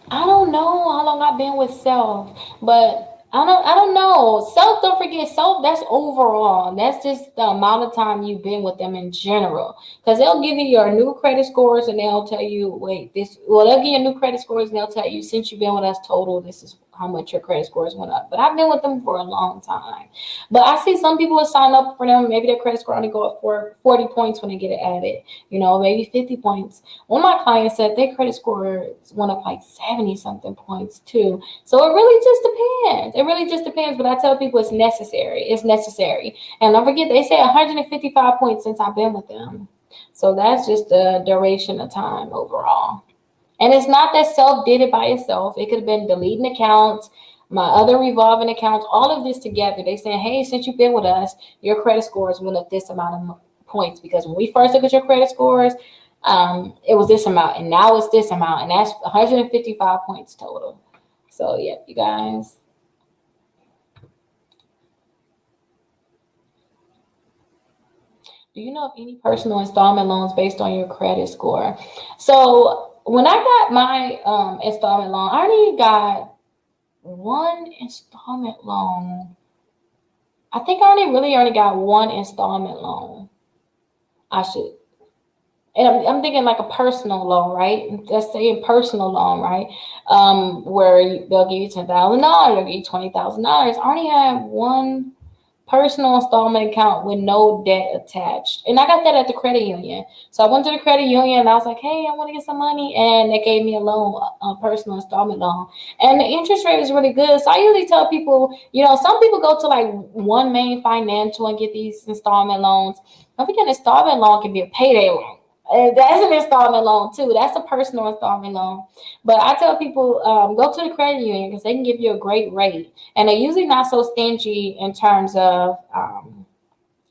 I don't know how long I've been with Self, but I don't know. Self, don't forget, Self, that's overall. That's just the amount of time you've been with them in general. Because they'll give you your new credit scores and they'll tell you, they'll give you new credit scores and they'll tell you, since you've been with us total, this is how much your credit scores went up. But I've been with them for a long time. But I see some people will sign up for them. Maybe their credit score only go up for 40 points when they get it added. Maybe 50 points. One of my clients said their credit score went up like 70 something points too. So it really just depends. It really just depends. But I tell people it's necessary. It's necessary. And don't forget, they say 155 points since I've been with them. So that's just the duration of time overall. And it's not that Self did it by itself. It could have been deleting accounts, my other revolving accounts, all of this together. They saying, hey, since you've been with us, your credit scores went up this amount of points. Because when we first look at your credit scores, it was this amount, and now it's this amount, and that's 155 points total. So, yeah, you guys. Do you know of any personal installment loans based on your credit score? So when I got my installment loan, I already got one installment loan. I think I only got one installment loan. And I'm thinking like a personal loan, right? Let's say a personal loan, right? Where they'll give you $10,000, they'll give you $20,000. I already have one personal installment account with no debt attached. And I got that at the credit union. So I went to the credit union and I was like, hey, I want to get some money. And they gave me a loan, a personal installment loan. And the interest rate is really good. So I usually tell people, some people go to like One Main Financial and get these installment loans. I think an installment loan can be a payday loan. That's an installment loan too. That's a personal installment loan. But I tell people, go to the credit union because they can give you a great rate. And they're usually not so stingy in terms of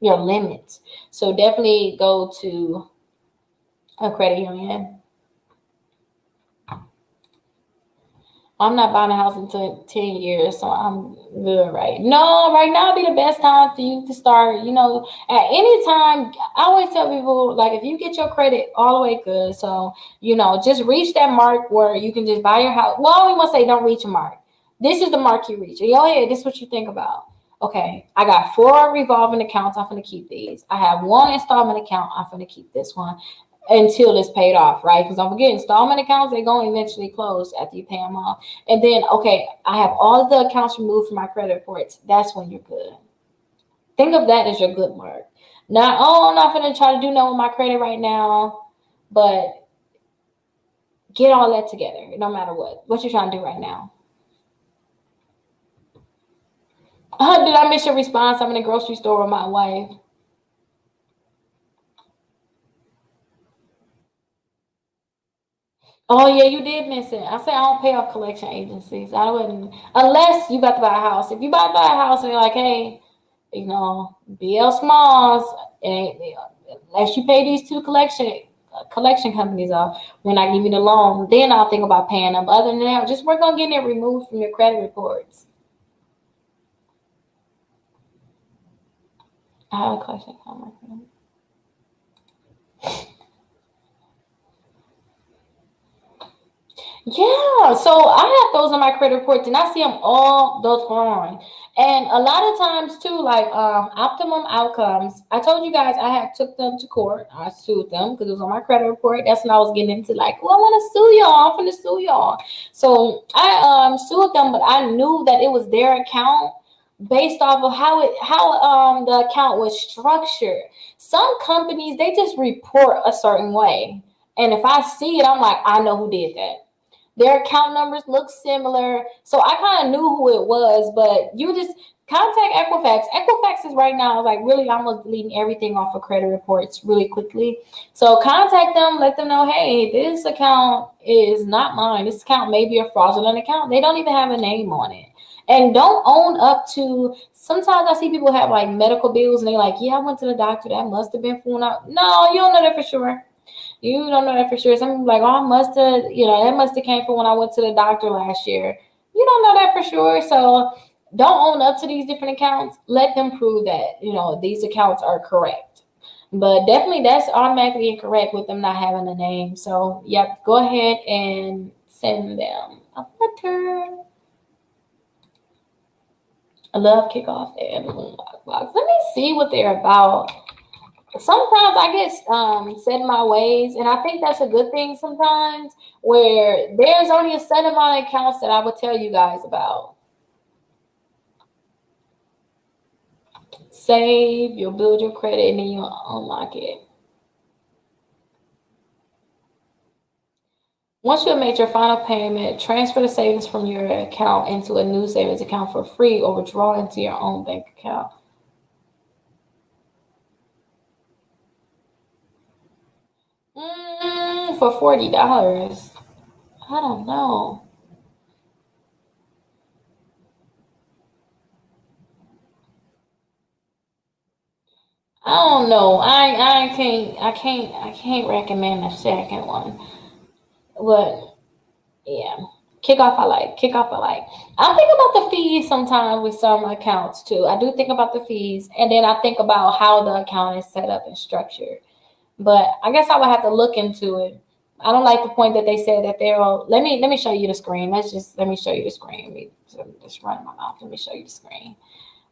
your limits. So definitely go to a credit union. I'm not buying a house until 10 years, so I'm good right now. Right now be the best time for you to start, at any time. I always tell people, like, if you get your credit all the way good, so, just reach that mark where you can just buy your house. Well, I always want to say don't reach a mark. This is the mark you reach. In your head, this is what you think about. Okay, I got 4 revolving accounts. I'm going to keep these. I have 1 installment account. I'm going to keep this one. until it's paid off, right? Because don't forget, installment accounts, they're going to eventually close after you pay them off. And then, okay, I have all of the accounts removed from my credit reports. That's when you're good. Think of that as your good mark. Not, oh, I'm not going to try to do no with my credit right now, but get all that together, no matter what you're trying to do right now. Did I miss your response? I'm in the grocery store with my wife. Oh yeah, you did miss it. I said I don't pay off collection agencies. I wouldn't, unless you about to buy a house. If you about to buy a house and you're like, hey, BL Smalls, and unless you pay these two collection companies off, when I give you the loan, then I'll think about paying them. Other than that, just work on getting it removed from your credit reports. I have a collection account. Yeah, so I have those on my credit reports, and I see them all the time. And a lot of times too, like Optimum Outcomes. I told you guys I had took them to court. I sued them because it was on my credit report. That's when I was getting into like, well, I want to sue y'all. I'm gonna sue y'all. So I sued them, but I knew that it was their account based off of how the account was structured. Some companies, they just report a certain way, and if I see it, I'm like, I know who did that. Their account numbers look similar. So I kind of knew who it was, but you just contact Equifax. Equifax is right now like really almost deleting everything off of credit reports really quickly. So contact them, let them know, hey, this account is not mine. This account may be a fraudulent account. They don't even have a name on it. And don't own up to, sometimes I see people have like medical bills and they're like, yeah, I went to the doctor. That must have been phone out. No, you don't know that for sure. You don't know that for sure. Some people like, oh, I must have, that must have came from when I went to the doctor last year. You don't know that for sure. So don't own up to these different accounts. Let them prove that, these accounts are correct. But definitely that's automatically incorrect with them not having a name. So, yep, go ahead and send them a letter. I love kickoff and lockbox. Let me see what they're about. Sometimes I get set in my ways, and I think that's a good thing sometimes, where there's only a set amount of accounts that I would tell you guys about. Save, you'll build your credit, and then you'll unlock it. Once you have made your final payment, transfer the savings from your account into a new savings account for free or withdraw into your own bank account. For $40. I don't know. I don't know. I can't recommend the second one. But yeah. Kickoff I like. I think about the fees sometimes with some accounts too. I do think about the fees, and then I think about how the account is set up and structured. But I guess I would have to look into it. I don't like the point that they said that let me show you the screen. Let me show you the screen. Let me just run my mouth. Let me show you the screen.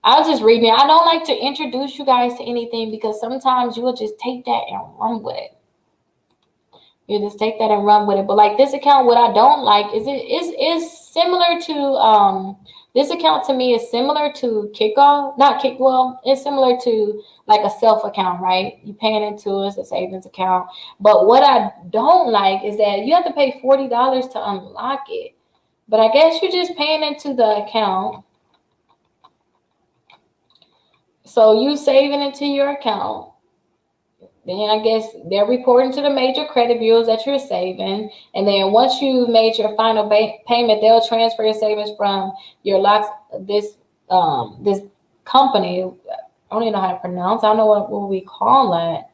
I was just reading it. I don't like to introduce you guys to anything because sometimes you will just take that and run with it. You just take that and run with it. But like this account, what I don't like is similar to this account to me is similar to it's similar to like a self account, right? You paying into it's a savings account. But what I don't like is that you have to pay $40 to unlock it. But I guess you're just paying into the account. So you saving into your account. Then I guess they're reporting to the major credit bureaus that you're saving. And then once you've made your final payment, they'll transfer your savings from your this company. I don't even know how to pronounce. I don't know what we call that.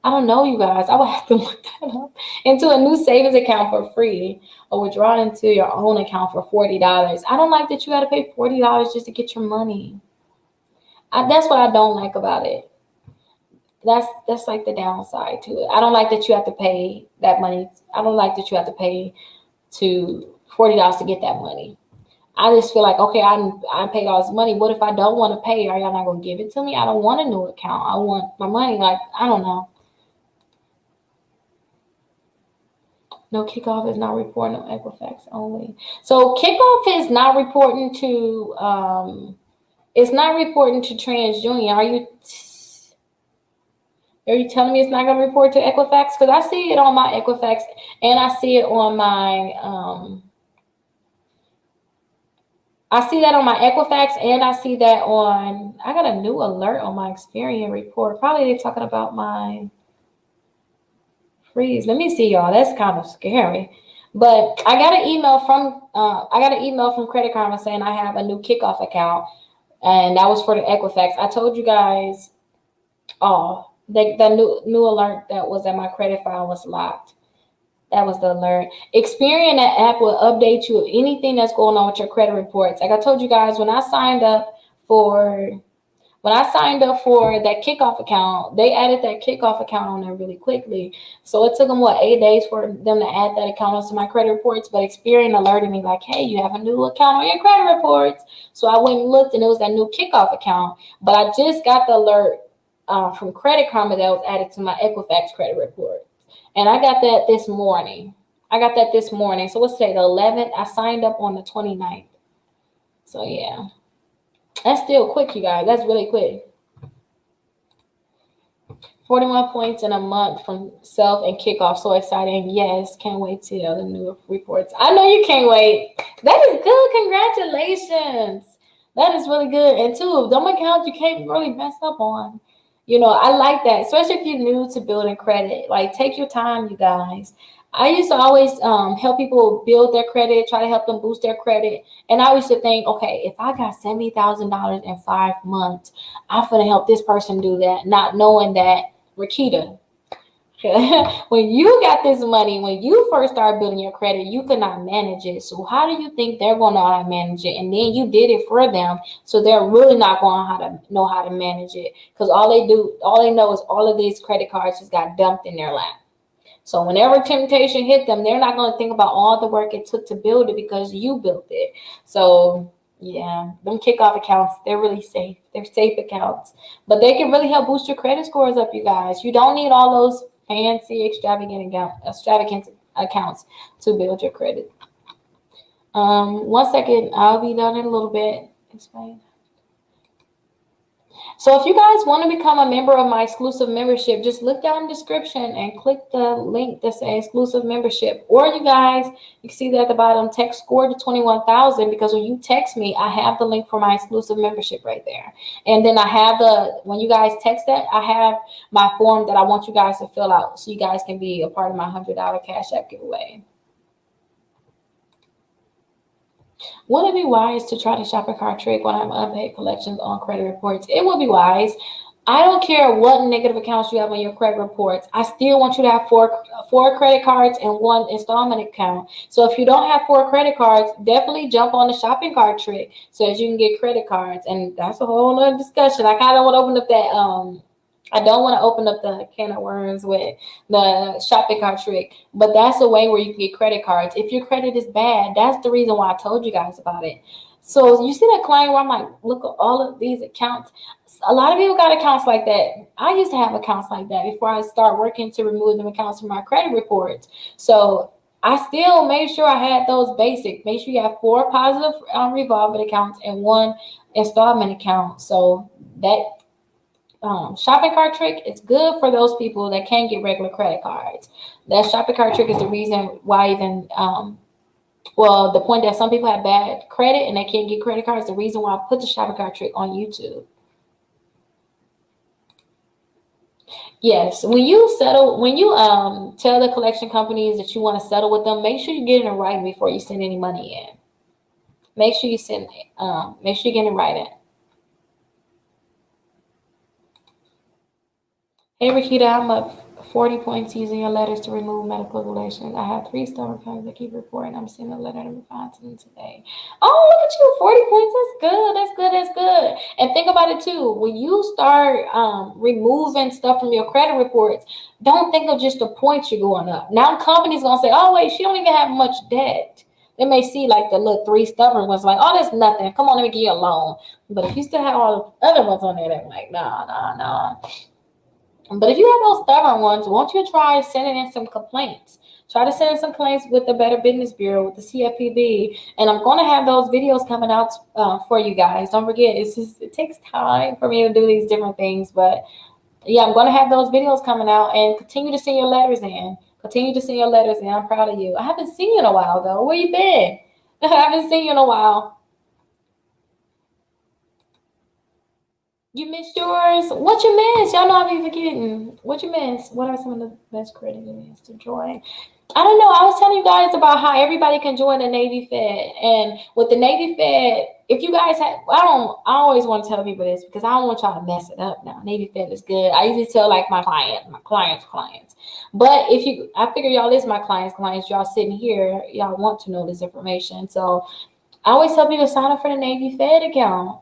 I don't know, you guys. I would have to look that up. Into a new savings account for free or withdraw into your own account for $40. I don't like that you got to pay $40 just to get your money. That's what I don't like about it. That's like the downside to it. I don't like that you have to pay that money. I don't like that you have to pay to $40 to get that money. I just feel like, okay, I paid all this money. What if I don't want to pay? Are y'all not going to give it to me? I don't want a new account. I want my money. Like, I don't know. No, kickoff is not reporting on Equifax only. So kickoff is not reporting to it's not reporting to TransUnion. Are you telling me it's not gonna report to Equifax? Because I see it on my Equifax and I see it on my I see that on my Equifax and I see that on, I got a new alert on my Experian report. Probably they're talking about my freeze. Let me see, y'all. That's kind of scary. But I got an email from Credit Karma saying I have a new kickoff account, and that was for the Equifax. I told you guys, the new alert that was in my credit file was locked. That was the alert. Experian app will update you of anything that's going on with your credit reports. Like I told you guys, when I signed up for that kickoff account, they added that kickoff account on there really quickly. So it took them 8 days for them to add that account onto my credit reports. But Experian alerted me like, hey, you have a new account on your credit reports. So I went and looked, and it was that new kickoff account. But I just got the alert from Credit Karma that was added to my Equifax credit report. And I got that this morning. So let's say the 11th. I signed up on the 29th. So yeah, that's still quick, you guys. That's really quick. 41 points in a month from self and kickoff. So exciting. Yes, can't wait till the new reports. I know you can't wait. That is good. Congratulations. That is really good. And two, them accounts you can't really mess up on. You know, I like that, especially if you're new to building credit. Like, take your time, you guys. I used to always help people build their credit, try to help them boost their credit. And I used to think, okay, if I got $70,000 in 5 months, I'm going to help this person do that, not knowing that, Rickita, when you got this money, when you first started building your credit, you could not manage it. So how do you think they're going to know how to manage it? And then you did it for them, so they're really not going to know how to manage it, because all they know is all of these credit cards just got dumped in their lap. So whenever temptation hit them, they're not going to think about all the work it took to build it because you built it. So yeah, them kickoff accounts, they're really safe. They're safe accounts, but they can really help boost your credit scores up, you guys. You don't need all those fancy extravagant accounts to build your credit. 1 second, I'll be done in a little bit. Explain. So if you guys want to become a member of my exclusive membership, just look down in the description and click the link that says exclusive membership. Or you guys, you can see that at the bottom, text SCORE to 21,000, because when you text me, I have the link for my exclusive membership right there. And then I have when you guys text that, I have my form that I want you guys to fill out so you guys can be a part of my $100 Cash App giveaway. Would it be wise to try the shopping cart trick when I have unpaid collections on credit reports? It would be wise. I don't care what negative accounts you have on your credit reports. I still want you to have four credit cards and 1 installment account. So if you don't have 4 credit cards, definitely jump on the shopping cart trick so that you can get credit cards. And that's a whole other discussion. I kind of want to open up that I don't want to open up the can of worms with the shopping cart trick, but that's a way where you can get credit cards. If your credit is bad, that's the reason why I told you guys about it. So you see that client where I'm like, look at all of these accounts. A lot of people got accounts like that. I used to have accounts like that before I start working to remove them accounts from my credit reports. So I still made sure I had those basic. Make sure you have 4 positive revolving accounts and 1 installment account. So that shopping cart trick is good for those people that can't get regular credit cards. That shopping cart trick is the reason why even the point that some people have bad credit and they can't get credit cards, the reason why I put the shopping cart trick on YouTube. Yes, when you tell the collection companies that you want to settle with them, make sure you get it in writing before you send any money in. Make sure you get it in writing. Hey, Rickita, I'm up 40 points using your letters to remove medical relations. I have 3 stubborn claims that keep reporting. I'm sending a letter to respond to them today. Oh, look at you, 40 points. That's good. That's good. That's good. And think about it too. When you start removing stuff from your credit reports, don't think of just the points you're going up. Now companies gonna say, oh wait, she don't even have much debt. They may see like the little 3 stubborn ones, like, oh, that's nothing. Come on, let me give you a loan. But if you still have all the other ones on there, they're like, nah. But if you have those stubborn ones, won't you try sending in some complaints? Try to send some claims with the Better Business Bureau, with the CFPB, and I'm going to have those videos coming out for you guys. Don't forget, it takes time for me to do these different things, but yeah, I'm going to have those videos coming out, and continue to send your letters in. Continue to send your letters in. I'm proud of you. I haven't seen you in a while, though. Where you been? I haven't seen you in a while. You missed yours? What you miss? Y'all know I be forgetting. What you miss? What are some of the best credit unions to join? I don't know. I was telling you guys about how everybody can join the Navy Fed. And with the Navy Fed, if you guys have, I always want to tell people this because I don't want y'all to mess it up now. Navy Fed is good. I usually tell like my clients. But I figure y'all is my clients. Y'all sitting here, y'all want to know this information. So I always tell people to sign up for the Navy Fed account.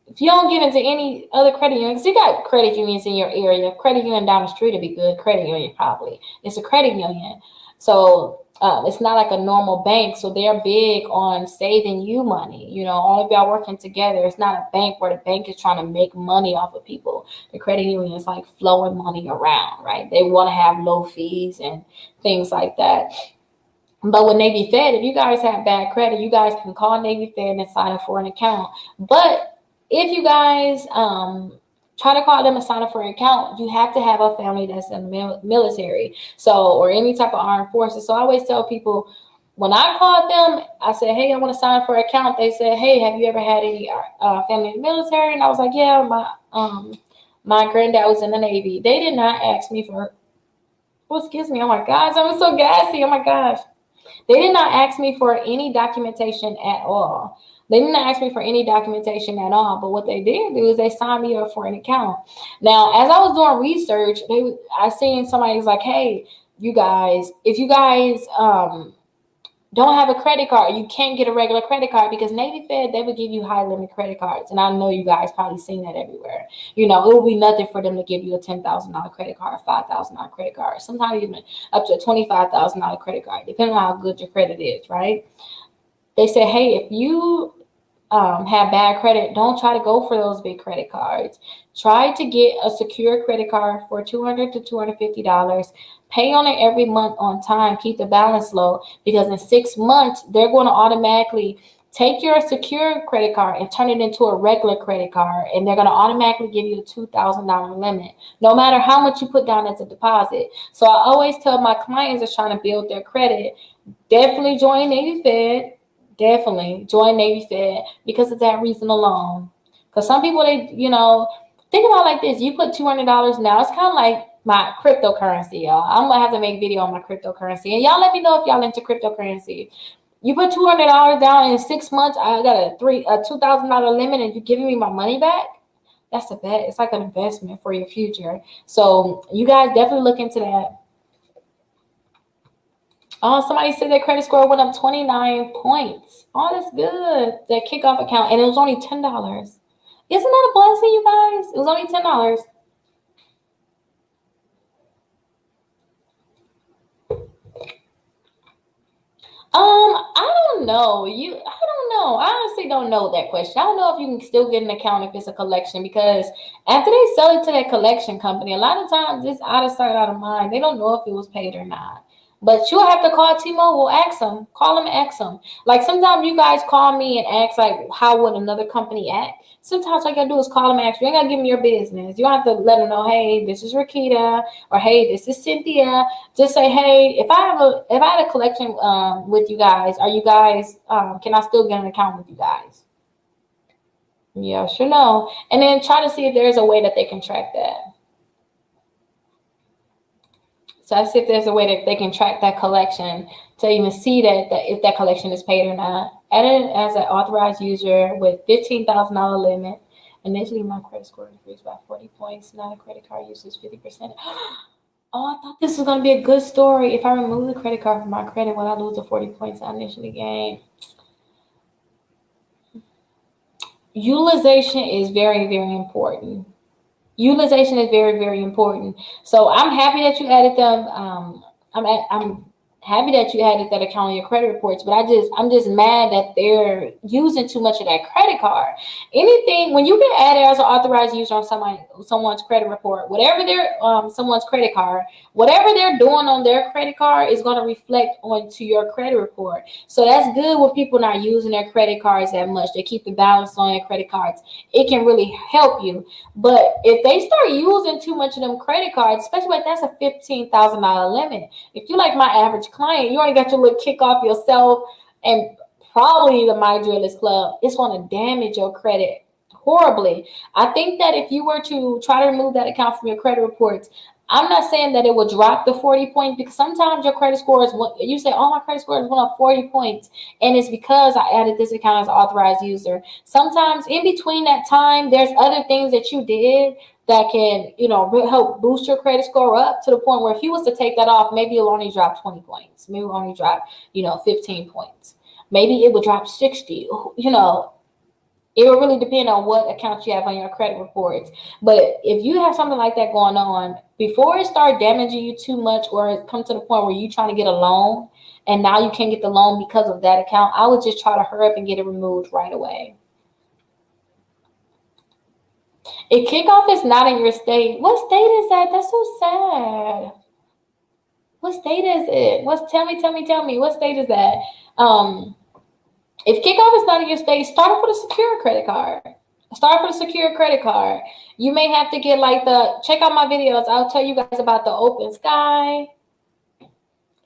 If you don't give into any other credit unions, you got credit unions in your area. Credit union down the street would be good. Credit union probably. It's a credit union. So it's not like a normal bank. So they're big on saving you money. You know, all of y'all working together. It's not a bank where the bank is trying to make money off of people. The credit union is like flowing money around, right? They want to have low fees and things like that. But with Navy Fed, if you guys have bad credit, you guys can call Navy Fed and sign up for an account. But if you guys try to call them and sign up for an account, you have to have a family that's in the military, or any type of armed forces. So I always tell people, when I called them, I said, hey, I want to sign up for an account. They said, hey, have you ever had any family in the military? And I was like, yeah, my granddad was in the Navy. They did not ask me for, excuse me, oh my gosh, I'm so gassy, oh my gosh. They did not ask me for any documentation at all. They didn't ask me for any documentation at all, but what they did do is they signed me up for an account. Now, as I was doing research, I seen somebody was like, hey, you guys, if you guys don't have a credit card, you can't get a regular credit card, because Navy Fed, they would give you high limit credit cards. And I know you guys probably seen that everywhere. You know, it will be nothing for them to give you a $10,000 credit card, $5,000 credit card, sometimes even up to a $25,000 credit card, depending on how good your credit is, right? They said, hey, if you have bad credit, don't try to go for those big credit cards. Try to get a secure credit card for $200 to $250. Pay on it every month on time. Keep the balance low, because in 6 months, they're going to automatically take your secure credit card and turn it into a regular credit card, and they're going to automatically give you a $2,000 limit, no matter how much you put down as a deposit. So I always tell my clients that's trying to build their credit, definitely join Navy Fed. Definitely join Navy Fed because of that reason alone. Because some people, they, you know, think about it like this. You put $200 now. It's kind of like my cryptocurrency, y'all. I'm going to have to make a video on my cryptocurrency. And y'all let me know if y'all into cryptocurrency. You put $200 down, in 6 months, I got a $2,000 limit, and you're giving me my money back. That's a bet. It's like an investment for your future. So you guys definitely look into that. Oh, somebody said their credit score went up 29 points. Oh, that's good. That kickoff account, and it was only $10. Isn't that a blessing, you guys? It was only $10. I don't know. I don't know. I honestly don't know that question. I don't know if you can still get an account if it's a collection, because after they sell it to that collection company, a lot of times it's out of sight, out of mind. They don't know if it was paid or not. But you'll have to call T-Mobile, ask them, call them, ask them. Like sometimes you guys call me and ask, like, how would another company act? Sometimes all you gotta do is call them, ask. You ain't gotta give them your business. You don't have to let them know, hey, this is Rickita, or hey, this is Cynthia. Just say, hey, if I had a collection with you guys, are you guys can I still get an account with you guys? Yes or no, and then try to see if there's a way that they can track that. So I see if there's a way that they can track that collection to even see that if that collection is paid or not. Add it as an authorized user with $15,000 limit. Initially, my credit score increased by 40 points. Now the credit card uses 50%. Oh, I thought this was going to be a good story. If I remove the credit card from my credit, will I lose the 40 points I initially gained? Utilization is very, very important. Utilization is very, very important. So I'm happy that you added them. I'm happy that you added that account on your credit reports, but I'm just mad that they're using too much of that credit card. Anything when you get added as an authorized user on someone's credit report, whatever their someone's credit card, whatever they're doing on their credit card is going to reflect onto your credit report. So that's good when people not using their credit cards that much. They keep the balance on their credit cards. It can really help you. But if they start using too much of them credit cards, especially like that's a $15,000 limit. If you're like my average client, you already got your little kick off yourself and probably the My Drill Is Club, it's going to damage your credit horribly. I think that if you were to try to remove that account from your credit reports, I'm not saying that it will drop the 40 points because sometimes your credit score is, you say, oh, my credit score is 40 points. And it's because I added this account as an authorized user. Sometimes in between that time, there's other things that you did that can, help boost your credit score up to the point where if you was to take that off, maybe it'll only drop 20 points. Maybe it'll only drop, 15 points. Maybe it would drop 60, It will really depend on what accounts you have on your credit reports. But if you have something like that going on, before it starts damaging you too much or it comes to the point where you're trying to get a loan and now you can't get the loan because of that account, I would just try to hurry up and get it removed right away. If kickoff is not in your state, what state is that? That's so sad. What state is it? Tell me. What state is that? If kickoff is not in your state, start off with a secure credit card. You may have to get check out my videos. I'll tell you guys about the Open Sky.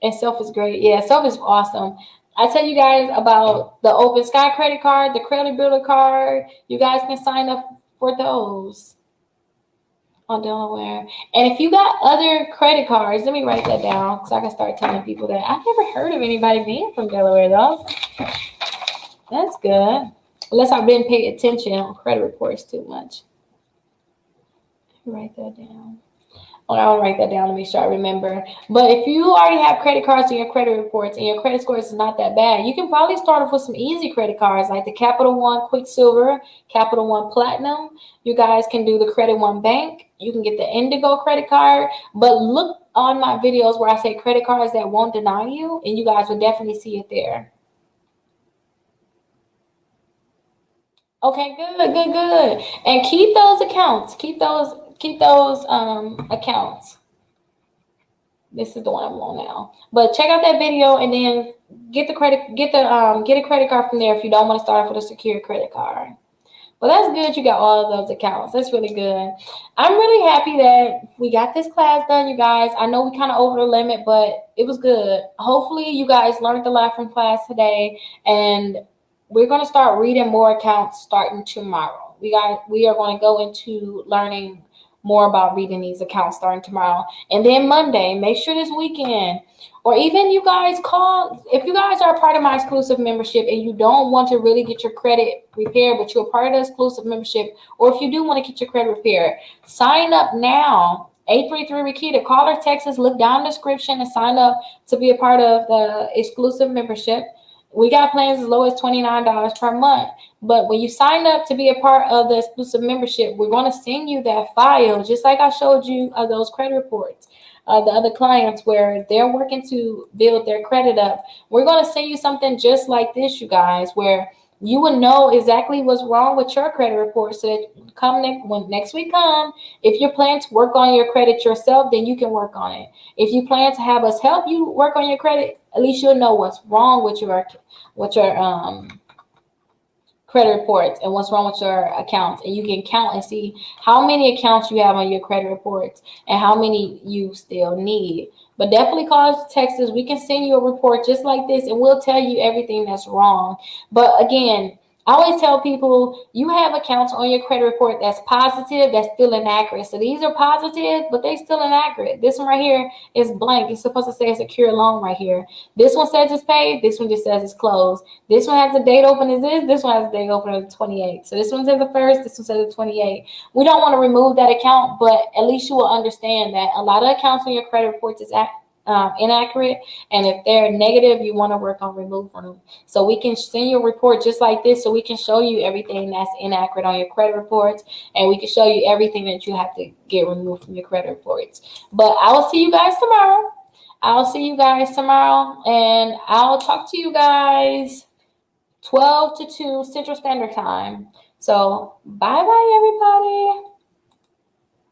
And Self is great. Yeah, Self is awesome. I tell you guys about the Open Sky credit card, the Credit Builder card. You guys can sign up for those on Delaware. And if you got other credit cards, let me write that down so I can start telling people that. I've never heard of anybody being from Delaware, though. That's good. Unless I've been paying attention on credit reports too much. Write that down. I'll write that down to make sure I remember. But if you already have credit cards in your credit reports and your credit score is not that bad, you can probably start off with some easy credit cards like the Capital One Quicksilver, Capital One Platinum. You guys can do the Credit One Bank. You can get the Indigo credit card. But look on my videos where I say credit cards that won't deny you, and you guys will definitely see it there. Okay, good. And keep those accounts. Keep those accounts. This is the one I'm on now. But check out that video and then get a credit card from there if you don't want to start off with a secure credit card. But that's good. You got all of those accounts. That's really good. I'm really happy that we got this class done, you guys. I know we kind of over the limit, but it was good. Hopefully you guys learned a lot from class today, and we're going to start reading more accounts starting tomorrow. We are going to go into learning more about reading these accounts starting tomorrow. And then Monday, make sure this weekend, or even you guys call, if you guys are a part of my exclusive membership and you don't want to really get your credit repaired, but you're a part of the exclusive membership, or if you do want to get your credit repaired, sign up now. 833 Rickita, call or text us, look down the description and sign up to be a part of the exclusive membership. We got plans as low as $29 per month. But when you sign up to be a part of the exclusive membership, we're going to send you that file, just like I showed you of those credit reports, the other clients where they're working to build their credit up. We're going to send you something just like this, you guys, where you will know exactly what's wrong with your credit report so that when next week comes, if you're planning to work on your credit yourself, then you can work on it. If you plan to have us help you work on your credit, at least you'll know what's wrong with your credit reports and what's wrong with your accounts. And you can count and see how many accounts you have on your credit reports and how many you still need. But definitely call us, text us. We can send you a report just like this, and we'll tell you everything that's wrong. But again, I always tell people you have accounts on your credit report that's positive, that's still inaccurate. So these are positive, but they still inaccurate. This one right here is blank. It's supposed to say a secure loan right here. This one says it's paid. This one just says it's closed. This one has the date open as this. This one has the date open as the 28th. So this one says the 1st. This one says the 28th. We don't want to remove that account, but at least you will understand that a lot of accounts on your credit reports is inaccurate, and if they're negative, you want to work on removing them. So we can send you a report just like this, so we can show you everything that's inaccurate on your credit reports, and we can show you everything that you have to get removed from your credit reports. But I will see you guys tomorrow. I'll see you guys tomorrow, and I'll talk to you guys 12 to 2 Central Standard Time. So bye-bye, everybody.